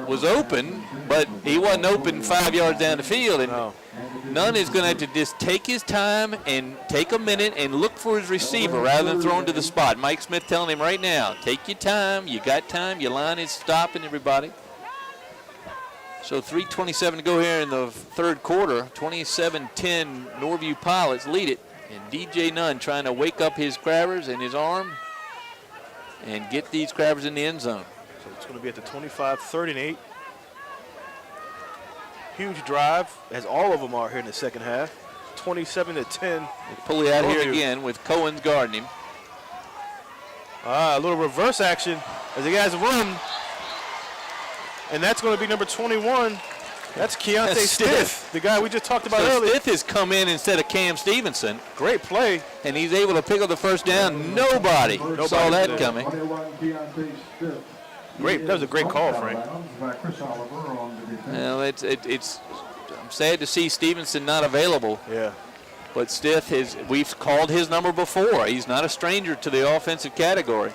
[SPEAKER 1] was open, but he wasn't open 5 yards down the field. And Nunn is going to have to just take his time and take a minute and look for his receiver rather than throw him to the spot. Mike Smith telling him right now, take your time. You got time. Your line is stopping, everybody. So 3:27 to go here in the third quarter. 27-10 Norview Pilots lead it. And DJ Nunn trying to wake up his Crabbers and his arm and get these Crabbers in the end zone.
[SPEAKER 2] So it's going to be at the 25, 3rd and 8. Huge drive, as all of them are here in the second half. 27-10.
[SPEAKER 1] Pulley out here again with Cohen's guarding him.
[SPEAKER 2] A little reverse action as the guys run. And that's going to be number 21. That's Keontae Stith, the guy we just talked about earlier.
[SPEAKER 1] Stith has come in instead of Cam Stevenson.
[SPEAKER 2] Great play.
[SPEAKER 1] And he's able to pick up the first down. Nobody saw that coming.
[SPEAKER 2] Great. That was a great call, Frank.
[SPEAKER 1] Well, it's I'm sad to see Stevenson not available.
[SPEAKER 2] Yeah.
[SPEAKER 1] But Stith we've called his number before. He's not a stranger to the offensive category.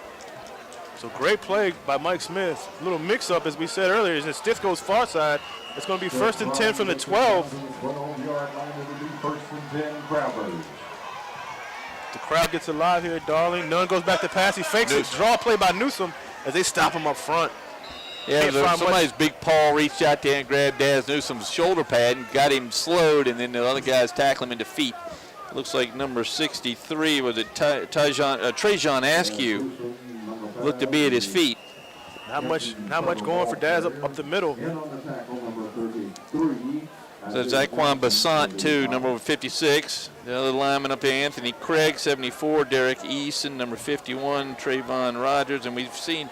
[SPEAKER 2] So great play by Mike Smith. A little mix-up, as we said earlier, as Stith goes far side. It's going to be 1st and 10 from the 12. The crowd gets alive here at Darling. Nunn goes back to pass. He fakes it. Draw play by Newsom as they stop him up front.
[SPEAKER 1] Yeah, somebody's big paw reached out there and grabbed Daz Newsom's shoulder pad and got him slowed, and then the other guys tackle him into feet. Looks like number 63, was it Trajan Askew, looked to be at his feet.
[SPEAKER 2] Not much going for Daz up the middle.
[SPEAKER 1] So Zaquan Bassant, too, number 56. The other lineman up there, Anthony Craig, 74. Derek Eason, number 51. Trayvon Rogers. And we've seen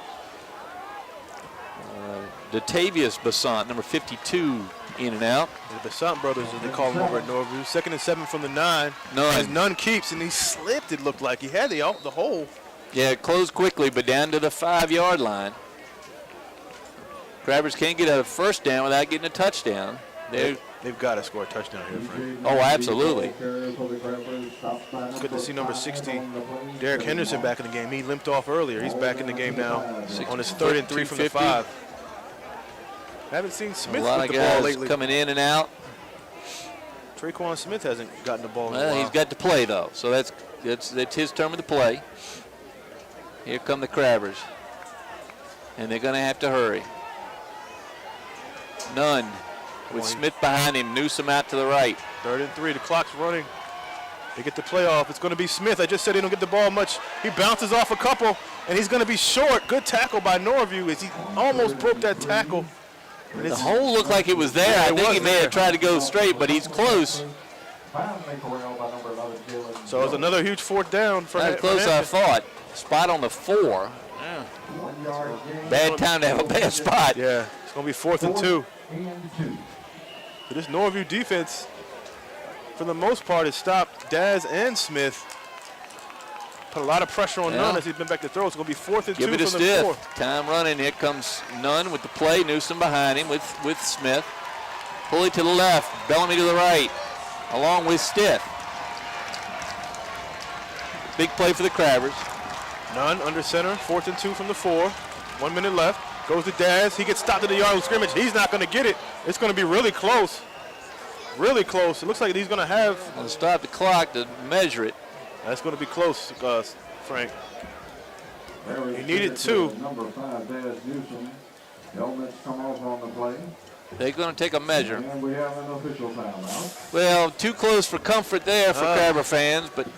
[SPEAKER 1] Datavius Bassant, number 52, in and out.
[SPEAKER 2] The Bassant brothers, as they call them over at Norview. 2nd and 7 from the 9. As Nunn keeps, and he slipped, it looked like. He had the hole.
[SPEAKER 1] Yeah, it closed quickly, but down to the 5-yard line. Crabbers can't get a first down without getting a touchdown.
[SPEAKER 2] They've got to score a touchdown here, Frank.
[SPEAKER 1] Oh, absolutely.
[SPEAKER 2] Good to see number 60, Derek Henderson, back in the game. He limped off earlier. He's back in the game now on his 3rd and 3 from the 5. Haven't seen Smith with the ball lately.
[SPEAKER 1] Coming in and out.
[SPEAKER 2] Traquan Smith hasn't gotten the ball in a
[SPEAKER 1] Well,
[SPEAKER 2] while.
[SPEAKER 1] he's got to play, though, so that's his term of the play. Here come the Crabbers, and they're going to have to hurry. Nunn with Smith behind him, Newsom out to the right.
[SPEAKER 2] 3rd and 3, the clock's running. They get the play off. It's going to be Smith. I just said he don't get the ball much. He bounces off a couple, and he's going to be short. Good tackle by Norview as he almost broke that tackle.
[SPEAKER 1] The hole looked like it was there. I think he may have tried to go straight, but he's close.
[SPEAKER 2] So it's another huge 4th down for
[SPEAKER 1] That's close, I thought. Spot on the 4. Yeah. Bad time to have a bad spot.
[SPEAKER 2] Yeah, it's going to be 4th and 2. So this Norview defense, for the most part, has stopped Daz and Smith. Put a lot of pressure on Nunn as he's been back to throw. It's going to be 4th and 2
[SPEAKER 1] Give it a
[SPEAKER 2] from the
[SPEAKER 1] Stith.
[SPEAKER 2] 4.
[SPEAKER 1] Time running. Here comes Nunn with the play. Newsom behind him with Smith. Pulley to the left. Bellamy to the right. Along with Stith. Big play for the Crabbers.
[SPEAKER 2] Nunn under center. 4th and 2 from the 4. 1 minute left. Goes to Daz. He gets stopped at the yard of scrimmage. He's not going to get it. It's going to be really close. Really close. It looks like he's going to have.
[SPEAKER 1] I'll stop the clock to measure it.
[SPEAKER 2] That's going to be close, Frank. He needed 2.
[SPEAKER 3] Number 5, Daz Newsom. Helmets come off on the play.
[SPEAKER 1] They're going to take a measure.
[SPEAKER 3] And we have an official timeout.
[SPEAKER 1] Well, too close for comfort there for Crabber fans, but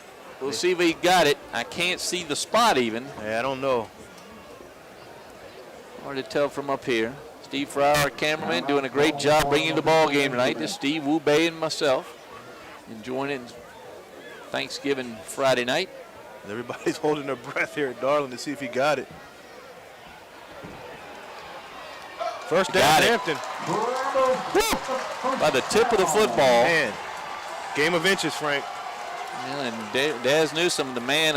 [SPEAKER 1] we'll see if he got it. I can't see the spot even.
[SPEAKER 2] Yeah, I don't know.
[SPEAKER 1] Hard to tell from up here. Steve Fryer, our cameraman, doing a great job bringing the ball game tonight. This is Steve Wu Bay and myself enjoying it Thanksgiving Friday night.
[SPEAKER 2] Everybody's holding their breath here at Darling to see if he got it. First down, Hampton.
[SPEAKER 1] By the tip of the football.
[SPEAKER 2] Man, game of inches, Frank.
[SPEAKER 1] And Daz Newsom, the man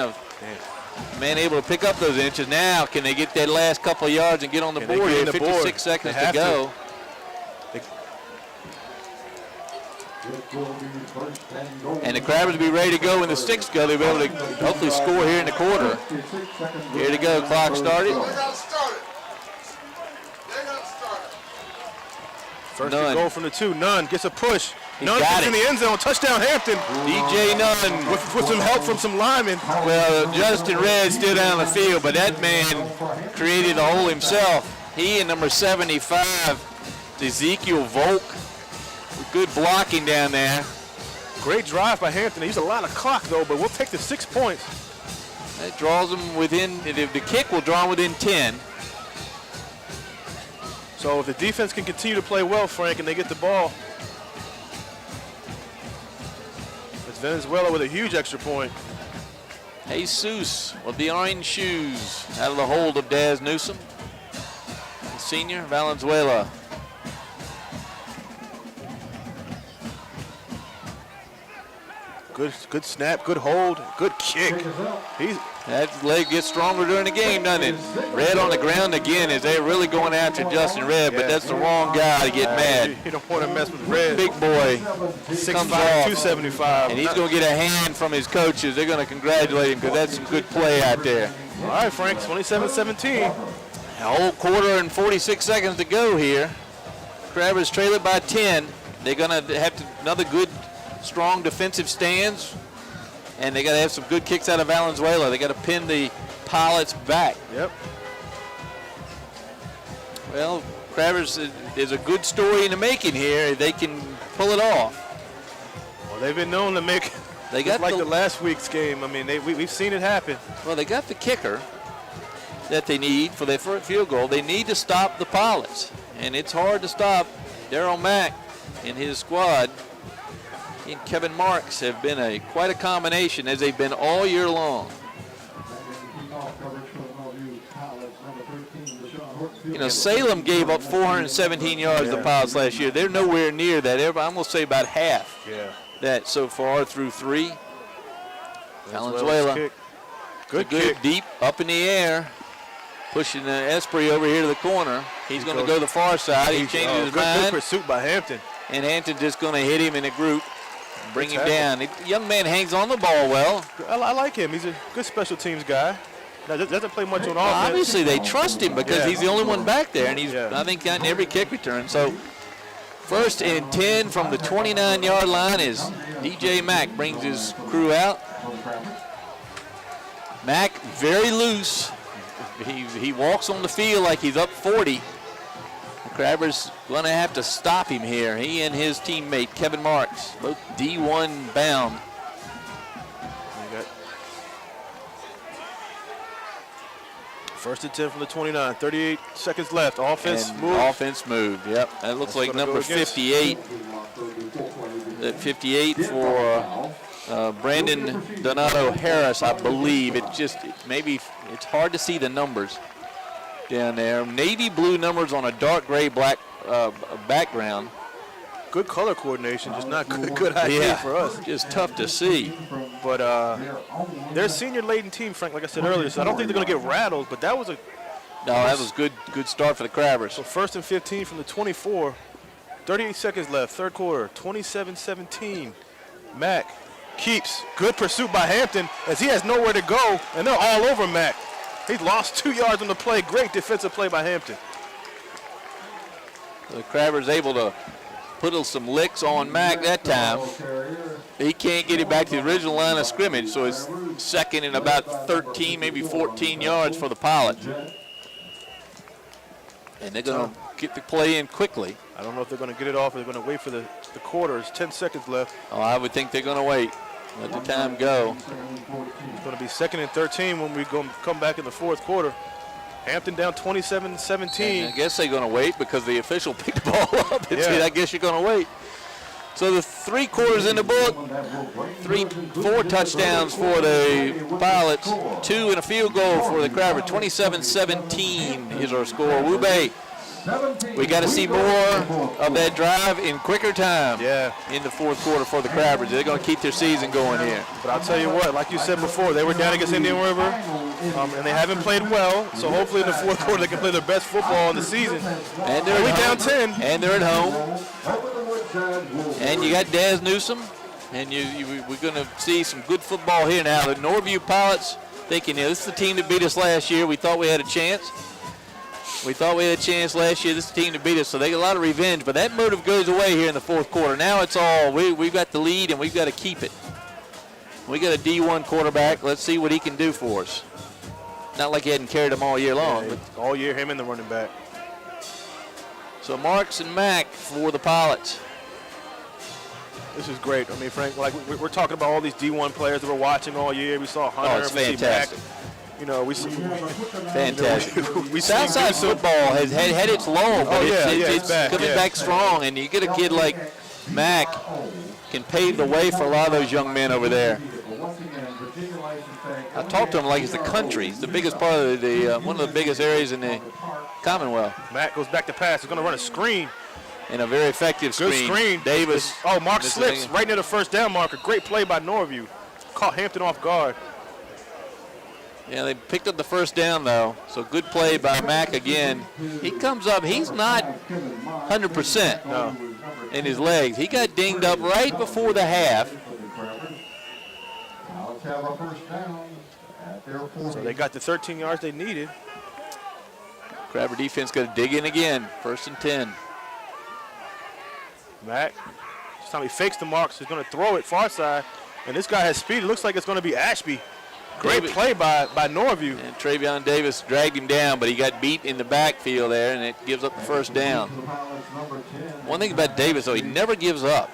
[SPEAKER 1] able to pick up those inches. Now, can they get that last couple of yards and get on the board here? 56 seconds to go. And the Crabbers will be ready to go when the sticks go. They'll be able to hopefully score here in the quarter. Here to go. Clock started.
[SPEAKER 2] First and goal from the 2. Nunn gets a push. Nunn
[SPEAKER 1] got
[SPEAKER 2] gets in the end zone. Touchdown, Hampton.
[SPEAKER 1] DJ Nunn.
[SPEAKER 2] With some help from some linemen.
[SPEAKER 1] Well, Justin Red still down the field, but that man created a hole himself. He and number 75, Ezekiel Volk. Good blocking down there.
[SPEAKER 2] Great drive by Hampton. They used a lot of clock, though, but we'll take the 6 points.
[SPEAKER 1] That draws them within, the kick will draw them within 10.
[SPEAKER 2] So if the defense can continue to play well, Frank, and they get the ball, it's Venezuela with a huge extra point.
[SPEAKER 1] Jesus with the orange shoes out of the hold of Daz Newsom. The senior, Valenzuela.
[SPEAKER 2] Good snap, good hold, good kick.
[SPEAKER 1] That leg gets stronger during the game, doesn't it? Red on the ground again as they're really going after Justin Red, but that's the wrong guy to get mad.
[SPEAKER 2] You don't want to mess with Red.
[SPEAKER 1] Big boy
[SPEAKER 2] 6'5",
[SPEAKER 1] comes off,
[SPEAKER 2] 275.
[SPEAKER 1] and he's going to get a hand from his coaches. They're going to congratulate him because that's some good play out there.
[SPEAKER 2] All right, Frank, 27-17.
[SPEAKER 1] A whole quarter and 46 seconds to go here. Crabbers trail it by 10. They're going to have another good, strong defensive stands. And they got to have some good kicks out of Valenzuela. They got to pin the Pilots back.
[SPEAKER 2] Yep.
[SPEAKER 1] Well, Crabbers, there's a good story in the making here. They can pull it off.
[SPEAKER 2] Well, they've been known to make.
[SPEAKER 1] They got
[SPEAKER 2] like the last week's game. I mean, we've seen it happen.
[SPEAKER 1] Well, they got the kicker that they need for their first field goal. They need to stop the Pilots, and it's hard to stop. Daryl Mack and his squad. And Kevin Marks have been quite a combination as they've been all year long. You know, Salem gave up 417 yards to the Pilots last year. They're nowhere near that. I'm going to say about half that so far through 3. Valenzuela. Good kick. Deep up in the air. Pushing Esprit over here to the corner. He's going to go to the far side. He changes his mind.
[SPEAKER 2] Good pursuit by Hampton.
[SPEAKER 1] And Hampton just going to hit him in a group. Bring him down. The young man hangs on the ball well.
[SPEAKER 2] I like him. He's a good special teams guy. Now, doesn't play much on offense.
[SPEAKER 1] Obviously, they trust him because he's the only one back there, and he's, I think, gotten every kick return. So, 1st and 10 from the 29-yard line is DJ Mack brings his crew out. Mack very loose. He walks on the field like he's up 40. Crabbers going to have to stop him here. He and his teammate, Kevin Marks, both D1 bound.
[SPEAKER 2] First and 10 from the 29, 38 seconds left. Offense moved.
[SPEAKER 1] Offense moved, yep. That looks like number 58. That 58 for Brandon Donato Harris, I believe. It's hard to see the numbers down there. Navy blue numbers on a dark gray black background.
[SPEAKER 2] Good color coordination, just not good idea for us.
[SPEAKER 1] Just tough to see.
[SPEAKER 2] But they're a senior-laden team, Frank, like I said earlier, so I don't think they're going to get rattled, but that was
[SPEAKER 1] good start for the Crabbers.
[SPEAKER 2] So 1st and 15 from the 24, 38 seconds left, third quarter, 27-17. Mack keeps. Good pursuit by Hampton as he has nowhere to go, and they're all over Mack. He's lost 2 yards on the play. Great defensive play by Hampton.
[SPEAKER 1] The Crabbers able to put some licks on Mack that time. He can't get it back to the original line of scrimmage, so it's 2nd and about 13, maybe 14 yards for the Pilots. And they're going to get the play in quickly.
[SPEAKER 2] I don't know if they're going to get it off or they're going to wait for the quarters. 10 seconds left.
[SPEAKER 1] Oh, I would think they're going to wait. Let the time go.
[SPEAKER 2] It's going to be 2nd and 13 when we come back in the fourth quarter. Hampton down 27-17.
[SPEAKER 1] I guess they're going to wait because the official picked the ball up and said, I guess you're going to wait. So the 3 quarters in the book, 4 touchdowns for the Pilots, 2 and a field goal for the Crabbers. 27-17 is our score. Wube, we got to see more of that drive in quicker time in the fourth quarter for the Crabbers. They're going to keep their season going here.
[SPEAKER 2] But I'll tell you what, like you said before, they were down against Indian River, and they haven't played well. So hopefully in the fourth quarter they can play their best football in the season.
[SPEAKER 1] And they're
[SPEAKER 2] down 10.
[SPEAKER 1] And they're at home. And you got Daz Newsome, and we're going to see some good football here now. The Norview Pilots thinking, this is the team that beat us last year. We thought we had a chance. Last year. This is the team that beat us, so they get a lot of revenge. But that motive goes away here in the fourth quarter. Now it's all, we've got the lead, and we've got to keep it. We got a D1 quarterback. Let's see what he can do for us. Not like he hadn't carried them all year long. But
[SPEAKER 2] all year, him and the running back.
[SPEAKER 1] So Marks and Mack for the Pilots.
[SPEAKER 2] This is great. I mean, Frank, like we're talking about all these D1 players that we're watching all year. We saw Hunter.
[SPEAKER 1] Oh, it's fantastic.
[SPEAKER 2] We see
[SPEAKER 1] fantastic. Southside football has had its lull, but it's
[SPEAKER 2] back,
[SPEAKER 1] coming back strong. And you get a kid like Mack can pave the way for a lot of those young men over there. I talked to him like it's the country. It's the biggest part of one of the biggest areas in the Commonwealth.
[SPEAKER 2] Mack goes back to pass. He's going to run a screen.
[SPEAKER 1] And a very effective screen.
[SPEAKER 2] Good screen.
[SPEAKER 1] Davis.
[SPEAKER 2] Oh, Mark slips right near the first down marker. Great play by Norview. Caught Hampton off guard.
[SPEAKER 1] Yeah, they picked up the first down, though. So good play by Mack again. He comes up. He's not 100% in his legs. He got dinged up right before the half.
[SPEAKER 2] So they got the 13 yards they needed.
[SPEAKER 1] Crabber defense got to dig in again. 1st and 10.
[SPEAKER 2] Mack, this time he fakes the Marks. He's going to throw it far side. And this guy has speed. It looks like it's going to be Ashby. Great play by Norview.
[SPEAKER 1] And Travion Davis dragged him down, but he got beat in the backfield there, and it gives up the first down. One thing about Davis, though, he never gives up.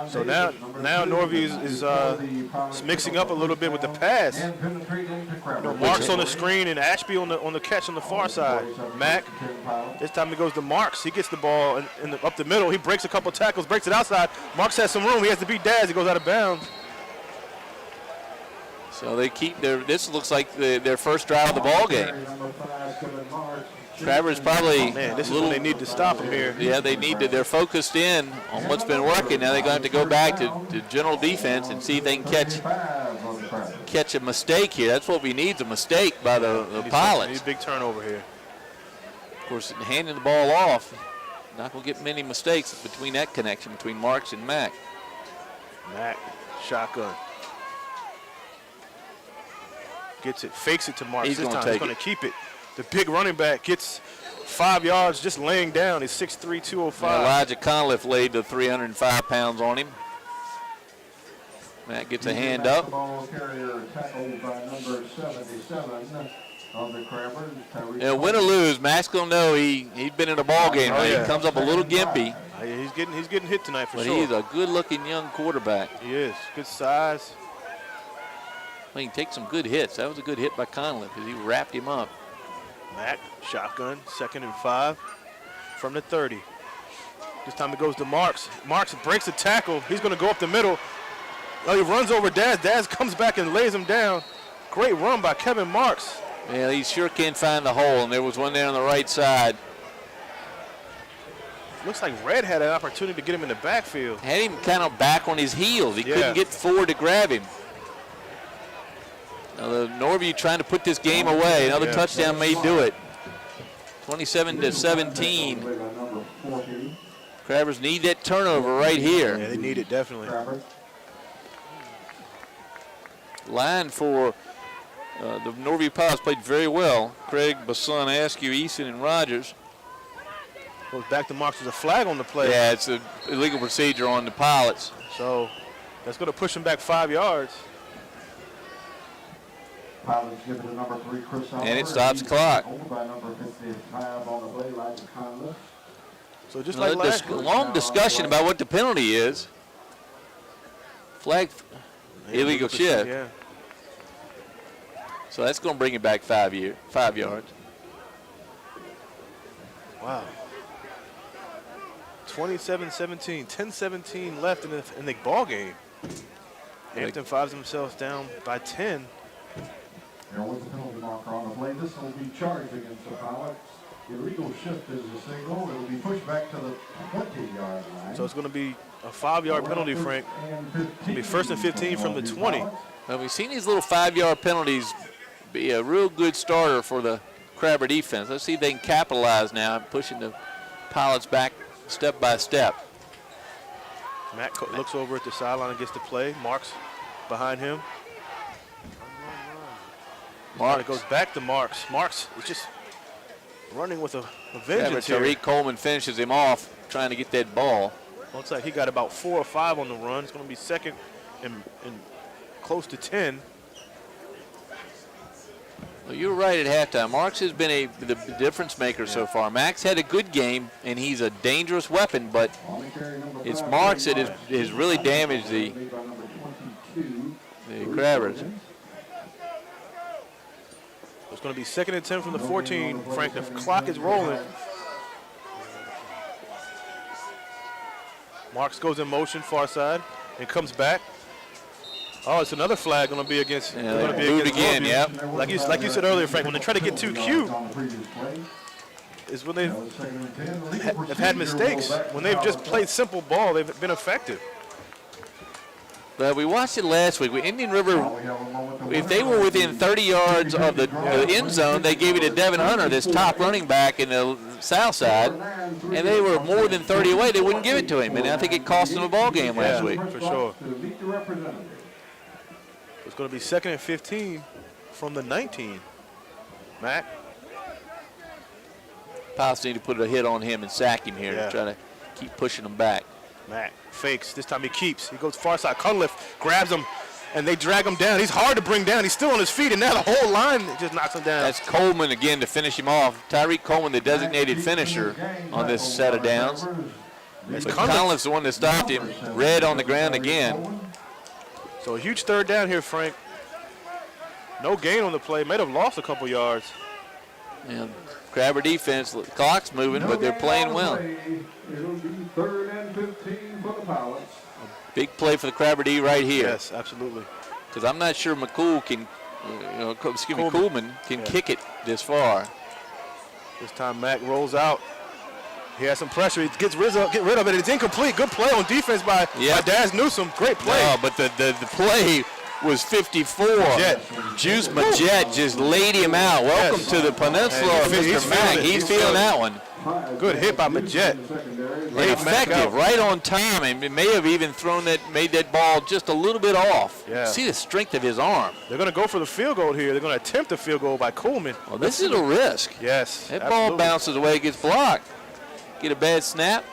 [SPEAKER 2] So now Norview is mixing up a little bit with the pass. Marks on the screen and Ashby on the catch on the far side. Mack, this time he goes to Marks. He gets the ball up the middle. He breaks a couple tackles, breaks it outside. Marks has some room. He has to beat Daz. He goes out of bounds.
[SPEAKER 1] So they keep this looks like their first drive of the ball game. Crabber's probably
[SPEAKER 2] this is when they need to stop him here.
[SPEAKER 1] Yeah, they're focused in on what's been working. Now they're going to have to go back to general defense and see if they can catch a mistake here. That's what we need, is a mistake by the Pilots.
[SPEAKER 2] Need a big turnover here.
[SPEAKER 1] Of course, handing the ball off, not going to get many mistakes between that connection between Marks and Mack.
[SPEAKER 2] Mack, shotgun. Gets it, fakes it to Marks. This time he's going to keep it. The big running back gets 5 yards just laying down. He's 6'3", 205.
[SPEAKER 1] Now Elijah Conliff laid the 305 pounds on him. Matt gets a hand up.
[SPEAKER 3] Ball carrier tackled by number 77 of the Crabbers.
[SPEAKER 1] Yeah, win or lose, Matt's going to know he's been in a ball game. He comes up a little gimpy.
[SPEAKER 2] He's getting hit tonight for sure.
[SPEAKER 1] But he's a good-looking young quarterback.
[SPEAKER 2] He is. Good size.
[SPEAKER 1] Well, he can take some good hits. That was a good hit by Conley because he wrapped him up.
[SPEAKER 2] Mack, shotgun, 2nd and 5 from the 30. This time it goes to Marks. Marks breaks a tackle. He's going to go up the middle. Oh, he runs over Daz. Daz comes back and lays him down. Great run by Kevin Marks.
[SPEAKER 1] Yeah, he sure can find the hole, and there was one there on the right side.
[SPEAKER 2] Looks like Red had an opportunity to get him in the backfield.
[SPEAKER 1] Had him kind of back on his heels. He couldn't get forward to grab him. Norview trying to put this game away. Another touchdown may do it. 27-17. Crabbers need that turnover right here.
[SPEAKER 2] Yeah, they need it definitely.
[SPEAKER 1] Line for the Norview Pilots played very well. Craig, Basson, Askew, Easton, and Rogers.
[SPEAKER 2] Goes back to Marks with a flag on the play.
[SPEAKER 1] Yeah, it's an illegal procedure on the Pilots.
[SPEAKER 2] So that's going to push him back 5 yards.
[SPEAKER 3] Pilots give it to number 3, Chris
[SPEAKER 1] and it stops the clock.
[SPEAKER 3] By number 55 on the play, Elijah Conley.
[SPEAKER 2] So just like last
[SPEAKER 1] long discussion about what the penalty is. Flag, illegal shift.
[SPEAKER 2] Yeah.
[SPEAKER 1] So that's going to bring it back 5 yards.
[SPEAKER 2] Wow. 27-17, 10-17 left in the ball game. Hampton finds themselves down by 10.
[SPEAKER 3] There was a penalty marker on the play. This will be charged against the Pilots. Illegal shift is a signal. It will be pushed back to the 20-yard line.
[SPEAKER 2] So it's going to be a 5-yard penalty, Frank. It'll be 1st and 15 from the 20.
[SPEAKER 1] Well, we've seen these little 5-yard penalties be a real good starter for the Crabber defense. Let's see if they can capitalize now, pushing the Pilots back step by step.
[SPEAKER 2] Matt looks over at the sideline and gets the play. Marks behind him. Marks goes back to Marks. Marks is just running with a vengeance here.
[SPEAKER 1] Tariq Coleman finishes him off trying to get that ball.
[SPEAKER 2] Looks like he got about 4 or 5 on the run. It's going to be 2nd and close to 10.
[SPEAKER 1] Well, you're right at halftime. Marks has been the difference maker so far. Max had a good game, and he's a dangerous weapon, but it's Marks that has really damaged the Crabbers.
[SPEAKER 2] It's going to be 2nd and 10 from the 14, Frank. The clock is rolling. Marks goes in motion, far side, and comes back. Oh, it's another flag going to be against.
[SPEAKER 1] Yeah, moved again. Yep.
[SPEAKER 2] Like you said earlier, Frank, when they try to get too cute, is when they've had mistakes. When they've just played simple ball, they've been effective.
[SPEAKER 1] Well, we watched it last week. Indian River, if they were within 30 yards of the end zone, they gave it to Devin Hunter, this top running back in the south side, and they were more than 30 away. They wouldn't give it to him, and I think it cost them a ball game last week.
[SPEAKER 2] For sure. It's going to be 2nd and 15 from the 19. Mac.
[SPEAKER 1] Pilots need to put a hit on him and sack him here to try to keep pushing him back.
[SPEAKER 2] Mac fakes. This time he keeps. He goes far side. Cunliffe grabs him, and they drag him down. He's hard to bring down. He's still on his feet, and now the whole line just knocks him down.
[SPEAKER 1] That's Coleman again to finish him off. Tyreek Coleman, the designated finisher on this set of downs. But Cunliffe's the one that stopped him. Red on the ground again.
[SPEAKER 2] So a huge 3rd down here, Frank. No gain on the play. Might have lost a couple yards.
[SPEAKER 1] And Crabber defense, the clock's moving, but they're playing well.
[SPEAKER 3] It'll be 3rd and 15 for the Pilots.
[SPEAKER 1] Big play for the Crabber D right here.
[SPEAKER 2] Yes, absolutely.
[SPEAKER 1] Because I'm not sure McCool can, Coleman can kick it this far.
[SPEAKER 2] This time Mac rolls out. He has some pressure. He gets rid of it. It's incomplete. Good play on defense by Daz Newsome. Great play.
[SPEAKER 1] No, but the play was 54. Juice Majette just laid him out. Welcome to the peninsula, Mr. Mack. He's feeling that one.
[SPEAKER 2] Good hit by Majette.
[SPEAKER 1] Effective, right on time, and may have even made that ball just a little bit off.
[SPEAKER 2] Yeah.
[SPEAKER 1] See the strength of his arm.
[SPEAKER 2] They're going to go for the field goal here. They're going to attempt a field goal by Coleman.
[SPEAKER 1] Well, this is a risk.
[SPEAKER 2] Yes,
[SPEAKER 1] that ball bounces away, gets blocked. Get a bad snap.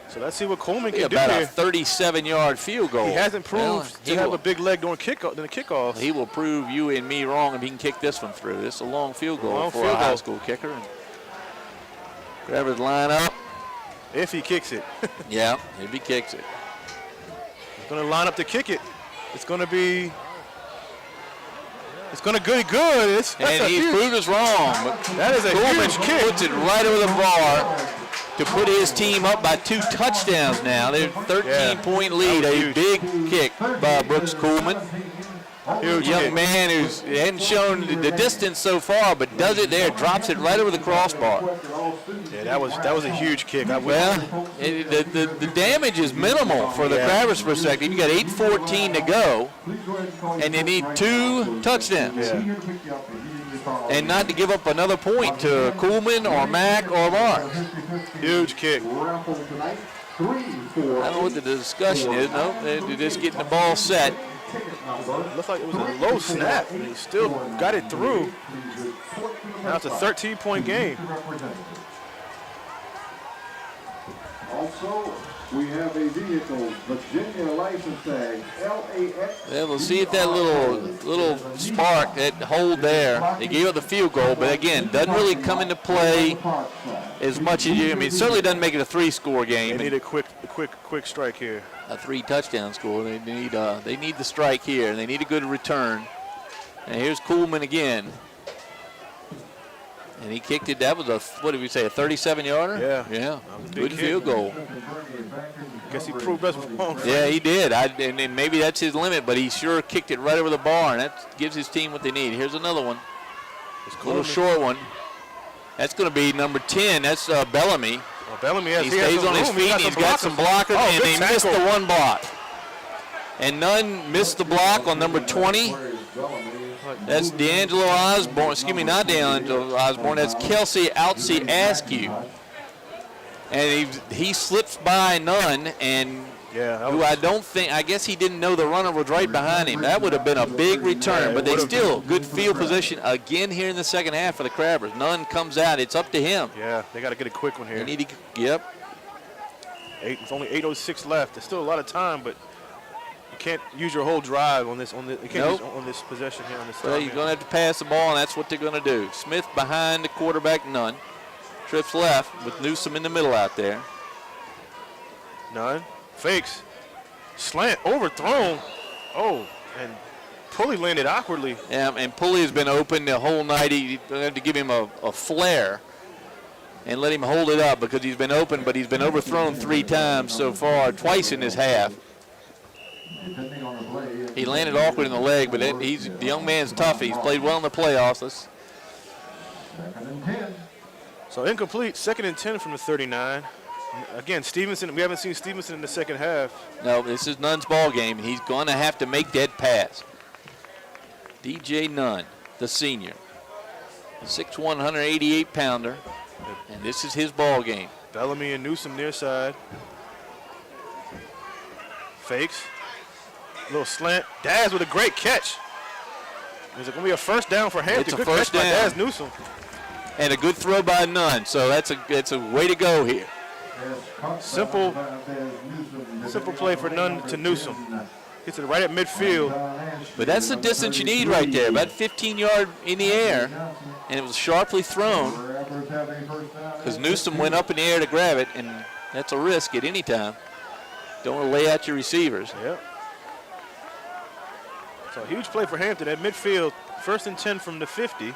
[SPEAKER 2] So let's see what Coleman can do
[SPEAKER 1] about
[SPEAKER 2] here.
[SPEAKER 1] A 37-yard field goal.
[SPEAKER 2] He hasn't proved to have a big leg during the kickoff.
[SPEAKER 1] He will prove you and me wrong if he can kick this one through. This is a long field goal for a high school kicker. And grab his line up.
[SPEAKER 2] If he kicks it.
[SPEAKER 1] Yeah, if he kicks it.
[SPEAKER 2] He's going to line up to kick it. It's going to be. It's going to be good.
[SPEAKER 1] And he's proved us wrong. But
[SPEAKER 2] that is a huge kick.
[SPEAKER 1] Puts it right over the bar to put his team up by 2 touchdowns now. They're 13-point lead. A big kick by Brooks Coleman.
[SPEAKER 2] Huge
[SPEAKER 1] young
[SPEAKER 2] kick.
[SPEAKER 1] Man who hadn't shown the distance so far, but does it there, drops it right over the crossbar.
[SPEAKER 2] Yeah, that was a huge kick.
[SPEAKER 1] The damage is minimal for the Crabbers' perspective. You got 8:14 to go, and you need 2 touchdowns.
[SPEAKER 2] Yeah.
[SPEAKER 1] And not to give up another point to Coolman or Mack or Mark.
[SPEAKER 2] Huge kick.
[SPEAKER 3] I
[SPEAKER 1] don't know what the discussion is. No, they're just getting the ball set.
[SPEAKER 2] Looks like it was a low snap, and he still got it through. Now it's a 13-point game.
[SPEAKER 3] Also, we have a vehicle, Virginia license tag, LAX.
[SPEAKER 1] Yeah, we'll see if that little spark, that hold there, they gave up the field goal, but again, doesn't really come into play as much as it certainly doesn't make it a 3-score game.
[SPEAKER 2] They need a quick strike here.
[SPEAKER 1] A 3-touchdown score. They need the strike here, and they need a good return. And here's Coolman again. And he kicked it. That was a 37-yarder?
[SPEAKER 2] Yeah.
[SPEAKER 1] Good field goal.
[SPEAKER 2] Guess he proved us wrong.
[SPEAKER 1] Yeah, he did. And maybe that's his limit, but he sure kicked it right over the bar, and that gives his team what they need. Here's another one. A little short one. That's going to be number 10. That's Bellamy.
[SPEAKER 2] Bellamy
[SPEAKER 1] he stays on his feet. He's got some blockers, and they missed the one block. And Nunn missed the block on number 20. That's D'Angelo Osborne. Excuse me, not D'Angelo Osborne. That's Kelsey Outsey Askew. And he slips by Nunn, and I guess he didn't know the runner was right behind him. That would have been a big return, but they still good field position again here in the second half for the Crabbers. Nunn comes out. It's up to him.
[SPEAKER 2] Yeah, they got to get a quick one here.
[SPEAKER 1] Yep.
[SPEAKER 2] It's only 8:06 left. There's still a lot of time, but you can't use your whole drive on this. On this possession here. On this.
[SPEAKER 1] Well, you're going to have to pass the ball, and that's what they're going to do. Smith behind the quarterback, Nunn. Trips left with Newsome in the middle out there.
[SPEAKER 2] Nunn fakes, slant, overthrown. Oh, and Pulley landed awkwardly.
[SPEAKER 1] Yeah, and Pulley has been open the whole night. He had to give him a flare and let him hold it up because he's been open, but he's been overthrown 3 times so far, twice in this half. He landed awkward in the leg, but the young man's tough. He's played well in the playoffs.
[SPEAKER 2] So incomplete, 2nd and 10 from the 39. Again, Stevenson, we haven't seen Stevenson in the second half.
[SPEAKER 1] No, this is Nunn's ball game. He's going to have to make that pass. DJ Nunn, the senior. 6'1", 188-pounder. And this is his ball game.
[SPEAKER 2] Bellamy and Newsom near side. Fakes. Little slant. Daz with a great catch. Is it going to be a first down for Hampton?
[SPEAKER 1] It's a
[SPEAKER 2] good
[SPEAKER 1] first
[SPEAKER 2] catch by
[SPEAKER 1] down.
[SPEAKER 2] Daz Newsom.
[SPEAKER 1] And a good throw by Nunn. So that's a way to go here.
[SPEAKER 2] Simple play for Nunn to Newsom. Gets it right at midfield.
[SPEAKER 1] But that's the distance you need right there. About 15 yards in the air. And it was sharply thrown because Newsom went up in the air to grab it, and that's a risk at any time. Don't want to lay out your receivers.
[SPEAKER 2] Yep. So a huge play for Hampton at midfield. 1st and 10 from the 50.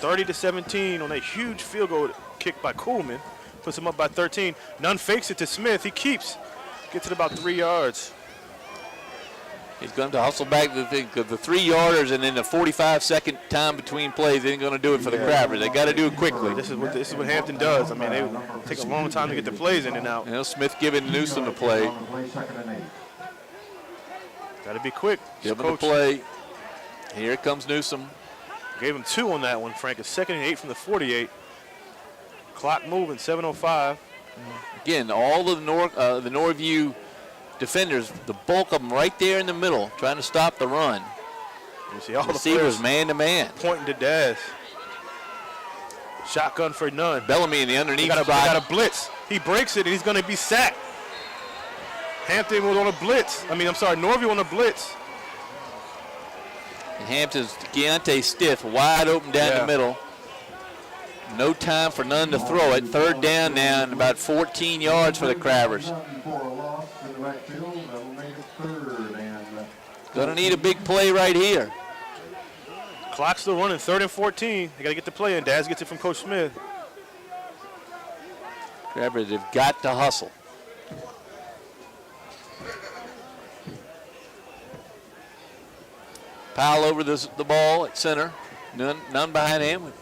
[SPEAKER 2] 30-17 on a huge field goal kick by Coolman. Puts him up by 13. Nunn fakes it to Smith. He keeps. Gets it about 3 yards.
[SPEAKER 1] He's going to hustle back the 3-yarders, and then the 45-second time between plays ain't going to do it for the Crabbers. They got to do it quickly.
[SPEAKER 2] This is what Hampton does. I mean, they take a long time to get the plays in and out.
[SPEAKER 1] You know, Smith giving Newsom the play.
[SPEAKER 2] Got to be quick.
[SPEAKER 1] Give him the play. Here comes Newsom.
[SPEAKER 2] Gave him 2 on that one, Frank. A 2nd and 8 from the 48. Clock moving, 7:05.
[SPEAKER 1] Again, all of the Norview defenders, the bulk of them right there in the middle, trying to stop the run.
[SPEAKER 2] You see all the
[SPEAKER 1] receivers man-to-man.
[SPEAKER 2] Pointing to Daz. Shotgun for Nunn.
[SPEAKER 1] Bellamy in the underneath
[SPEAKER 2] They
[SPEAKER 1] spot.
[SPEAKER 2] got a blitz. He breaks it, and he's going to be sacked. Hampton was on a blitz. Norview on a blitz.
[SPEAKER 1] And Hampton's Deontay Stiff wide open down the middle. No time for Nunn to throw it. 3rd down now and about 14 yards for the Crabbers. Going to need a big play right here.
[SPEAKER 2] Clock still running, 3rd and 14. They got to get the play in. Daz gets it from Coach Smith.
[SPEAKER 1] Crabbers have got to hustle. Powell over the ball at center. Nunn behind him.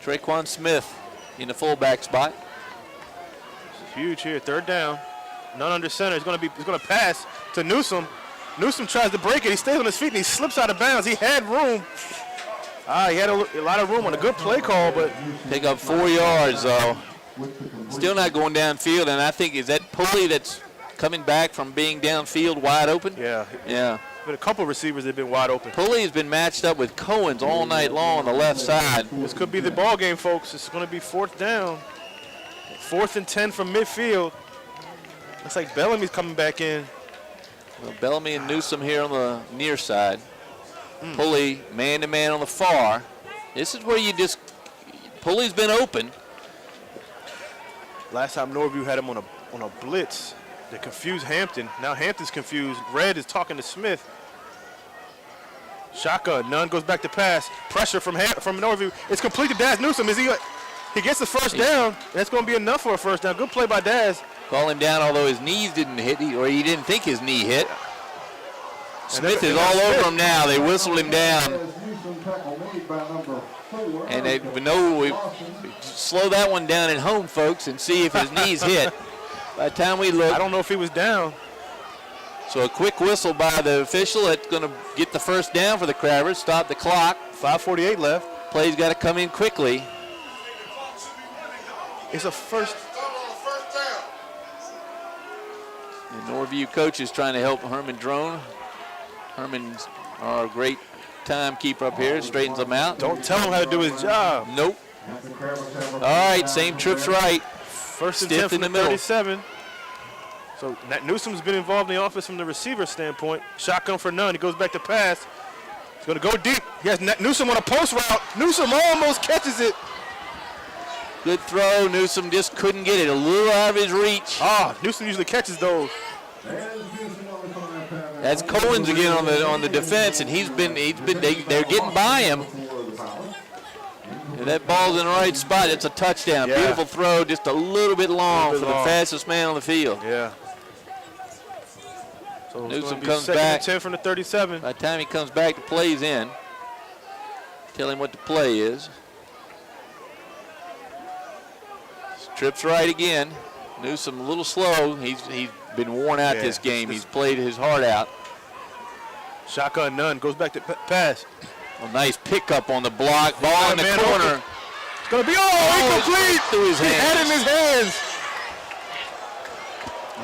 [SPEAKER 1] Traquan Smith in the fullback spot.
[SPEAKER 2] This is huge here. 3rd down. Nunn under center. He's going to pass to Newsom. Newsom tries to break it. He stays on his feet and he slips out of bounds. He had room. He had a lot of room on a good play call, but
[SPEAKER 1] pick up 4 yards though. Still not going downfield, and I think is that Pulley that's coming back from being downfield wide open?
[SPEAKER 2] Yeah. But a couple receivers have been wide open.
[SPEAKER 1] Pulley has been matched up with Cohen's all night long on the left side.
[SPEAKER 2] This could be the ball game, folks. It's going to be 4th down. 4th and 10 from midfield. Looks like Bellamy's coming back in.
[SPEAKER 1] Well, Bellamy and Newsom here on the near side. Pulley man-to-man on the far. This is where Pulley's been open.
[SPEAKER 2] Last time Norview had him on a blitz. They confused Hampton. Now Hampton's confused. Red is talking to Smith. Shotgun. Nunn goes back to pass. Pressure from Norview. It's complete to Daz Newsom. He gets the first down. That's going to be enough for a first down. Good play by Daz.
[SPEAKER 1] Call him down, although his knees didn't hit, or he didn't think his knee hit. Smith is all over him now. They whistled him down. And they slow that one down at home, folks, and see if his knees hit. By the time we look,
[SPEAKER 2] I don't know if he was down.
[SPEAKER 1] So a quick whistle by the official that's going to get the first down for the Crabbers, stop the clock.
[SPEAKER 2] 5:48 left.
[SPEAKER 1] Play's got to come in quickly.
[SPEAKER 2] It's a first.
[SPEAKER 1] The Norview coach is trying to help Herman Drone. Herman's our great timekeeper up here, straightens them out.
[SPEAKER 2] Don't tell him how to do his job.
[SPEAKER 1] Nope. All right, same trip's right.
[SPEAKER 2] First and 10 from the 37. So Newsom's been involved in the offense from the receiver standpoint. Shotgun for Nunn. He goes back to pass. He's going to go deep. He has Newsom on a post route. Newsom almost catches it.
[SPEAKER 1] Good throw. Newsom just couldn't get it. A little out of his reach.
[SPEAKER 2] Newsom usually catches those.
[SPEAKER 1] That's Cohen's again on the defense, and they're getting by him. And that ball's in the right spot. It's a touchdown.
[SPEAKER 2] Yeah.
[SPEAKER 1] Beautiful throw, just a little bit long for the fastest man on the field.
[SPEAKER 2] Yeah. So
[SPEAKER 1] Newsom comes back.
[SPEAKER 2] 10 from the 37.
[SPEAKER 1] By the time he comes back, the play's in. Tell him what the play is. Trips right again. Newsom a little slow. He's been worn out this game. He's played his heart out.
[SPEAKER 2] Shotgun Nunn goes back to pass.
[SPEAKER 1] A nice pickup on the block. Ball in the corner.
[SPEAKER 2] Open. It's going to be, incomplete.
[SPEAKER 1] Through his hands.
[SPEAKER 2] He had it in his hands.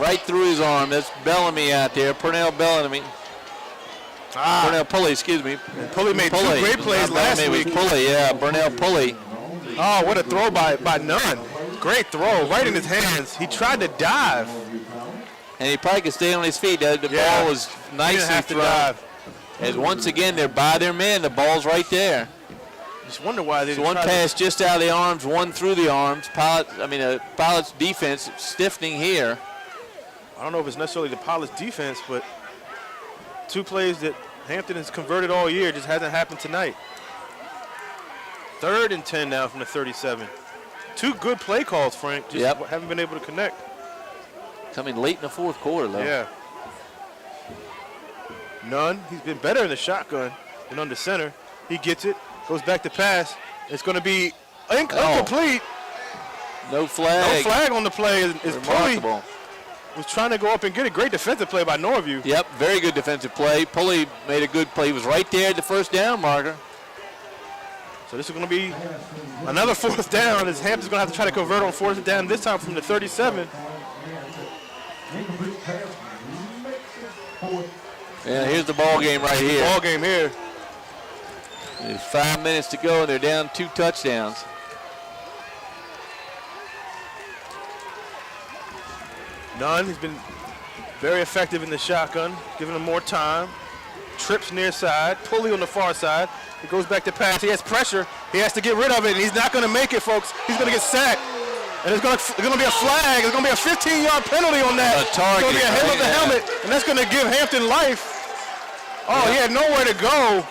[SPEAKER 1] Right through his arm. That's Bellamy out there. Purnell Bellamy. Purnell Pulley, excuse me.
[SPEAKER 2] Pulley made two great plays last week.
[SPEAKER 1] Pulley, yeah, Purnell Pulley.
[SPEAKER 2] Oh, what a throw by Nunn. Great throw, right in his hands. He tried to dive.
[SPEAKER 1] And he probably could stay on his feet. The ball was nicely thrown. As once again, they're by their man. The ball's right there.
[SPEAKER 2] Just wonder why they.
[SPEAKER 1] One pass just out of the arms, one through the arms. Pilot's defense stiffening here.
[SPEAKER 2] I don't know if it's necessarily the Pilot's defense, but two plays that Hampton has converted all year just hasn't happened tonight. 3rd and 10 now from the 37. Two good play calls, Frank. Just haven't been able to connect.
[SPEAKER 1] Coming late in the 4th quarter, though.
[SPEAKER 2] Yeah. Nunn, he's been better in the shotgun than under center. He gets it, goes back to pass. It's going to be incomplete.
[SPEAKER 1] No flag.
[SPEAKER 2] No flag on the play. Is Pulley
[SPEAKER 1] remarkable.
[SPEAKER 2] Was trying to go up and get a great defensive play by Norview.
[SPEAKER 1] Yep, very good defensive play. Pulley made a good play. He was right there at the first down marker.
[SPEAKER 2] So this is going to be another 4th down as Hampton's going to have to try to convert on 4th down, this time from the 37.
[SPEAKER 1] Yeah, here's the ball game right here.
[SPEAKER 2] Ball game here.
[SPEAKER 1] There's 5 minutes to go, and they're down 2 touchdowns.
[SPEAKER 2] Nunn has been very effective in the shotgun, giving him more time. Trips near side, Pulley on the far side. He goes back to pass. He has pressure. He has to get rid of it, and he's not going to make it, folks. He's going to get sacked. And there's going to be a flag. There's going to be a 15-yard penalty on that.
[SPEAKER 1] A target.
[SPEAKER 2] It's going to be a head of the helmet, and that's going to give Hampton life. Oh, he had nowhere to go.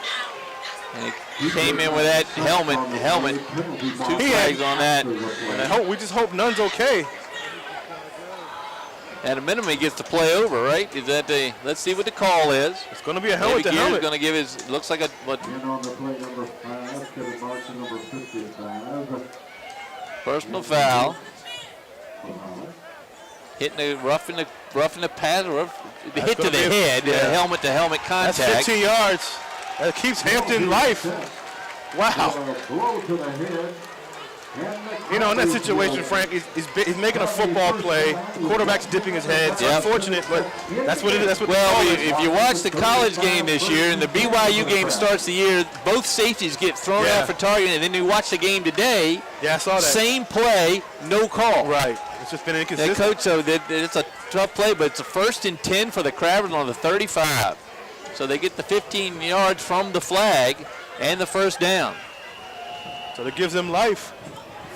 [SPEAKER 1] And he came in with that helmet. 2 flags on that.
[SPEAKER 2] And we just hope Nunn's okay.
[SPEAKER 1] At a minimum, he gets the play over, right? Is that let's see what the call is.
[SPEAKER 2] It's going to be a helmet to helmet.
[SPEAKER 1] Going to give his, looks like a, what? Personal foul. Hitting the roughing the pad, hit to the head, helmet to helmet contact.
[SPEAKER 2] That's 15 yards. That keeps Hampton life. Wow. You know, in that situation, Frank, he's making a football play. The quarterback's dipping his head. It's unfortunate, but that's what it is. That's what
[SPEAKER 1] if you watch the college game this year and the BYU game starts the year, both safeties get thrown out for targeting, and then you watch the game today.
[SPEAKER 2] Yeah, I saw that.
[SPEAKER 1] Same play, no call.
[SPEAKER 2] Right. It's just been inconsistent.
[SPEAKER 1] That coach, so it's a tough play, but it's a 1st and 10 for the Crabbers on the 35. So they get the 15 yards from the flag and the 1st down.
[SPEAKER 2] So that gives them life.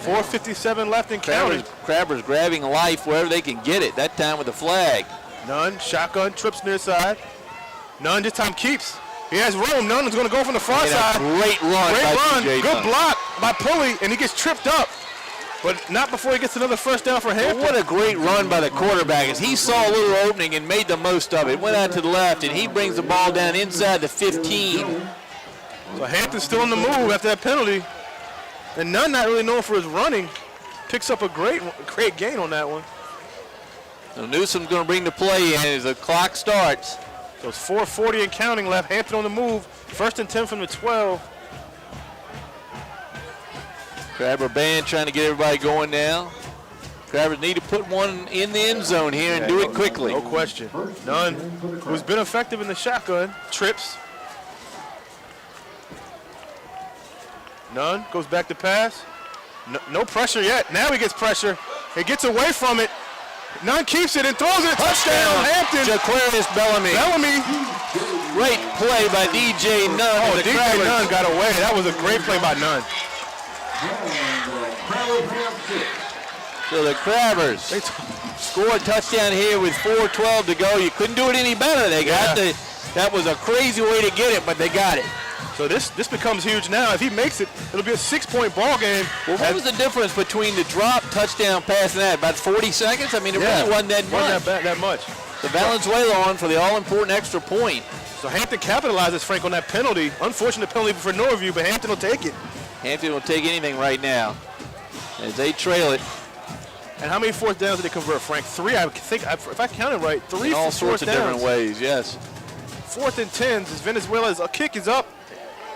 [SPEAKER 2] 4:57 left in counting.
[SPEAKER 1] Crabbers grabbing life wherever they can get it, that time with the flag.
[SPEAKER 2] Nunn, shotgun, trips near side. Nunn this time keeps. He has room. Nunn is going to go from the far side.
[SPEAKER 1] Great run.
[SPEAKER 2] Good block by Pulley, and he gets tripped up. But not before he gets another 1st down for Hampton.
[SPEAKER 1] What a great run by the quarterback as he saw a little opening and made the most of it. Went out to the left, and he brings the ball down inside the 15.
[SPEAKER 2] So Hampton's still on the move after that penalty. And Nunn, not really known for his running, picks up a great gain on that one.
[SPEAKER 1] So Newsom's going to bring the play in as the clock starts.
[SPEAKER 2] So it's 4:40 and counting left. Hampton on the move. 1st and 10 from the 12.
[SPEAKER 1] Crabber band trying to get everybody going now. Crabbers need to put one in the end zone here and do it quickly.
[SPEAKER 2] No question. Nunn, who's been effective in the shotgun, trips. Nunn goes back to pass. No pressure yet. Now he gets pressure. He gets away from it. Nunn keeps it and throws it. Touchdown, Hampton.
[SPEAKER 1] Jaquarius Bellamy. Great play by DJ Nunn.
[SPEAKER 2] Oh, DJ Nunn got away. That was a great play by Nunn.
[SPEAKER 1] So the Crabbers score a touchdown here with 4:12 to go. You couldn't do it any better. They got that was a crazy way to get it, but they got it.
[SPEAKER 2] So this becomes huge now. If he makes it, it'll be a 6-point ball game.
[SPEAKER 1] Well, what was the difference between the drop, touchdown, pass, and that? About 40 seconds? I mean, it really wasn't that much.
[SPEAKER 2] That much.
[SPEAKER 1] The Valenzuela on for the all-important extra point.
[SPEAKER 2] So Hampton capitalizes, Frank, on that penalty. Unfortunate penalty for Norview, but Hampton will take it.
[SPEAKER 1] Hampton will take anything right now as they trail it
[SPEAKER 2] And how many fourth downs did they convert, Frank? 3, I think, if I counted right, 3
[SPEAKER 1] in all
[SPEAKER 2] fourth
[SPEAKER 1] sorts of
[SPEAKER 2] downs.
[SPEAKER 1] different ways, yes.
[SPEAKER 2] 4th and 10s is Venezuela's kick is up,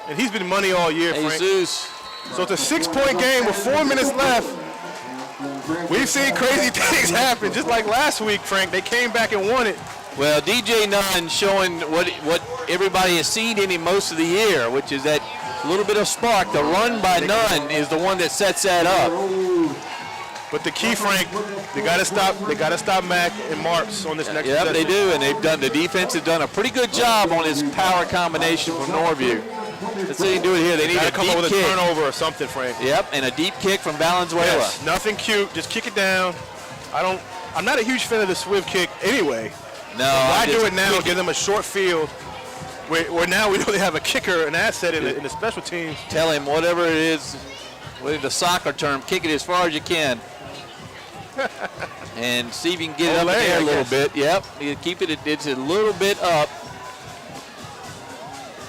[SPEAKER 2] and he's been money all year, Frank.
[SPEAKER 1] Jesus.
[SPEAKER 2] So it's a 6-point game with 4 minutes left. We've seen crazy things happen, just like last week, Frank. They came back and won it.
[SPEAKER 1] Well, DJ Nunn showing what everybody has seen in him most of the year, which is that little bit of spark. The run by Nunn is the one that sets that up.
[SPEAKER 2] But the key, Frank, they got to stop. They got to stop Mack and Marks on this next.
[SPEAKER 1] Yep,
[SPEAKER 2] possession.
[SPEAKER 1] they do, and they've done. The defense has done a pretty good job on his power combination from Norview. Let's see them do it here. They need
[SPEAKER 2] Got
[SPEAKER 1] a
[SPEAKER 2] to come
[SPEAKER 1] deep
[SPEAKER 2] up with
[SPEAKER 1] kick.
[SPEAKER 2] a turnover or something, Frank.
[SPEAKER 1] Yep, and a deep kick from Valenzuela.
[SPEAKER 2] Yes, nothing cute. Just kick it down. I'm not a huge fan of the swift kick anyway.
[SPEAKER 1] No,
[SPEAKER 2] Why do it now and give them a short field where now we know they have a kicker, an asset in the special teams.
[SPEAKER 1] Tell him whatever it is, with the soccer term, kick it as far as you can. And see if you can get it up in the air a little bit. Yep, you keep it, it's a little bit up.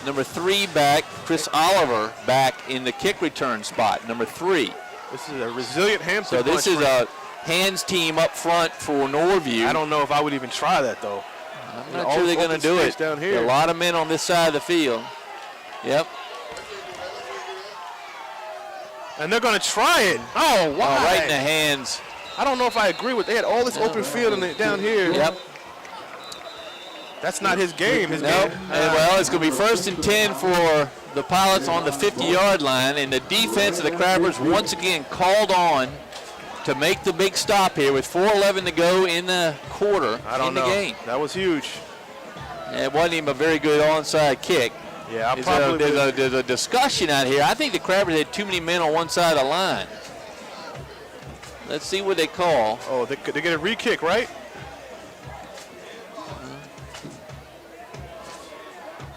[SPEAKER 1] Number 3 back, Chris Oliver back in the kick return spot, number 3.
[SPEAKER 2] This is a resilient Hampton.
[SPEAKER 1] So this is a hands team up front for Norview.
[SPEAKER 2] I don't know if I would even try that though.
[SPEAKER 1] I'm not sure they're going to do it.
[SPEAKER 2] Down here.
[SPEAKER 1] There are a lot of men on this side of the field. Yep.
[SPEAKER 2] And they're going to try it. Oh, wow.
[SPEAKER 1] Oh, right in the hands.
[SPEAKER 2] I don't know if I agree with. They had all this open field down here.
[SPEAKER 1] Yep.
[SPEAKER 2] That's not his game. His
[SPEAKER 1] Nope.
[SPEAKER 2] game.
[SPEAKER 1] Well, it's going to be 1st and 10 for the Pilots on the 50-yard line, and the defense of the Crabbers once again called on to make the big stop here with 4:11 to go in the quarter in the game.
[SPEAKER 2] That was huge.
[SPEAKER 1] And it wasn't even a very good onside kick.
[SPEAKER 2] Yeah,
[SPEAKER 1] There's a discussion out here. I think the Crabbers had too many men on one side of the line. Let's see what they call.
[SPEAKER 2] Oh, they get a re-kick, right?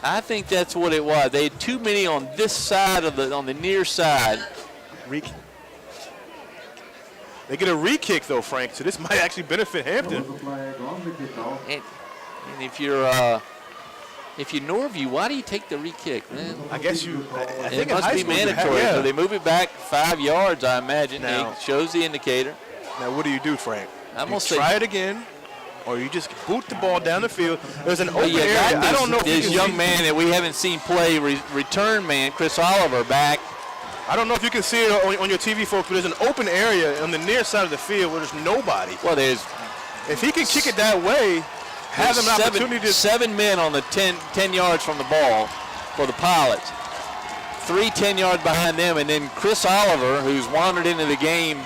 [SPEAKER 1] I think that's what it was. They had too many on this side of on the near side.
[SPEAKER 2] They get a re-kick though, Frank. So this might actually benefit Hampton.
[SPEAKER 1] And if you're Norview, why do you take the re-kick, man?
[SPEAKER 2] I guess I think
[SPEAKER 1] it must be mandatory.
[SPEAKER 2] Yeah.
[SPEAKER 1] So they move it back 5 yards, I imagine.
[SPEAKER 2] Now,
[SPEAKER 1] it shows the indicator.
[SPEAKER 2] Now what do you do, Frank?
[SPEAKER 1] I'm
[SPEAKER 2] You
[SPEAKER 1] gonna say
[SPEAKER 2] try it again, or you just boot the ball down the field. There's an open
[SPEAKER 1] you
[SPEAKER 2] area.
[SPEAKER 1] got
[SPEAKER 2] I don't know if you
[SPEAKER 1] this
[SPEAKER 2] can
[SPEAKER 1] young
[SPEAKER 2] see,
[SPEAKER 1] man that we haven't seen play, return man, Chris Oliver, back.
[SPEAKER 2] I don't know if you can see it on your TV, folks, but there's an open area on the near side of the field where there's nobody.
[SPEAKER 1] Well, there's
[SPEAKER 2] If he can kick it that way, have an opportunity to.
[SPEAKER 1] 7 men on the 10 yards from the ball for the Pilots. 3 10 yards behind them, and then Chris Oliver, who's wandered into the game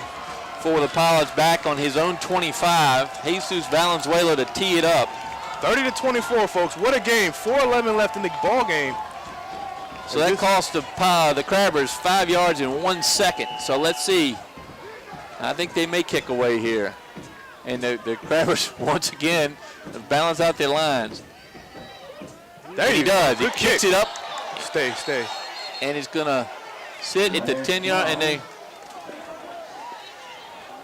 [SPEAKER 1] for the Pilots, back on his own 25. Jesus Valenzuela to tee it up.
[SPEAKER 2] 30-24, folks. What a game. 4:11 left in the ball game.
[SPEAKER 1] So that cost the Crabbers 5 yards in 1 second. So let's see. I think they may kick away here. And the Crabbers, once again, balance out their lines.
[SPEAKER 2] There
[SPEAKER 1] He does. He
[SPEAKER 2] Good
[SPEAKER 1] kicks
[SPEAKER 2] kick.
[SPEAKER 1] it up,
[SPEAKER 2] Stay.
[SPEAKER 1] and he's going to sit at the 10-yard, and they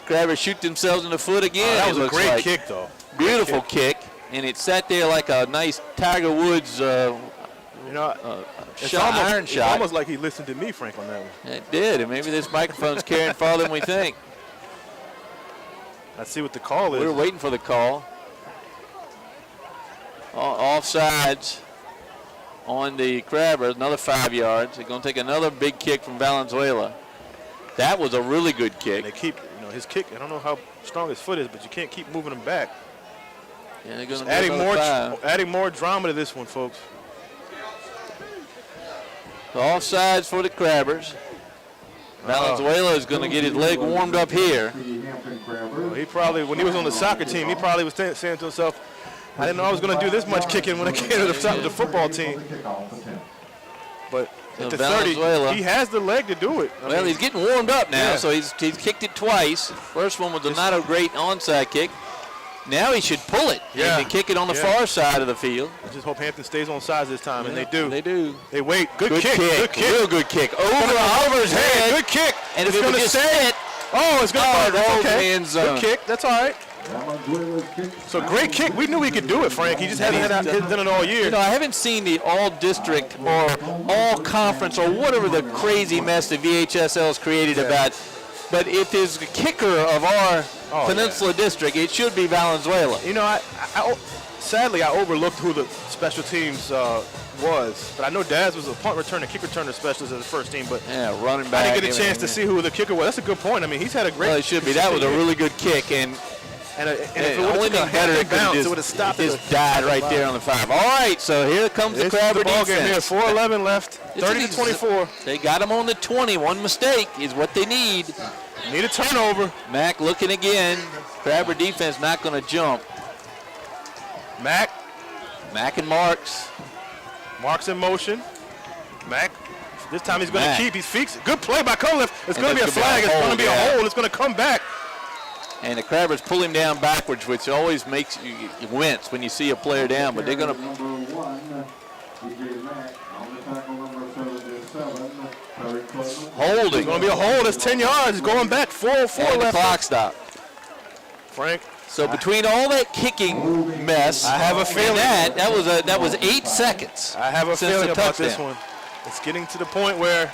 [SPEAKER 1] Crabbers shoot themselves in the foot again.
[SPEAKER 2] That
[SPEAKER 1] it
[SPEAKER 2] was a
[SPEAKER 1] looks
[SPEAKER 2] great
[SPEAKER 1] like.
[SPEAKER 2] kick, though.
[SPEAKER 1] Beautiful kick, and it sat there like a nice Tiger Woods
[SPEAKER 2] It's
[SPEAKER 1] iron
[SPEAKER 2] It's
[SPEAKER 1] shot.
[SPEAKER 2] almost like he listened to me, Frank, on that one.
[SPEAKER 1] It did, and maybe this microphone's carrying farther than we think.
[SPEAKER 2] Let's see what the call is.
[SPEAKER 1] We're waiting for the call. Offsides on the Crabbers, another 5 yards. They're going to take another big kick from Valenzuela. That was a really good kick.
[SPEAKER 2] They keep, his kick. I don't know how strong his foot is, but you can't keep moving him back.
[SPEAKER 1] Yeah, they're going to
[SPEAKER 2] Adding more drama to this one, folks.
[SPEAKER 1] So offsides for the Crabbers. Valenzuela is going to get his leg warmed up here.
[SPEAKER 2] Well, he probably, when he was on the soccer team, he probably was saying to himself, I didn't know I was going to do this much kicking when I came to the football team. But at the 30, he has the leg to do it.
[SPEAKER 1] Well, he's getting warmed up now,
[SPEAKER 2] Yeah.
[SPEAKER 1] so he's kicked it twice. First one was not a great onside kick. Now he should pull it and kick it on the far side of the field.
[SPEAKER 2] I just hope Hampton stays on sides this time, and they do.
[SPEAKER 1] They do.
[SPEAKER 2] They wait. Good kick.
[SPEAKER 1] Real good kick. Over Oliver's head.
[SPEAKER 2] Good kick.
[SPEAKER 1] And if
[SPEAKER 2] it's
[SPEAKER 1] it
[SPEAKER 2] going
[SPEAKER 1] would
[SPEAKER 2] to
[SPEAKER 1] just
[SPEAKER 2] stay.
[SPEAKER 1] sit,
[SPEAKER 2] Oh, it's going to
[SPEAKER 1] go
[SPEAKER 2] okay.
[SPEAKER 1] the end zone.
[SPEAKER 2] Good kick. That's all right. So great kick. We knew he could do it, Frank. He just hasn't done it all year.
[SPEAKER 1] I haven't seen the all-district or all-conference or whatever the crazy mess the VHSL's created about But if there's a kicker of our Peninsula District, it should be Valenzuela.
[SPEAKER 2] You know, sadly, I overlooked who the special teams was. But I know Daz was a punt returner, kick returner specialist as the first team. But
[SPEAKER 1] yeah, running back.
[SPEAKER 2] I didn't get a chance to see who the kicker was. That's a good point. I mean, he's had a great.
[SPEAKER 1] Well, it should be. That was a really good kick, and
[SPEAKER 2] if it would have better than bounce, it would have stopped.
[SPEAKER 1] It just died right there on the 5. All right, so here comes the Crabber defense.
[SPEAKER 2] Game here, 4:11 left, 30-24.
[SPEAKER 1] They got him on the 20. One mistake is what they need.
[SPEAKER 2] Need a turnover.
[SPEAKER 1] Mack looking again. Crabber defense not going to jump.
[SPEAKER 2] Mack
[SPEAKER 1] and Marks.
[SPEAKER 2] Marks in motion. Mack. This time he's going to keep his feet. Good play by Cunliffe. It's going to be a flag. It's going to be a hold. It's going to come back.
[SPEAKER 1] And the Crabbers pull him down backwards, which always makes you wince when you see a player down. But they're going to. Holding.
[SPEAKER 2] It's going to be a hold. It's 10 yards. Going back. 4:04
[SPEAKER 1] left.
[SPEAKER 2] The
[SPEAKER 1] clock stop.
[SPEAKER 2] Frank.
[SPEAKER 1] So between all that kicking mess,
[SPEAKER 2] I have a feeling
[SPEAKER 1] that was 8 seconds.
[SPEAKER 2] I have a feeling about this one. It's getting to the point where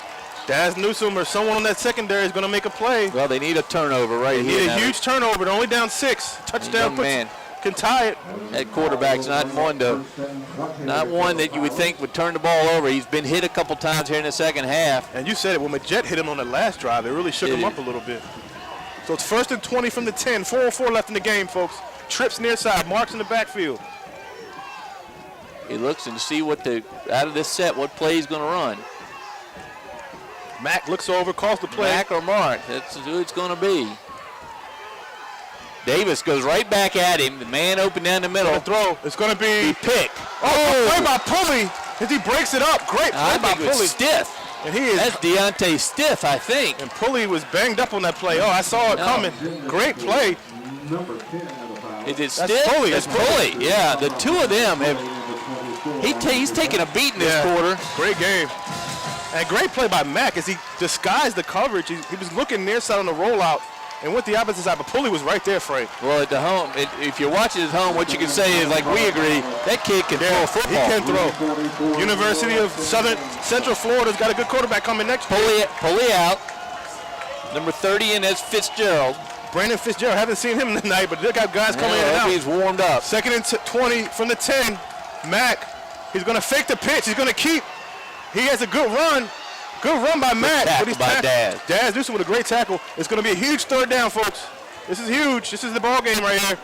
[SPEAKER 2] Daz Newsome or someone on that secondary is going to make a play.
[SPEAKER 1] Well, they need a turnover right here.
[SPEAKER 2] They need a huge turnover. They're only down 6. Touchdown can tie it.
[SPEAKER 1] That quarterback's not one that you would think would turn the ball over. He's been hit a couple times here in the second half.
[SPEAKER 2] And you said it, when Majette hit him on the last drive, it really shook him up a little bit. So it's 1st and 20 from the 10. 4:04 left in the game, folks. Trips near side. Marks in the backfield.
[SPEAKER 1] He looks and see out of this set, what play he's going to run.
[SPEAKER 2] Mack looks over, calls the play.
[SPEAKER 1] Mack or Mark, that's who it's going to be. Davis goes right back at him. The man open down the middle.
[SPEAKER 2] Throw. It's going to be
[SPEAKER 1] pick.
[SPEAKER 2] Play by Pulley as he breaks it up. Great play by Pulley.
[SPEAKER 1] Stiff.
[SPEAKER 2] And that's
[SPEAKER 1] Deontay Stiff, I think.
[SPEAKER 2] And Pulley was banged up on that play. I saw it coming. Great play.
[SPEAKER 1] Is it Stiff?
[SPEAKER 2] Pulley.
[SPEAKER 1] It's Pulley. Yeah, the two of them have. He's taking a beating this quarter.
[SPEAKER 2] Great game. And great play by Mack as he disguised the coverage. He was looking near side on the rollout and went the opposite side, but Pulley was right there, Frank.
[SPEAKER 1] Well, at the home, if you're watching at home, what you can say is, like we agree, that kid can throw a football.
[SPEAKER 2] He can throw. University of Central Florida's got a good quarterback coming next year.
[SPEAKER 1] Pulley out. Number 30 in, that's Fitzgerald.
[SPEAKER 2] Brandon Fitzgerald, haven't seen him tonight, but look at guys coming in and out.
[SPEAKER 1] He's warmed up.
[SPEAKER 2] 2nd and 20 from the 10. Mack, he's going to fake the pitch. He's going to keep. He has a good run. Good run by Matt.
[SPEAKER 1] But he's by Daz.
[SPEAKER 2] Daz Newsome with a great tackle. It's going to be a huge 3rd down, folks. This is huge. This is the ball game right here.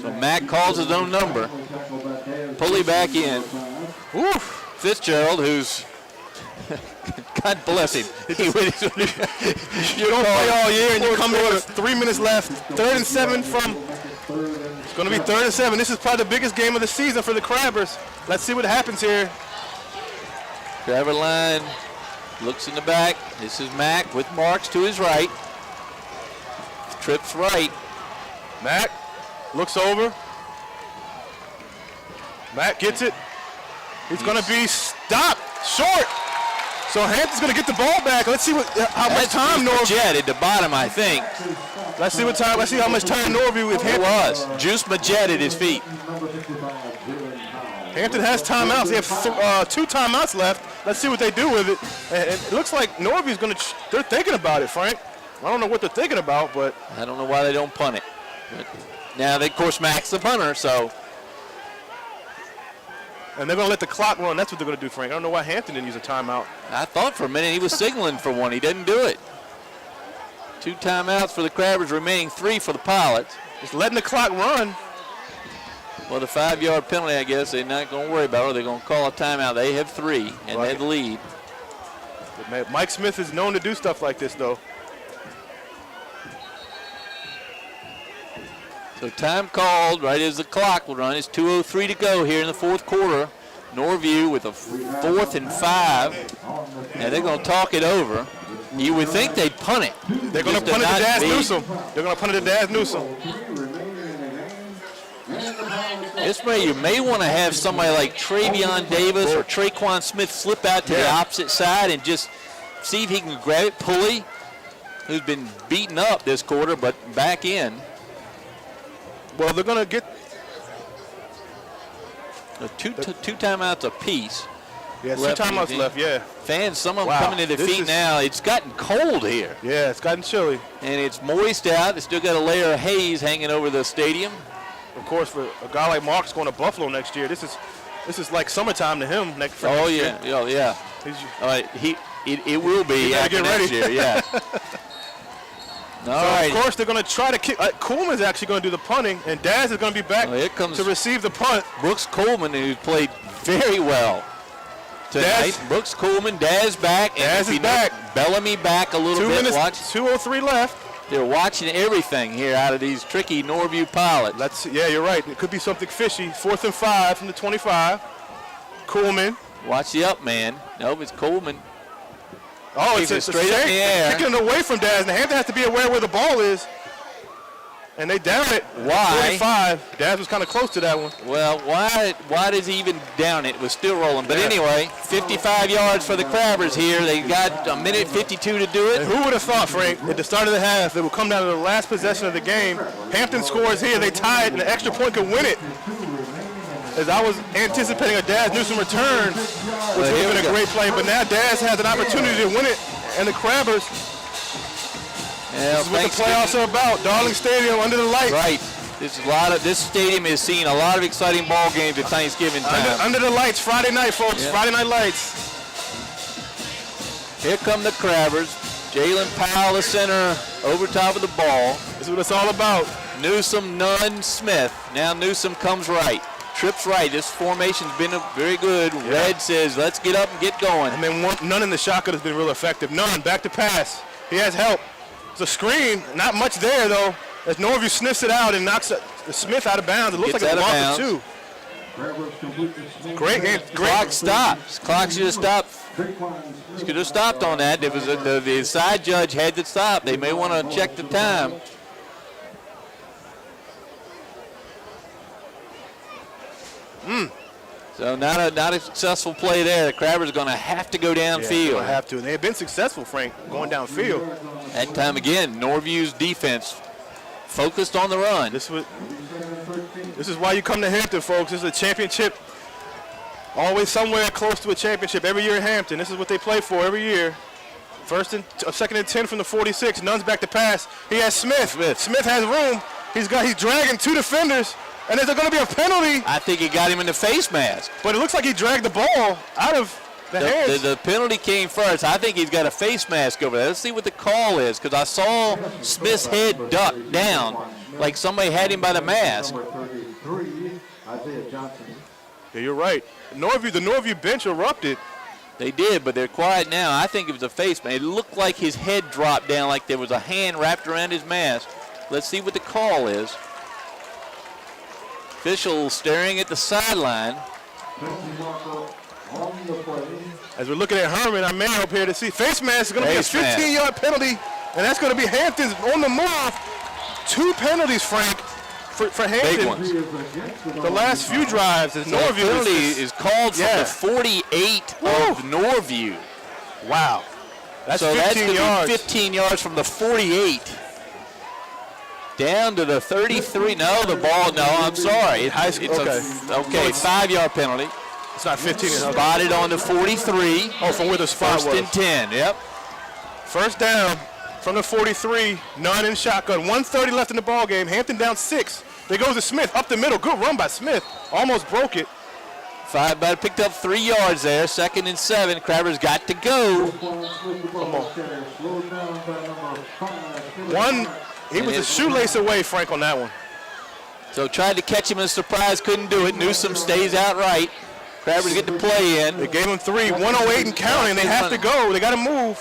[SPEAKER 1] So Matt calls his own number. Pulley back in.
[SPEAKER 2] Oof.
[SPEAKER 1] Fitzgerald, who's God bless him.
[SPEAKER 2] You don't play all year and you come in with 3 minutes left. 3rd and 7 from. It's going to be 3rd and 7. This is probably the biggest game of the season for the Crabbers. Let's see what happens here.
[SPEAKER 1] Crabber line looks in the back. This is Mack with Marks to his right. Trips right.
[SPEAKER 2] Mack looks over. Mack gets it. He's going to be stopped short. So Hampton's going to get the ball back. Let's see how much time Norview.
[SPEAKER 1] Majette at the bottom, I think.
[SPEAKER 2] Let's see how much time Norview with Hampton.
[SPEAKER 1] It was. Juice Majette at his feet.
[SPEAKER 2] Hampton has timeouts. They have 2 timeouts left. Let's see what they do with it. And it looks like Norview's going to. They're thinking about it, Frank. I don't know what they're thinking about, but
[SPEAKER 1] I don't know why they don't punt it. But now, of course, Mack's the punter, so.
[SPEAKER 2] And they're going to let the clock run. That's what they're going to do, Frank. I don't know why Hampton didn't use a timeout.
[SPEAKER 1] I thought for a minute he was signaling for one. He didn't do it. 2 timeouts for the Crabbers, remaining 3 for the Pilots.
[SPEAKER 2] Just letting the clock run.
[SPEAKER 1] Well, the 5-yard penalty, I guess, they're not going to worry about it. They're going to call a timeout. They have 3, and they lead.
[SPEAKER 2] Mike Smith is known to do stuff like this, though.
[SPEAKER 1] So time called right as the clock will run. It's 2:03 to go here in the 4th quarter. Norview with a 4th and 5, and they're going to talk it over. You would think they'd punt it.
[SPEAKER 2] They're going to punt it to Daz Newsome. They're going to punt it to Daz Newsome.
[SPEAKER 1] This way, you may want to have somebody like Travion Davis or Traquan Smith slip out to the opposite side and just see if he can grab it. Pulley, who's been beaten up this quarter, but back in.
[SPEAKER 2] Well, they're going to get
[SPEAKER 1] two timeouts apiece.
[SPEAKER 2] Yeah, 2 timeouts left, yeah.
[SPEAKER 1] Fans, some of them
[SPEAKER 2] Wow,
[SPEAKER 1] coming to their
[SPEAKER 2] this
[SPEAKER 1] feet
[SPEAKER 2] is-
[SPEAKER 1] now. It's gotten cold here.
[SPEAKER 2] Yeah, it's gotten chilly.
[SPEAKER 1] And it's moist out. It's still got a layer of haze hanging over the stadium.
[SPEAKER 2] Of course, for a guy like Mark's going to Buffalo next year, this is like summertime to him. Next
[SPEAKER 1] Oh,
[SPEAKER 2] next
[SPEAKER 1] yeah.
[SPEAKER 2] year.
[SPEAKER 1] Oh, yeah.
[SPEAKER 2] He's-
[SPEAKER 1] All right, it will be
[SPEAKER 2] gotta
[SPEAKER 1] after
[SPEAKER 2] get
[SPEAKER 1] next
[SPEAKER 2] ready.
[SPEAKER 1] year, yeah. All
[SPEAKER 2] So
[SPEAKER 1] right.
[SPEAKER 2] of course, they're going to try to kick. Coleman's actually going to do the punting, and Daz is going to be back
[SPEAKER 1] Well, here comes
[SPEAKER 2] to receive the punt.
[SPEAKER 1] Brooks Coleman, who played very well tonight.
[SPEAKER 2] Daz-
[SPEAKER 1] Brooks Coleman, Daz back. And
[SPEAKER 2] Daz
[SPEAKER 1] if
[SPEAKER 2] is
[SPEAKER 1] you
[SPEAKER 2] back.
[SPEAKER 1] know, Bellamy back a little
[SPEAKER 2] 2
[SPEAKER 1] bit.
[SPEAKER 2] minutes,
[SPEAKER 1] Watch.
[SPEAKER 2] 2:03 left.
[SPEAKER 1] They're watching everything here out of these tricky Norview pilots.
[SPEAKER 2] Yeah, you're right. It could be something fishy. 4th and 5 from the 25. Coleman.
[SPEAKER 1] Watch the up man. Nope, it's Coleman.
[SPEAKER 2] Oh,
[SPEAKER 1] Keep
[SPEAKER 2] it's
[SPEAKER 1] it straight up in the air.
[SPEAKER 2] kicking it away from Daz. And the Hampton has to be aware where the ball is. And they down it.
[SPEAKER 1] Why?
[SPEAKER 2] 45. Daz was kind of close to that one.
[SPEAKER 1] Well, why does he even down it? It was still rolling. But anyway, 55 yards for the Crabbers here. They got a minute 52 to do
[SPEAKER 2] And
[SPEAKER 1] it.
[SPEAKER 2] who would have thought, Frank, at the start of the half, it would come down to the last possession of the game. Hampton scores here. They tie it, and an extra point could win it. As I was anticipating a Daz Newsom return, which would
[SPEAKER 1] here
[SPEAKER 2] have
[SPEAKER 1] we
[SPEAKER 2] been a
[SPEAKER 1] go.
[SPEAKER 2] great play, but now Daz has an opportunity to win it, and the Crabbers,
[SPEAKER 1] Yeah,
[SPEAKER 2] this is what the
[SPEAKER 1] thanks
[SPEAKER 2] playoffs are about. Darling Stadium under the lights.
[SPEAKER 1] Right. This stadium has seen a lot of exciting ball games at Thanksgiving time.
[SPEAKER 2] Under the lights, Friday night, folks.
[SPEAKER 1] Yeah.
[SPEAKER 2] Friday night lights.
[SPEAKER 1] Here come the Crabbers. Jalen Powell, the center, over top of the ball.
[SPEAKER 2] This is what it's all about.
[SPEAKER 1] Newsom, Nunn, Smith. Now Newsom comes right. Trips right. This formation's been very good. Red says, let's get up and get going.
[SPEAKER 2] And then Nunn in the shotgun has been real effective. Nunn, back to pass. He has help. It's a screen. Not much there, though. As Norview sniffs it out and knocks Smith out of bounds. It looks
[SPEAKER 1] Gets
[SPEAKER 2] like it's
[SPEAKER 1] out of
[SPEAKER 2] lost
[SPEAKER 1] bounds.
[SPEAKER 2] two. Great game.
[SPEAKER 1] Clock stopped. Clock should have stopped. Should have stopped on that. It was the side judge had to stop. They may want to check the time. So not a successful play there. The Crabbers are going to have to go downfield.
[SPEAKER 2] I have to. And they have been successful, Frank, going downfield.
[SPEAKER 1] That time again, Norview's defense focused on the run.
[SPEAKER 2] This is why you come to Hampton, folks. This is a championship. Always somewhere close to a championship every year at Hampton. This is what they play for every year. Second and 10 from the 46. Nunn's back to pass. He has Smith. Smith has room. He's dragging 2 defenders. And there's going to be a penalty.
[SPEAKER 1] I think he got him in the face mask.
[SPEAKER 2] But it looks like he dragged the ball out of the hands.
[SPEAKER 1] The penalty came first. I think he's got a face mask over there. Let's see what the call is, because I saw Smith's head duck down like somebody had him by the mask.
[SPEAKER 2] Yeah, you're right. The Norview bench erupted.
[SPEAKER 1] They did, but they're quiet now. I think it was a face mask. It looked like his head dropped down like there was a hand wrapped around his mask. Let's see what the call is. Official staring at the sideline.
[SPEAKER 2] As we're looking at Herman, our man up here to see. Face mask is going to be a
[SPEAKER 1] Face mask.
[SPEAKER 2] 15-yard penalty, and that's going to be Hampton's on the move. 2 penalties, Frank, for Hampton.
[SPEAKER 1] Big ones.
[SPEAKER 2] The last few drives is
[SPEAKER 1] The
[SPEAKER 2] Norview.
[SPEAKER 1] penalty is called from the 48 of Norview.
[SPEAKER 2] Wow. That's
[SPEAKER 1] So
[SPEAKER 2] 15
[SPEAKER 1] that's going to
[SPEAKER 2] yards.
[SPEAKER 1] be 15 yards from the 48 down to the 33. No, the ball. No, I'm sorry. It's
[SPEAKER 2] okay.
[SPEAKER 1] okay. 5-yard penalty.
[SPEAKER 2] It's not 15.
[SPEAKER 1] Spotted on the 43.
[SPEAKER 2] Oh, from where the spot
[SPEAKER 1] First
[SPEAKER 2] was.
[SPEAKER 1] and 10. Yep.
[SPEAKER 2] First down from the 43. Nunn in shotgun. 1:30 left in the ball game. Hampton down 6. They go to Smith up the middle. Good run by Smith. Almost broke it.
[SPEAKER 1] But picked up 3 yards there. 2nd and 7. Crabbers got to go.
[SPEAKER 2] He was a shoelace away, Frank, on that one.
[SPEAKER 1] So tried to catch him in a surprise, couldn't do it. Newsom stays outright. Crabbers get to play in.
[SPEAKER 2] They gave him 3, 108 and counting. They have to go. They got to move.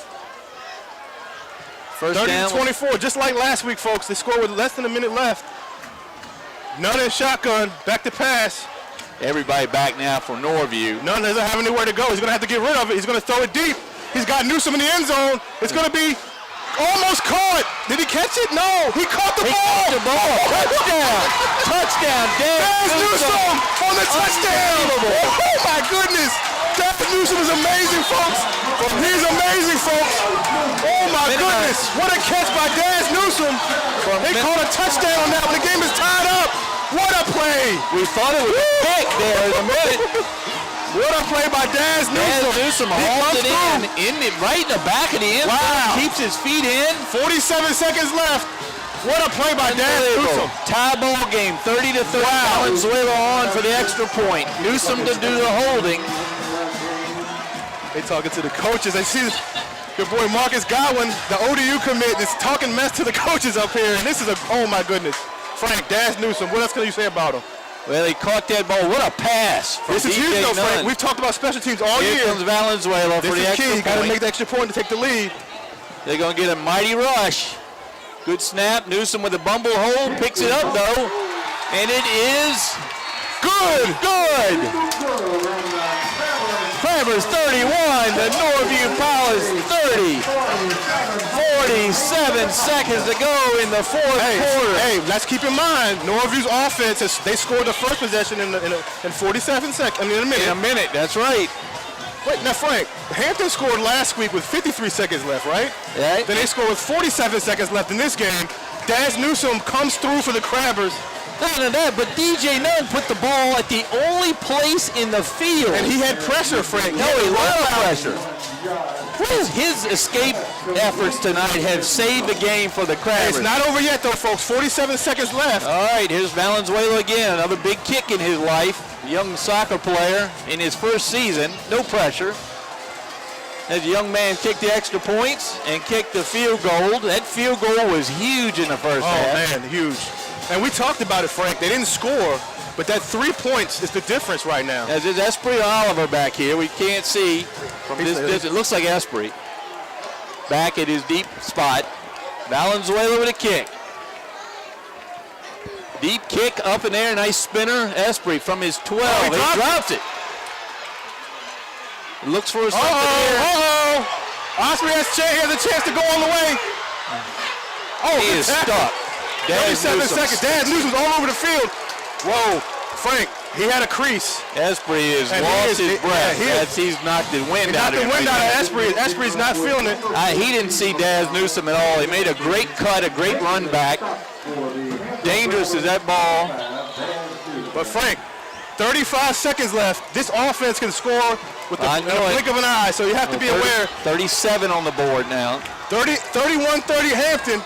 [SPEAKER 1] First
[SPEAKER 2] 30
[SPEAKER 1] down.
[SPEAKER 2] to 24, just like last week, folks. They scored with less than a minute left. Nunn in shotgun, back to pass.
[SPEAKER 1] Everybody back now for Norview.
[SPEAKER 2] Nunn doesn't have anywhere to go. He's going to have to get rid of it. He's going to throw it deep. He's got Newsom in the end zone. It's going to be almost caught. Did he catch it? No. He caught the ball.
[SPEAKER 1] Touchdown. Touchdown.
[SPEAKER 2] Daz Newsom on the touchdown. Oh, my goodness. Daz Newsom is amazing, folks. He's amazing, folks. Oh, my goodness. What a catch by Daz Newsom. They caught a touchdown on that when the game is tied up. What a play.
[SPEAKER 1] We thought it was a pick there in a minute.
[SPEAKER 2] What a play by Daz Newsome.
[SPEAKER 1] Newsome hauled it right in the back of the end zone. Keeps his feet in.
[SPEAKER 2] 47 seconds left. What a play by Daz Newsome.
[SPEAKER 1] Tie ball game, 30-30. Valenzuela on for the extra point. Newsome to do the holding.
[SPEAKER 2] They talking to the coaches. I see your boy Marcus Godwin, the ODU commit, is talking mess to the coaches up here. And this is oh my goodness. Frank, Daz Newsome, what else can you say about him?
[SPEAKER 1] Well, he caught that ball. What a pass.
[SPEAKER 2] This is huge, though, Frank. We've talked about special teams all year.
[SPEAKER 1] Here comes Valenzuela for the extra point.
[SPEAKER 2] You got to make the extra point to take the lead.
[SPEAKER 1] They're going to get a mighty rush. Good snap. Newsome with a bumble hold. Picks it up, though. And it is good. Crabbers 31. The Norview Pilots 30. 47 seconds to go in the fourth quarter.
[SPEAKER 2] Hey, let's keep in mind, Norview's offense, they scored the first possession in 47 seconds. In a minute.
[SPEAKER 1] In a minute, that's right.
[SPEAKER 2] Wait, now Frank, Hampton scored last week with 53 seconds left, right?
[SPEAKER 1] Right.
[SPEAKER 2] Then they scored with 47 seconds left in this game. Daz Newsome comes through for the Crabbers.
[SPEAKER 1] Not only that, but DJ Nunn put the ball at the only place in the field.
[SPEAKER 2] And he had pressure, Frank.
[SPEAKER 1] No, he loved pressure. His escape efforts tonight have saved the game for the Crabbers.
[SPEAKER 2] It's not over yet, though, folks. 47 seconds left.
[SPEAKER 1] All right, here's Valenzuela again. Another big kick in his life. Young soccer player in his first season. No pressure. As a young man kicked the extra points and kicked the field goal. That field goal was huge in the first half.
[SPEAKER 2] Oh, man, huge. And we talked about it, Frank. They didn't score, but that 3 points is the difference right now.
[SPEAKER 1] As is Esprit Oliver back here. We can't see from this distance. It looks like Esprit. Back at his deep spot. Valenzuela with a kick. Deep kick up in there. Nice spinner. Esprit from his 12.
[SPEAKER 2] Oh,
[SPEAKER 1] he drops it. Looks for something here.
[SPEAKER 2] Osprey has a chance to go all the way. Oh,
[SPEAKER 1] he is stuck.
[SPEAKER 2] 37 seconds. Daz Newsome's all over the field. Whoa, Frank, he had a crease.
[SPEAKER 1] Esprit has lost his breath. He's knocked the wind out of him.
[SPEAKER 2] Esprit. Esprit's not feeling it.
[SPEAKER 1] He didn't see Daz Newsome at all. He made a great cut, a great run back. Dangerous is that ball.
[SPEAKER 2] But Frank, 35 seconds left. This offense can score with the blink of an eye, so you have to be aware.
[SPEAKER 1] 37 on the board now.
[SPEAKER 2] 31-30 Hampton.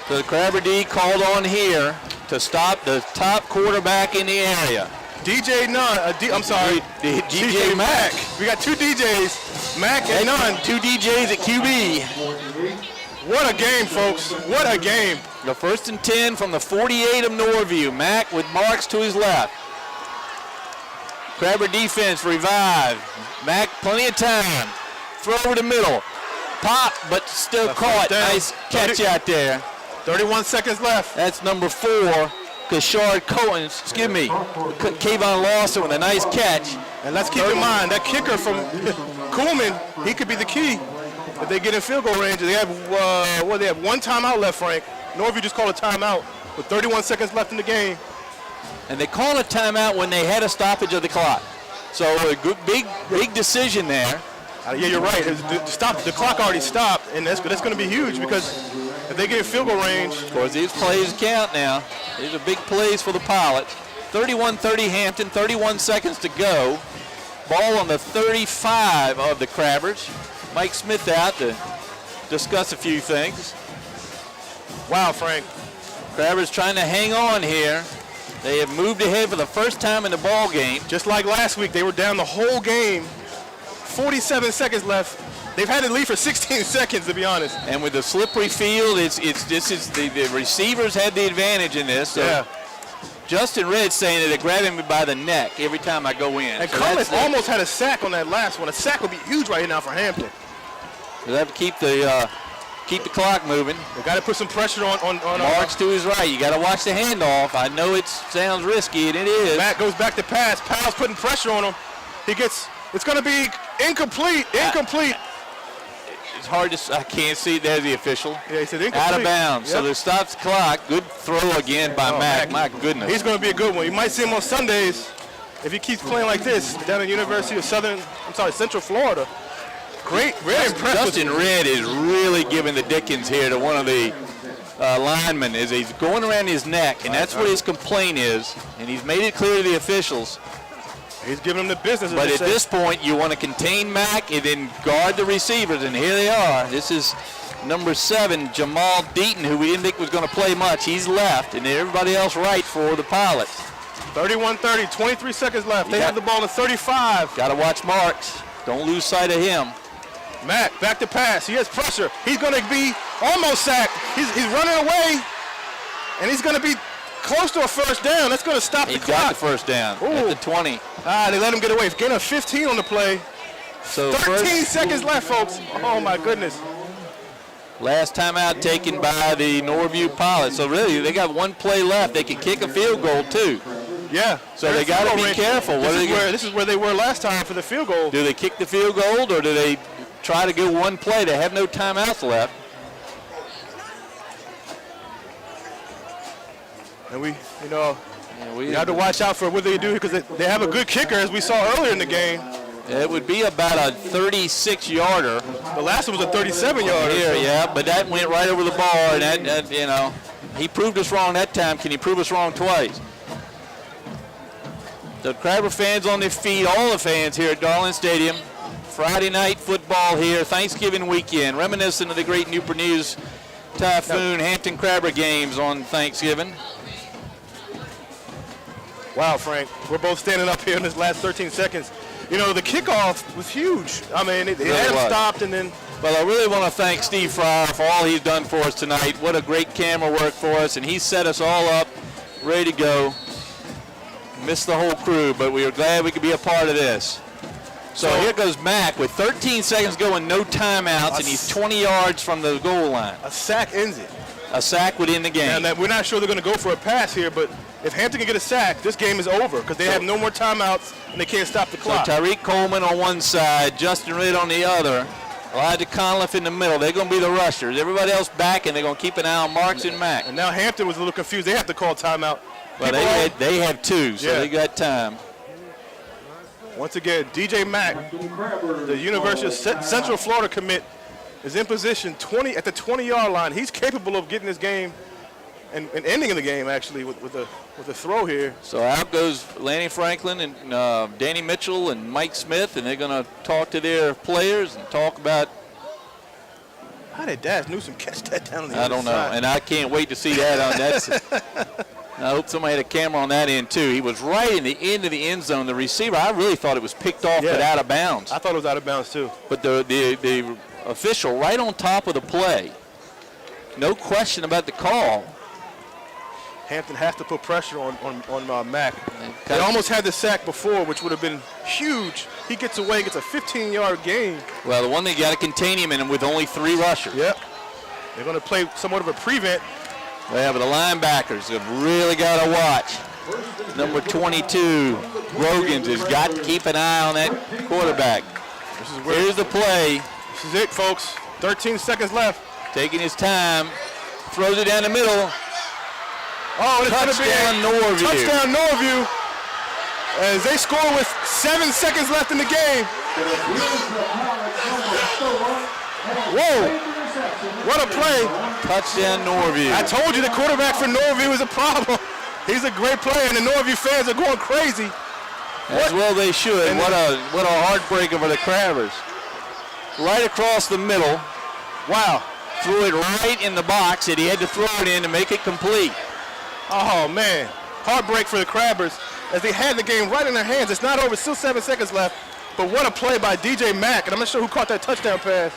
[SPEAKER 1] So the Crabber D called on here to stop the top quarterback in the area.
[SPEAKER 2] DJ Mack. We got two DJs, Mack and Nunn.
[SPEAKER 1] Two DJs at QB.
[SPEAKER 2] What a game, folks. What a game.
[SPEAKER 1] The 1st and 10 from the 48 of Norview. Mack with Marks to his left. Crabber defense revive. Mack plenty of time. Throw over the middle. Pop, but still caught. Nice catch out there.
[SPEAKER 2] 31 seconds left.
[SPEAKER 1] That's number 4. Kashard Kayvon Lawson with a nice catch.
[SPEAKER 2] And let's keep in mind, that kicker from Kuhlman, he could be the key. If they get in field goal range, they have one timeout left, Frank. Norview just called a timeout with 31 seconds left in the game.
[SPEAKER 1] And they call a timeout when they had a stoppage of the clock. So a good, big decision there.
[SPEAKER 2] Yeah, you're right. The clock already stopped, and that's going to be huge because if they get in field goal range.
[SPEAKER 1] Of course, these plays count now. These are big plays for the Pilots. 31-30 Hampton, 31 seconds to go. Ball on the 35 of the Crabbers. Mike Smith out to discuss a few things.
[SPEAKER 2] Wow, Frank.
[SPEAKER 1] Crabbers trying to hang on here. They have moved ahead for the first time in the ball game.
[SPEAKER 2] Just like last week, they were down the whole game. 47 seconds left. They've had the lead for 16 seconds, to be honest.
[SPEAKER 1] And with the slippery field, the receivers had the advantage in this. So
[SPEAKER 2] yeah.
[SPEAKER 1] Justin Red saying that they're grabbing me by the neck every time I go in.
[SPEAKER 2] And so Cunliffe almost had a sack on that last one. A sack would be huge right now for Hampton.
[SPEAKER 1] They have to keep the clock moving.
[SPEAKER 2] They got to put some pressure on
[SPEAKER 1] Marks to his right. You got to watch the handoff. I know it sounds risky, and it is.
[SPEAKER 2] Matt goes back to pass. Powell's putting pressure on him. It's going to be incomplete.
[SPEAKER 1] It's hard to. I can't see. There's the official.
[SPEAKER 2] Yeah, he said incomplete.
[SPEAKER 1] Out of bounds. Yep. So they stops the clock. Good throw again by Mack. My goodness.
[SPEAKER 2] He's going to be a good one. You might see him on Sundays if he keeps playing like this down at the University of Central Florida. Great, very impressive.
[SPEAKER 1] Justin Red is really giving the Dickens here to one of the linemen as he's going around his neck, and that's what his complaint is. And he's made it clear to the officials.
[SPEAKER 2] He's giving them the business.
[SPEAKER 1] But at this point, you want to contain Mack and then guard the receivers, and here they are. This is number 7, Jamal Deaton, who we didn't think was going to play much. He's left, and everybody else right for the Pilots.
[SPEAKER 2] 31-30, 23 seconds left. They have the ball at 35.
[SPEAKER 1] Got to watch Marks. Don't lose sight of him.
[SPEAKER 2] Mack, back to pass. He has pressure. He's going to be almost sacked. He's running away, and he's going to be close to a first down. That's going to stop the clock. He got
[SPEAKER 1] the first down at the 20.
[SPEAKER 2] They let him get away. Gain of 15 on the play.
[SPEAKER 1] So
[SPEAKER 2] 13 seconds left, folks. Oh, my goodness.
[SPEAKER 1] Last timeout taken by the Norview Pilots. So really, they got one play left. They could kick a field goal, too.
[SPEAKER 2] Yeah.
[SPEAKER 1] So they got to be careful.
[SPEAKER 2] This is where they were last time for the field goal.
[SPEAKER 1] Do they kick the field goal, or do they try to go one play? They have no timeouts left.
[SPEAKER 2] And we have to watch out for what they do because they have a good kicker, as we saw earlier in the game.
[SPEAKER 1] It would be about a 36-yarder.
[SPEAKER 2] The last one was a 37-yarder.
[SPEAKER 1] Here, yeah, but that went right over the bar, and that, he proved us wrong that time. Can he prove us wrong twice? The Crabber fans on their feet, all the fans here at Darling Stadium. Friday night football here, Thanksgiving weekend, reminiscent of the great Newport News Typhoon Hampton Crabber games on Thanksgiving.
[SPEAKER 2] Wow, Frank, we're both standing up here in this last 13 seconds. The kickoff was huge. I mean, it had him stopped and then.
[SPEAKER 1] Well, I really want to thank Steve Fryer for all he's done for us tonight. What a great camera work for us, and he set us all up, ready to go. Missed the whole crew, but we are glad we could be a part of this. So here goes Mack with 13 seconds going, no timeouts, and he's 20 yards from the goal line.
[SPEAKER 2] A sack ends it.
[SPEAKER 1] A sack would end the game.
[SPEAKER 2] And we're not sure they're going to go for a pass here, but if Hampton can get a sack, this game is over because they have no more timeouts and they can't stop the clock.
[SPEAKER 1] So Tyreek Coleman on one side, Justin Ridd on the other, Elijah Conliff in the middle. They're going to be the rushers. Everybody else back, and they're going to keep an eye on Marks and Mack.
[SPEAKER 2] And now Hampton was a little confused. They have to call timeout.
[SPEAKER 1] Well, they have 2, so they got time.
[SPEAKER 2] Once again, DJ Mack, the University of Central Florida commit, is in position at the 20-yard line. He's capable of getting this game and ending the game, actually, with a throw here.
[SPEAKER 1] So out goes Lanny Franklin and Danny Mitchell and Mike Smith, and they're going to talk to their players and talk about.
[SPEAKER 2] How did Daz Newsom catch that down on the other
[SPEAKER 1] I don't know,
[SPEAKER 2] side?
[SPEAKER 1] and I can't wait to see that. I hope somebody had a camera on that end, too. He was right in the end of the end zone. The receiver, I really thought it was picked off but out of bounds.
[SPEAKER 2] I thought it was out of bounds, too.
[SPEAKER 1] But the official right on top of the play, no question about the call.
[SPEAKER 2] Hampton has to put pressure on Mack. They almost had the sack before, which would have been huge. He gets away, gets a 15-yard gain.
[SPEAKER 1] Well, the one thing you got to contain him in with only 3 rushers.
[SPEAKER 2] Yep. They're going to play somewhat of a prevent.
[SPEAKER 1] Yeah, but the linebackers have really got to watch. Number 22, Grogans, has got to keep an eye on that quarterback. Here's the play.
[SPEAKER 2] This is it, folks. 13 seconds left.
[SPEAKER 1] Taking his time. Throws it down the middle.
[SPEAKER 2] Oh, it's going to be
[SPEAKER 1] touchdown Norview.
[SPEAKER 2] Touchdown Norview. As they score with 7 seconds left in the game. Whoa. What a play.
[SPEAKER 1] Touchdown Norview.
[SPEAKER 2] I told you the quarterback for Norview is a problem. He's a great player, and the Norview fans are going crazy.
[SPEAKER 1] As well they should. And what a heartbreaker for the Crabbers. Right across the middle.
[SPEAKER 2] Wow.
[SPEAKER 1] Threw it right in the box, and he had to throw it in to make it complete.
[SPEAKER 2] Oh, man. Heartbreak for the Crabbers as they had the game right in their hands. It's not over. Still 7 seconds left. But what a play by DJ Mack, and I'm not sure who caught that touchdown pass.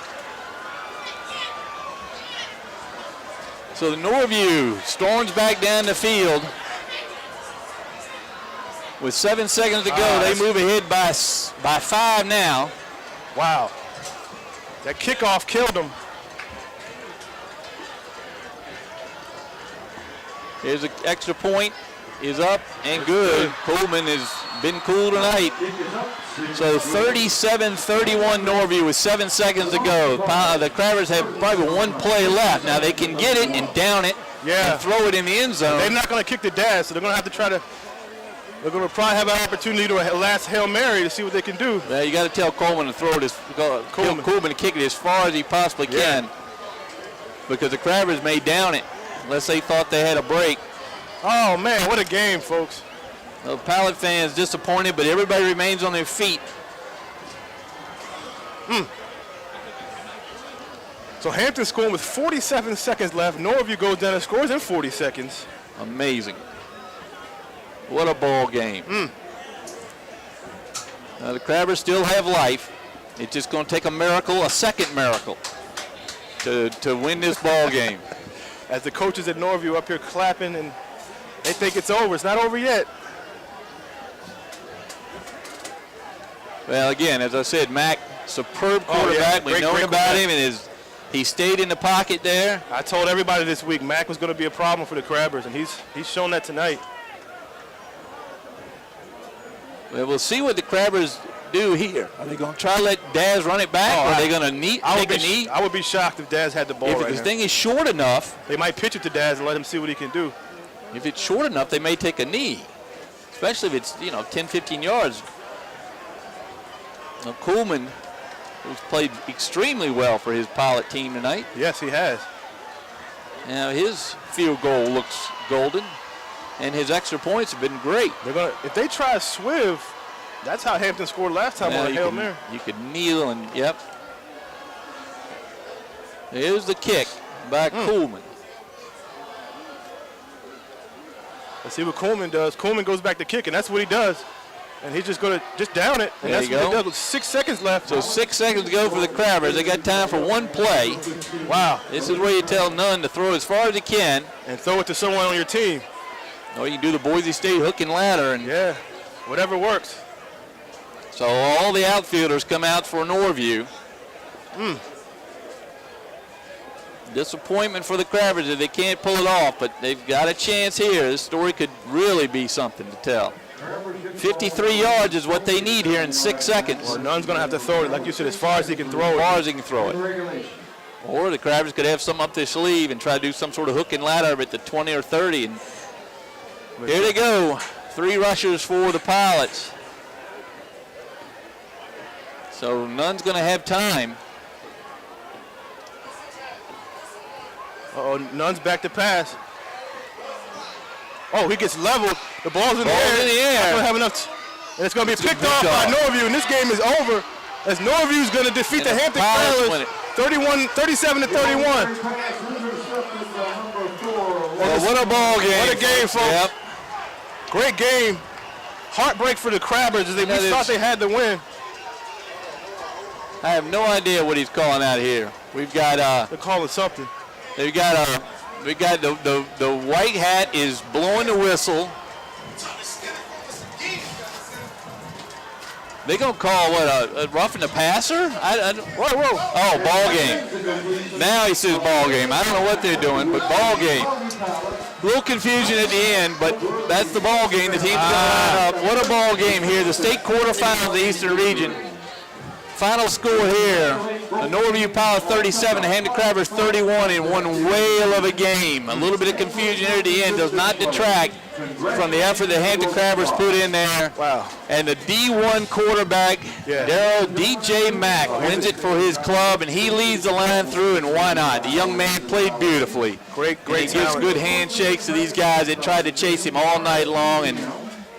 [SPEAKER 1] So the Norview storms back down the field. With 7 seconds to go, they move ahead by 5 now.
[SPEAKER 2] Wow. That kickoff killed them.
[SPEAKER 1] Here's an extra point. Is up and good. Coleman has been cool tonight. So 37-31 Norview with 7 seconds to go. The Crabbers have probably one play left. Now they can get it and down it and throw it in the end zone.
[SPEAKER 2] They're not going to kick the dash, so they're going to have to try to. They're going to probably have an opportunity to a last Hail Mary to see what they can do.
[SPEAKER 1] Well, you got to tell Coleman to throw it Coleman to kick it as far as he possibly can, because the Crabbers may down it unless they thought they had a break.
[SPEAKER 2] Oh man, what a game, folks!
[SPEAKER 1] The Pilot fans disappointed, but everybody remains on their feet.
[SPEAKER 2] So Hampton scoring with 47 seconds left. Norview goes down and scores in 40 seconds.
[SPEAKER 1] Amazing. What a ball game. Now the Crabbers still have life. It's just going to take a miracle, a second miracle, to win this ball game.
[SPEAKER 2] As the coaches at Norview up here clapping, and they think it's over. It's not over yet.
[SPEAKER 1] Well, again, as I said, Mack, superb quarterback. We know about him, and he stayed in the pocket there.
[SPEAKER 2] I told everybody this week Mack was going to be a problem for the Crabbers, and he's shown that tonight.
[SPEAKER 1] Well, we'll see what the Crabbers do here. Are they going to try to let Daz run it back, or are they going to take a knee?
[SPEAKER 2] I would be shocked if Daz had the ball
[SPEAKER 1] If
[SPEAKER 2] right
[SPEAKER 1] the thing is short enough,
[SPEAKER 2] they might pitch it to Daz and let him see what he can do.
[SPEAKER 1] if it's short enough, they may take a knee, especially if it's 10, 15 yards. Now, Coolman has played extremely well for his Pilot team tonight.
[SPEAKER 2] Yes, he has.
[SPEAKER 1] Now, his field goal looks golden, and his extra points have been great.
[SPEAKER 2] If they try a swiv, that's how Hampton scored last time on a Hail Mary.
[SPEAKER 1] You could kneel and, yep. Here's the kick by Coolman.
[SPEAKER 2] Let's see what Coleman does. Coleman goes back to kick, and that's what he does. And he's just going to down it, and that's what he does with 6 seconds left.
[SPEAKER 1] So 6 seconds to go for the Crabbers. They got time for one play.
[SPEAKER 2] Wow.
[SPEAKER 1] This is where you tell Nunn to throw as far as he can.
[SPEAKER 2] And throw it to someone on your team.
[SPEAKER 1] Or you can do the Boise State hook and ladder. And
[SPEAKER 2] yeah, whatever works.
[SPEAKER 1] so all the outfielders come out for Norview. Disappointment for the Crabbers if they can't pull it off, but they've got a chance here. This story could really be something to tell. 53 yards is what they need here in 6 seconds.
[SPEAKER 2] Well, Nunn's going to have to throw it, like you said, as far as he can throw it.
[SPEAKER 1] As far as he can throw it. Or the Crabbers could have something up their sleeve and try to do some sort of hook and ladder at the 20 or 30. And here they go. 3 rushers for the Pilots. So Nunn's going to have time.
[SPEAKER 2] Uh-oh, Nunn's back to pass. Oh, he gets leveled. The ball's in the air. Not gonna have enough. And it's going to be picked off by Norview, and this game is over as Norview's going to defeat the Hampton Crabbers 37 to 31.
[SPEAKER 1] Well, what a ball game.
[SPEAKER 2] What a game, folks.
[SPEAKER 1] Yep.
[SPEAKER 2] Great game. Heartbreak for the Crabbers as they thought they had the win.
[SPEAKER 1] I have no idea what he's calling out here. We've got
[SPEAKER 2] they're calling something.
[SPEAKER 1] We got the white hat is blowing the whistle. They gonna call what a roughing the passer? Whoa! Oh, ball game. Now he says ball game. I don't know what they're doing, but ball game. A little confusion at the end, but that's the ball game. The team's gonna line up. What a ball game here. The state quarterfinal of the Eastern Region. Final score here, the Norview Pilot 37, the Hampton Crabbers 31 in one whale of a game. A little bit of confusion here at the end does not detract from the effort that Hampton Crabbers put in there.
[SPEAKER 2] Wow.
[SPEAKER 1] And the D1 quarterback, Daryl DJ Mack, wins it for his club, and he leads the line through, and why not? The young man played beautifully.
[SPEAKER 2] Great
[SPEAKER 1] he gives good handshakes to these guys that tried to chase him all night long, and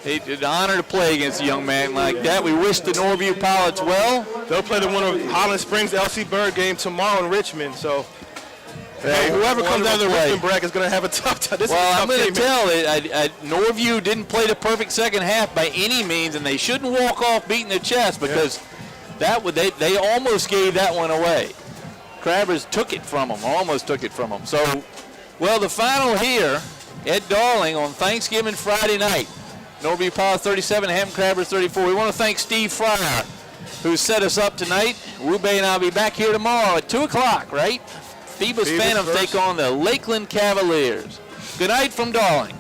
[SPEAKER 1] it's an honor to play against a young man like that. We wish the Norview Pilots well.
[SPEAKER 2] They'll play the winner of Holland Springs LC Bird game tomorrow in Richmond. So, hey, whoever comes out of the Richmond bracket is going to have a tough time.
[SPEAKER 1] I'm going to tell it, Norview didn't play the perfect second half by any means, and they shouldn't walk off beating their chest because they almost gave that one away. Crabbers took it from them, almost took it from them. So, well, the final here at Darling on Thanksgiving Friday night. Norview Pilot 37, Hampton Crabbers 34. We want to thank Steve Fryer, who set us up tonight. Rube and I'll be back here tomorrow at 2 o'clock, right? Phoebus Phantoms take on the Lakeland Cavaliers. Good night from Darling.